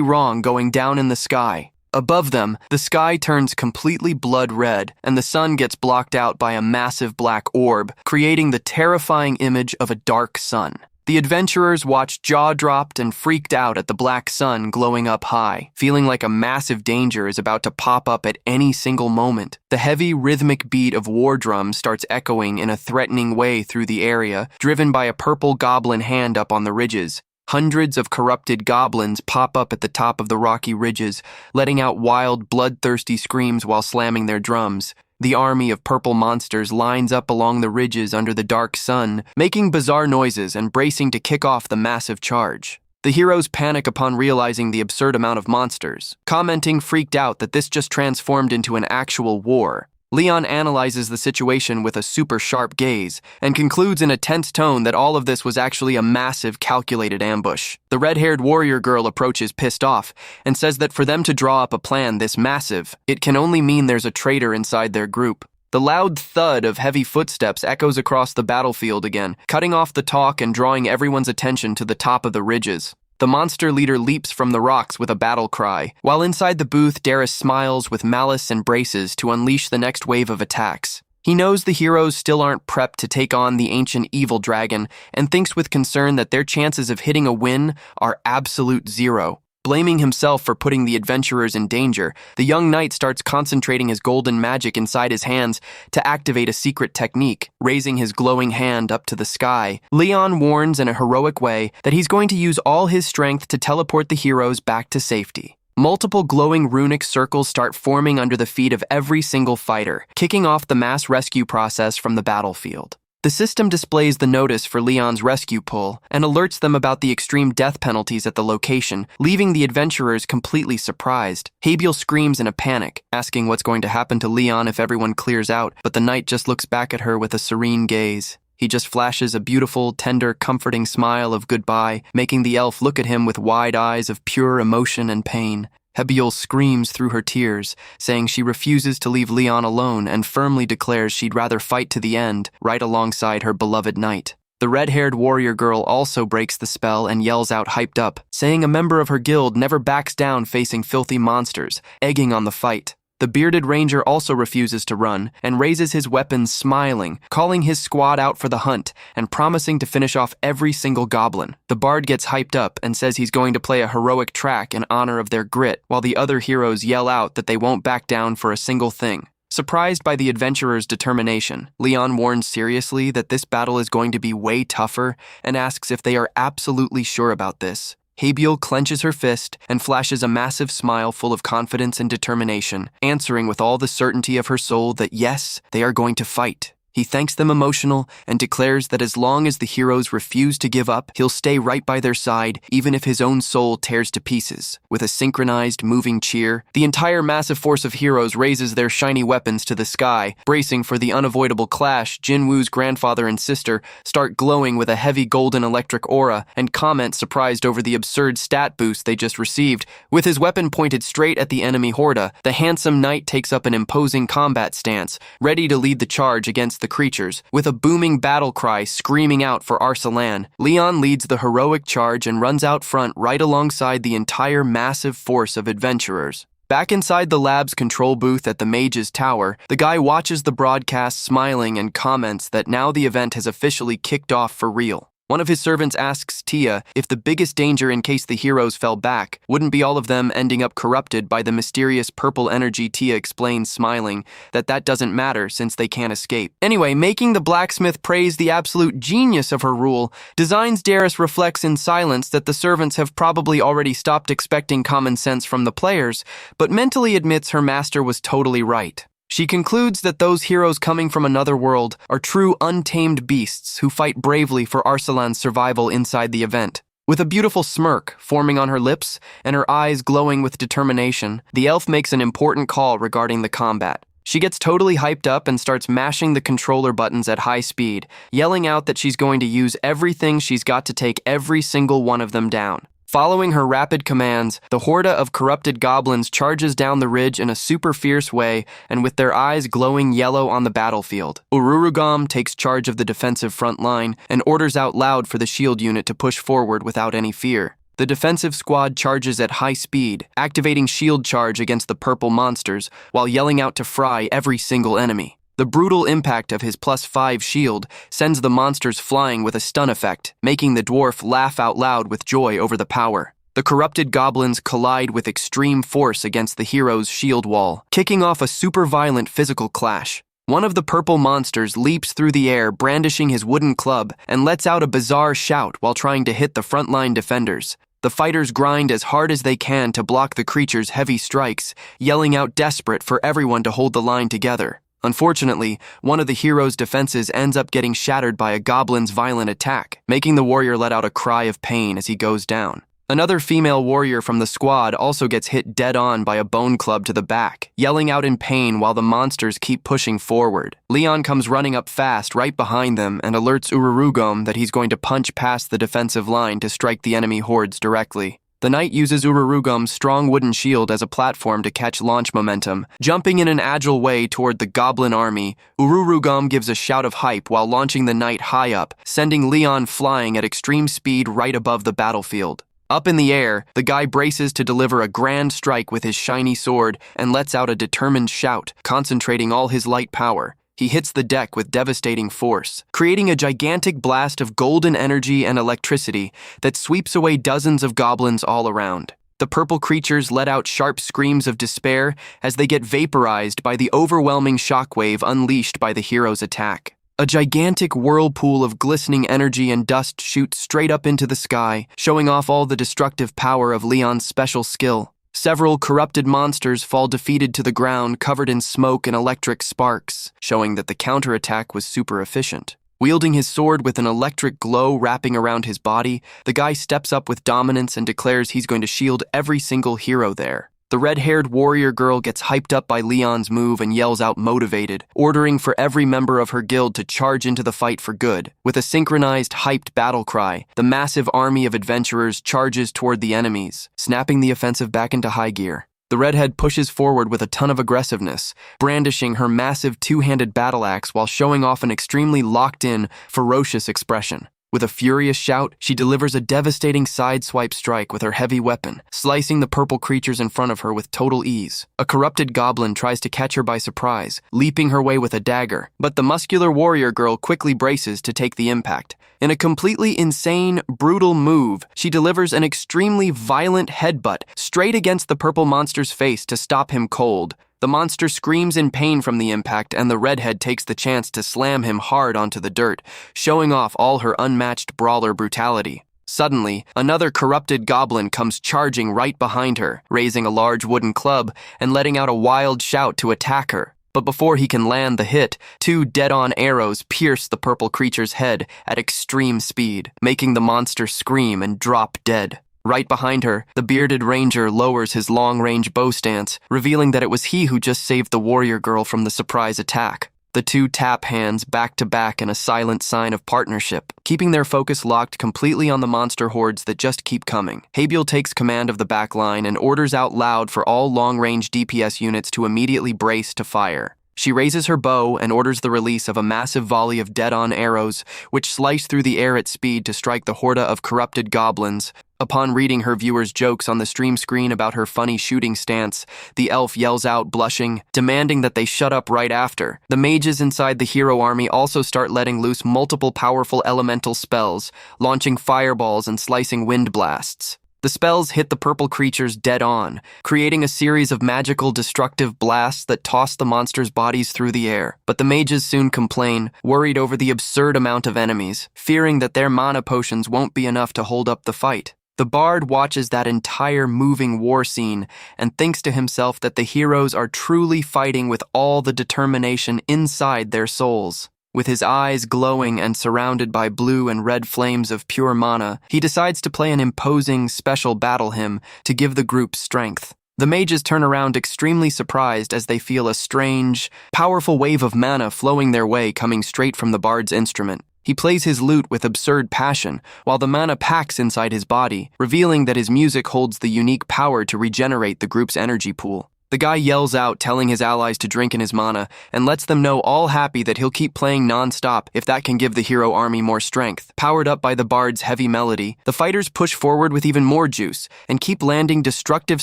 wrong going down in the sky. Above them, the sky turns completely blood red, and the sun gets blocked out by a massive black orb, creating the terrifying image of a dark sun. The adventurers watched jaw-dropped and freaked out at the black sun glowing up high, feeling like a massive danger is about to pop up at any single moment. The heavy, rhythmic beat of war drums starts echoing in a threatening way through the area, driven by a purple goblin hand up on the ridges. Hundreds of corrupted goblins pop up at the top of the rocky ridges, letting out wild, bloodthirsty screams while slamming their drums. The army of purple monsters lines up along the ridges under the dark sun, making bizarre noises and bracing to kick off the massive charge. The heroes panic upon realizing the absurd amount of monsters, commenting freaked out that this just transformed into an actual war. Leon analyzes the situation with a super sharp gaze and concludes in a tense tone that all of this was actually a massive, calculated ambush. The red-haired warrior girl approaches pissed off and says that for them to draw up a plan this massive, it can only mean there's a traitor inside their group. The loud thud of heavy footsteps echoes across the battlefield again, cutting off the talk and drawing everyone's attention to the top of the ridges. The monster leader leaps from the rocks with a battle cry, while inside the booth, Darius smiles with malice and braces to unleash the next wave of attacks. He knows the heroes still aren't prepped to take on the ancient evil dragon and thinks with concern that their chances of hitting a win are absolute zero. Blaming himself for putting the adventurers in danger, the young knight starts concentrating his golden magic inside his hands to activate a secret technique, raising his glowing hand up to the sky. Leon warns in a heroic way that he's going to use all his strength to teleport the heroes back to safety. Multiple glowing runic circles start forming under the feet of every single fighter, kicking off the mass rescue process from the battlefield. The system displays the notice for Leon's rescue pull and alerts them about the extreme death penalties at the location, leaving the adventurers completely surprised. Habiel screams in a panic, asking what's going to happen to Leon if everyone clears out, but the knight just looks back at her with a serene gaze. He just flashes a beautiful, tender, comforting smile of goodbye, making the elf look at him with wide eyes of pure emotion and pain. Hebiel screams through her tears, saying she refuses to leave Leon alone and firmly declares she'd rather fight to the end, right alongside her beloved knight. The red-haired warrior girl also breaks the spell and yells out hyped up, saying a member of her guild never backs down facing filthy monsters, egging on the fight. The bearded ranger also refuses to run and raises his weapons smiling, calling his squad out for the hunt and promising to finish off every single goblin. The bard gets hyped up and says he's going to play a heroic track in honor of their grit, while the other heroes yell out that they won't back down for a single thing. Surprised by the adventurer's determination, Leon warns seriously that this battle is going to be way tougher and asks if they are absolutely sure about this. Hebiel clenches her fist and flashes a massive smile full of confidence and determination, answering with all the certainty of her soul that yes, they are going to fight. He thanks them emotional and declares that as long as the heroes refuse to give up, he'll stay right by their side, even if his own soul tears to pieces. With a synchronized, moving cheer, the entire massive force of heroes raises their shiny weapons to the sky. Bracing for the unavoidable clash, Jinwoo's grandfather and sister start glowing with a heavy golden electric aura and comment surprised over the absurd stat boost they just received. With his weapon pointed straight at the enemy horde, the handsome knight takes up an imposing combat stance, ready to lead the charge against the creatures. With a booming battle cry screaming out for Arsalan, Leon leads the heroic charge and runs out front right alongside the entire massive force of adventurers. Back inside the lab's control booth at the Mage's Tower, the guy watches the broadcast smiling and comments that now the event has officially kicked off for real. One of his servants asks Tia if the biggest danger in case the heroes fell back wouldn't be all of them ending up corrupted by the mysterious purple energy. Tia explains, smiling, that doesn't matter since they can't escape. Anyway, making the blacksmith praise the absolute genius of her rule, Designs Darius reflects in silence that the servants have probably already stopped expecting common sense from the players, but mentally admits her master was totally right. She concludes that those heroes coming from another world are true untamed beasts who fight bravely for Arsalan's survival inside the event. With a beautiful smirk forming on her lips and her eyes glowing with determination, the elf makes an important call regarding the combat. She gets totally hyped up and starts mashing the controller buttons at high speed, yelling out that she's going to use everything she's got to take every single one of them down. Following her rapid commands, the horde of corrupted goblins charges down the ridge in a super fierce way and with their eyes glowing yellow on the battlefield. Ururugam takes charge of the defensive front line and orders out loud for the shield unit to push forward without any fear. The defensive squad charges at high speed, activating shield charge against the purple monsters while yelling out to fry every single enemy. The brutal impact of his +5 shield sends the monsters flying with a stun effect, making the dwarf laugh out loud with joy over the power. The corrupted goblins collide with extreme force against the hero's shield wall, kicking off a super violent physical clash. One of the purple monsters leaps through the air brandishing his wooden club and lets out a bizarre shout while trying to hit the frontline defenders. The fighters grind as hard as they can to block the creature's heavy strikes, yelling out desperate for everyone to hold the line together. Unfortunately, one of the hero's defenses ends up getting shattered by a goblin's violent attack, making the warrior let out a cry of pain as he goes down. Another female warrior from the squad also gets hit dead on by a bone club to the back, yelling out in pain while the monsters keep pushing forward. Leon comes running up fast right behind them and alerts Ururugam that he's going to punch past the defensive line to strike the enemy hordes directly. The knight uses Ururugam's strong wooden shield as a platform to catch launch momentum. Jumping in an agile way toward the goblin army, Ururugam gives a shout of hype while launching the knight high up, sending Leon flying at extreme speed right above the battlefield. Up in the air, the guy braces to deliver a grand strike with his shiny sword and lets out a determined shout, concentrating all his light power. He hits the deck with devastating force, creating a gigantic blast of golden energy and electricity that sweeps away dozens of goblins all around. The purple creatures let out sharp screams of despair as they get vaporized by the overwhelming shockwave unleashed by the hero's attack. A gigantic whirlpool of glistening energy and dust shoots straight up into the sky, showing off all the destructive power of Leon's special skill. Several corrupted monsters fall defeated to the ground covered in smoke and electric sparks, showing that the counterattack was super efficient. Wielding his sword with an electric glow wrapping around his body, the guy steps up with dominance and declares he's going to shield every single hero there. The red-haired warrior girl gets hyped up by Leon's move and yells out motivated, ordering for every member of her guild to charge into the fight for good. With a synchronized, hyped battle cry, the massive army of adventurers charges toward the enemies, snapping the offensive back into high gear. The redhead pushes forward with a ton of aggressiveness, brandishing her massive two-handed battle axe while showing off an extremely locked-in, ferocious expression. With a furious shout, she delivers a devastating side-swipe strike with her heavy weapon, slicing the purple creatures in front of her with total ease. A corrupted goblin tries to catch her by surprise, leaping her way with a dagger, but the muscular warrior girl quickly braces to take the impact. In a completely insane, brutal move, she delivers an extremely violent headbutt straight against the purple monster's face to stop him cold. The monster screams in pain from the impact, and the redhead takes the chance to slam him hard onto the dirt, showing off all her unmatched brawler brutality. Suddenly, another corrupted goblin comes charging right behind her, raising a large wooden club and letting out a wild shout to attack her. But before he can land the hit, two dead-on arrows pierce the purple creature's head at extreme speed, making the monster scream and drop dead. Right behind her, the bearded ranger lowers his long-range bow stance, revealing that it was he who just saved the warrior girl from the surprise attack. The two tap hands back to back in a silent sign of partnership, keeping their focus locked completely on the monster hordes that just keep coming. Habiel takes command of the back line and orders out loud for all long-range DPS units to immediately brace to fire. She raises her bow and orders the release of a massive volley of dead-on arrows, which slice through the air at speed to strike the horde of corrupted goblins. Upon reading her viewers' jokes on the stream screen about her funny shooting stance, the elf yells out, blushing, demanding that they shut up right after. The mages inside the hero army also start letting loose multiple powerful elemental spells, launching fireballs and slicing wind blasts. The spells hit the purple creatures dead on, creating a series of magical destructive blasts that toss the monsters' bodies through the air. But the mages soon complain, worried over the absurd amount of enemies, fearing that their mana potions won't be enough to hold up the fight. The bard watches that entire moving war scene and thinks to himself that the heroes are truly fighting with all the determination inside their souls. With his eyes glowing and surrounded by blue and red flames of pure mana, he decides to play an imposing, special battle hymn to give the group strength. The mages turn around extremely surprised as they feel a strange, powerful wave of mana flowing their way coming straight from the bard's instrument. He plays his lute with absurd passion, while the mana packs inside his body, revealing that his music holds the unique power to regenerate the group's energy pool. The guy yells out, telling his allies to drink in his mana, and lets them know all happy that he'll keep playing non-stop if that can give the hero army more strength. Powered up by the bard's heavy melody, the fighters push forward with even more juice and keep landing destructive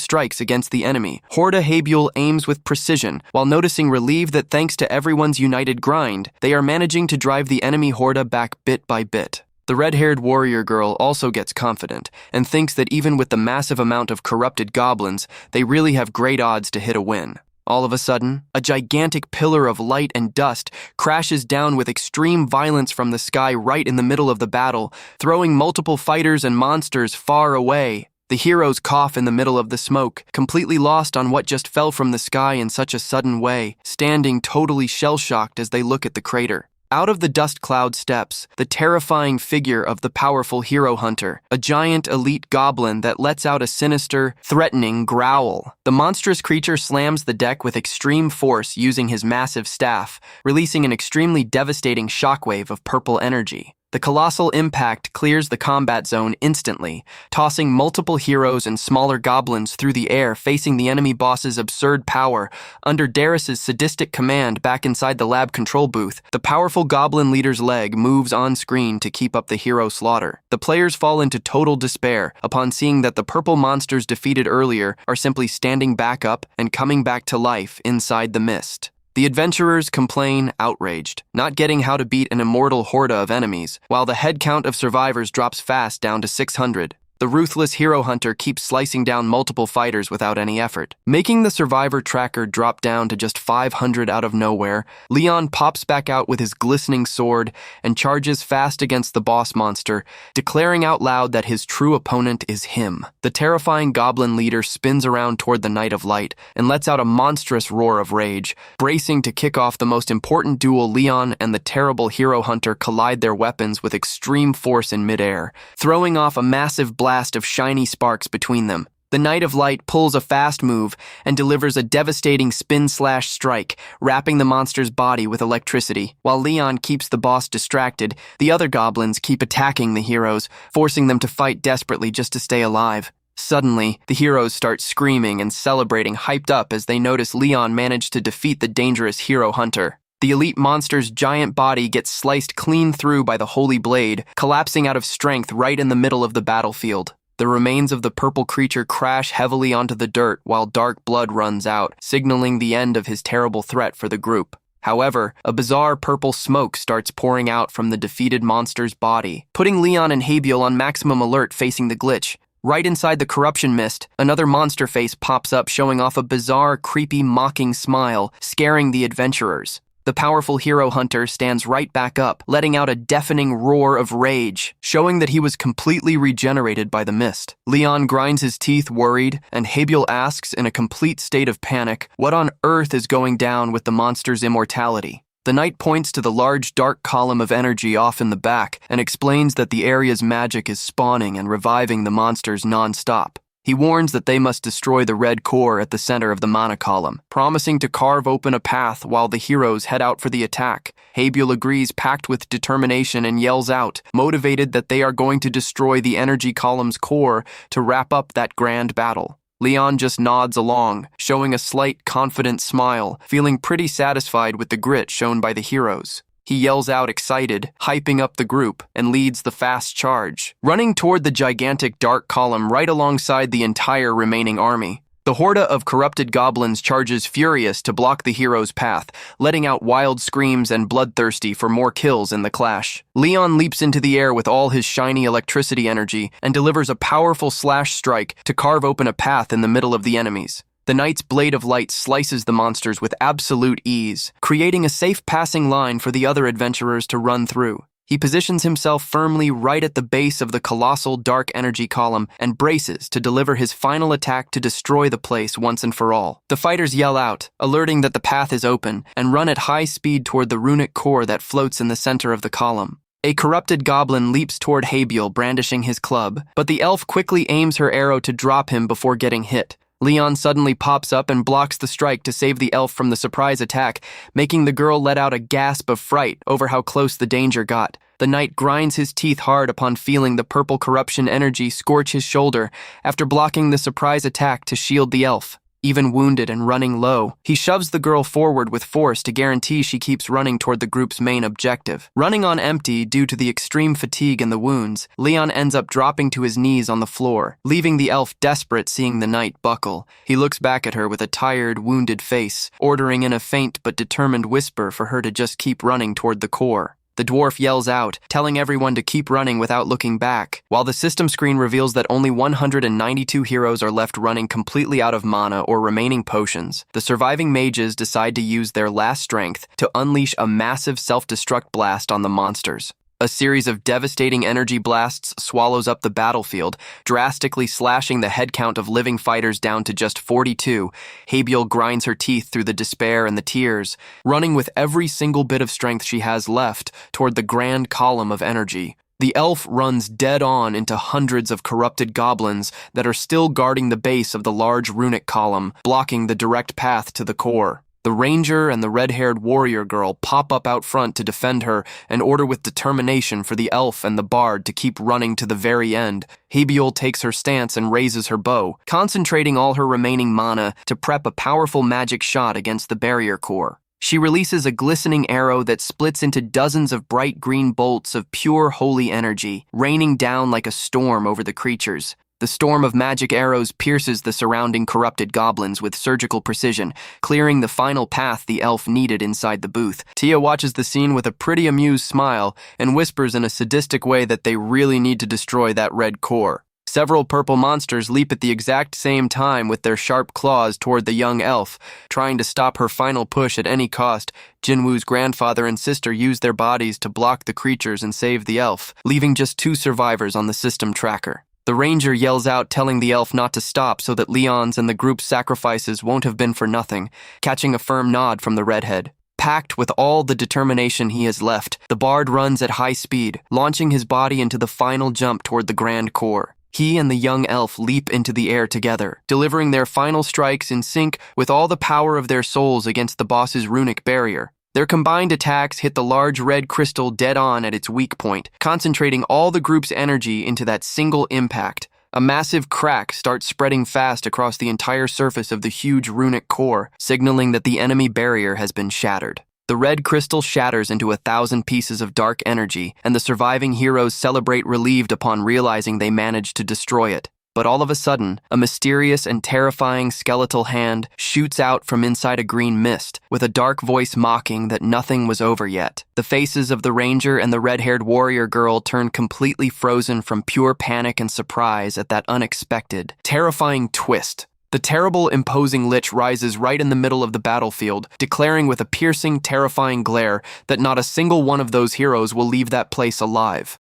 strikes against the enemy. Horda Habiel aims with precision, while noticing relieved that thanks to everyone's united grind, they are managing to drive the enemy Horda back bit by bit. The red-haired warrior girl also gets confident and thinks that even with the massive amount of corrupted goblins, they really have great odds to hit a win. All of a sudden, a gigantic pillar of light and dust crashes down with extreme violence from the sky right in the middle of the battle, throwing multiple fighters and monsters far away. The heroes cough in the middle of the smoke, completely lost on what just fell from the sky in such a sudden way, standing totally shell-shocked as they look at the crater. Out of the dust cloud steps the terrifying figure of the powerful hero hunter, a giant elite goblin that lets out a sinister, threatening growl. The monstrous creature slams the deck with extreme force using his massive staff, releasing an extremely devastating shockwave of purple energy. The colossal impact clears the combat zone instantly, tossing multiple heroes and smaller goblins through the air facing the enemy boss's absurd power. Under Darius's sadistic command back inside the lab control booth, the powerful goblin leader's leg moves on screen to keep up the hero slaughter. The players fall into total despair upon seeing that the purple monsters defeated earlier are simply standing back up and coming back to life inside the mist. The adventurers complain, outraged, not getting how to beat an immortal horde of enemies, while the head count of survivors drops fast down to 600. The ruthless hero hunter keeps slicing down multiple fighters without any effort. Making the survivor tracker drop down to just 500 out of nowhere, Leon pops back out with his glistening sword and charges fast against the boss monster, declaring out loud that his true opponent is him. The terrifying goblin leader spins around toward the Knight of Light and lets out a monstrous roar of rage, bracing to kick off the most important duel. Leon and the terrible hero hunter collide their weapons with extreme force in midair, throwing off a massive blast of shiny sparks between them. The Knight of Light pulls a fast move and delivers a devastating spin/strike, wrapping the monster's body with electricity. While Leon keeps the boss distracted, the other goblins keep attacking the heroes, forcing them to fight desperately just to stay alive. Suddenly, the heroes start screaming and celebrating, hyped up as they notice Leon managed to defeat the dangerous hero hunter. The elite monster's giant body gets sliced clean through by the holy blade, collapsing out of strength right in the middle of the battlefield. The remains of the purple creature crash heavily onto the dirt while dark blood runs out, signaling the end of his terrible threat for the group. However, a bizarre purple smoke starts pouring out from the defeated monster's body, putting Leon and Habiel on maximum alert facing the glitch. Right inside the corruption mist, another monster face pops up showing off a bizarre, creepy, mocking smile, scaring the adventurers. The powerful hero hunter stands right back up, letting out a deafening roar of rage, showing that he was completely regenerated by the mist. Leon grinds his teeth worried, and Habiel asks in a complete state of panic, what on earth is going down with the monster's immortality? The knight points to the large dark column of energy off in the back and explains that the area's magic is spawning and reviving the monsters non-stop. He warns that they must destroy the red core at the center of the mana column, promising to carve open a path while the heroes head out for the attack. Habiel agrees, packed with determination, and yells out, motivated that they are going to destroy the energy column's core to wrap up that grand battle. Leon just nods along, showing a slight, confident smile, feeling pretty satisfied with the grit shown by the heroes. He yells out excited, hyping up the group, and leads the fast charge, running toward the gigantic dark column right alongside the entire remaining army. The horde of corrupted goblins charges furious to block the hero's path, letting out wild screams and bloodthirsty for more kills in the clash. Leon leaps into the air with all his shiny electricity energy and delivers a powerful slash strike to carve open a path in the middle of the enemies. The knight's blade of light slices the monsters with absolute ease, creating a safe passing line for the other adventurers to run through. He positions himself firmly right at the base of the colossal dark energy column and braces to deliver his final attack to destroy the place once and for all. The fighters yell out, alerting that the path is open, and run at high speed toward the runic core that floats in the center of the column. A corrupted goblin leaps toward Habiel, brandishing his club, but the elf quickly aims her arrow to drop him before getting hit. Leon suddenly pops up and blocks the strike to save the elf from the surprise attack, making the girl let out a gasp of fright over how close the danger got. The knight grinds his teeth hard upon feeling the purple corruption energy scorch his shoulder after blocking the surprise attack to shield the elf. Even wounded and running low, he shoves the girl forward with force to guarantee she keeps running toward the group's main objective. Running on empty due to the extreme fatigue and the wounds, Leon ends up dropping to his knees on the floor, leaving the elf desperate seeing the knight buckle. He looks back at her with a tired, wounded face, ordering in a faint but determined whisper for her to just keep running toward the core. The dwarf yells out, telling everyone to keep running without looking back, while the system screen reveals that only 192 heroes are left running completely out of mana or remaining potions. The surviving mages decide to use their last strength to unleash a massive self-destruct blast on the monsters. A series of devastating energy blasts swallows up the battlefield, drastically slashing the head count of living fighters down to just 42. Habiel grinds her teeth through the despair and the tears, running with every single bit of strength she has left toward the grand column of energy. The elf runs dead on into hundreds of corrupted goblins that are still guarding the base of the large runic column, blocking the direct path to the core. The ranger and the red-haired warrior girl pop up out front to defend her and order with determination for the elf and the bard to keep running to the very end. Habiel takes her stance and raises her bow, concentrating all her remaining mana to prep a powerful magic shot against the barrier core. She releases a glistening arrow that splits into dozens of bright green bolts of pure holy energy, raining down like a storm over the creatures. The storm of magic arrows pierces the surrounding corrupted goblins with surgical precision, clearing the final path the elf needed inside the booth. Tia watches the scene with a pretty amused smile and whispers in a sadistic way that they really need to destroy that red core. Several purple monsters leap at the exact same time with their sharp claws toward the young elf, trying to stop her final push at any cost. Jinwoo's grandfather and sister use their bodies to block the creatures and save the elf, leaving just 2 survivors on the system tracker. The ranger yells out, telling the elf not to stop so that Leon's and the group's sacrifices won't have been for nothing, catching a firm nod from the redhead. Packed with all the determination he has left, the bard runs at high speed, launching his body into the final jump toward the grand core. He and the young elf leap into the air together, delivering their final strikes in sync with all the power of their souls against the boss's runic barrier. Their combined attacks hit the large red crystal dead on at its weak point, concentrating all the group's energy into that single impact. A massive crack starts spreading fast across the entire surface of the huge runic core, signaling that the enemy barrier has been shattered. The red crystal shatters into 1,000 pieces of dark energy, and the surviving heroes celebrate relieved upon realizing they managed to destroy it. But all of a sudden, a mysterious and terrifying skeletal hand shoots out from inside a green mist, with a dark voice mocking that nothing was over yet. The faces of the ranger and the red-haired warrior girl turn completely frozen from pure panic and surprise at that unexpected, terrifying twist. The terrible, imposing lich rises right in the middle of the battlefield, declaring with a piercing, terrifying glare that not a single one of those heroes will leave that place alive.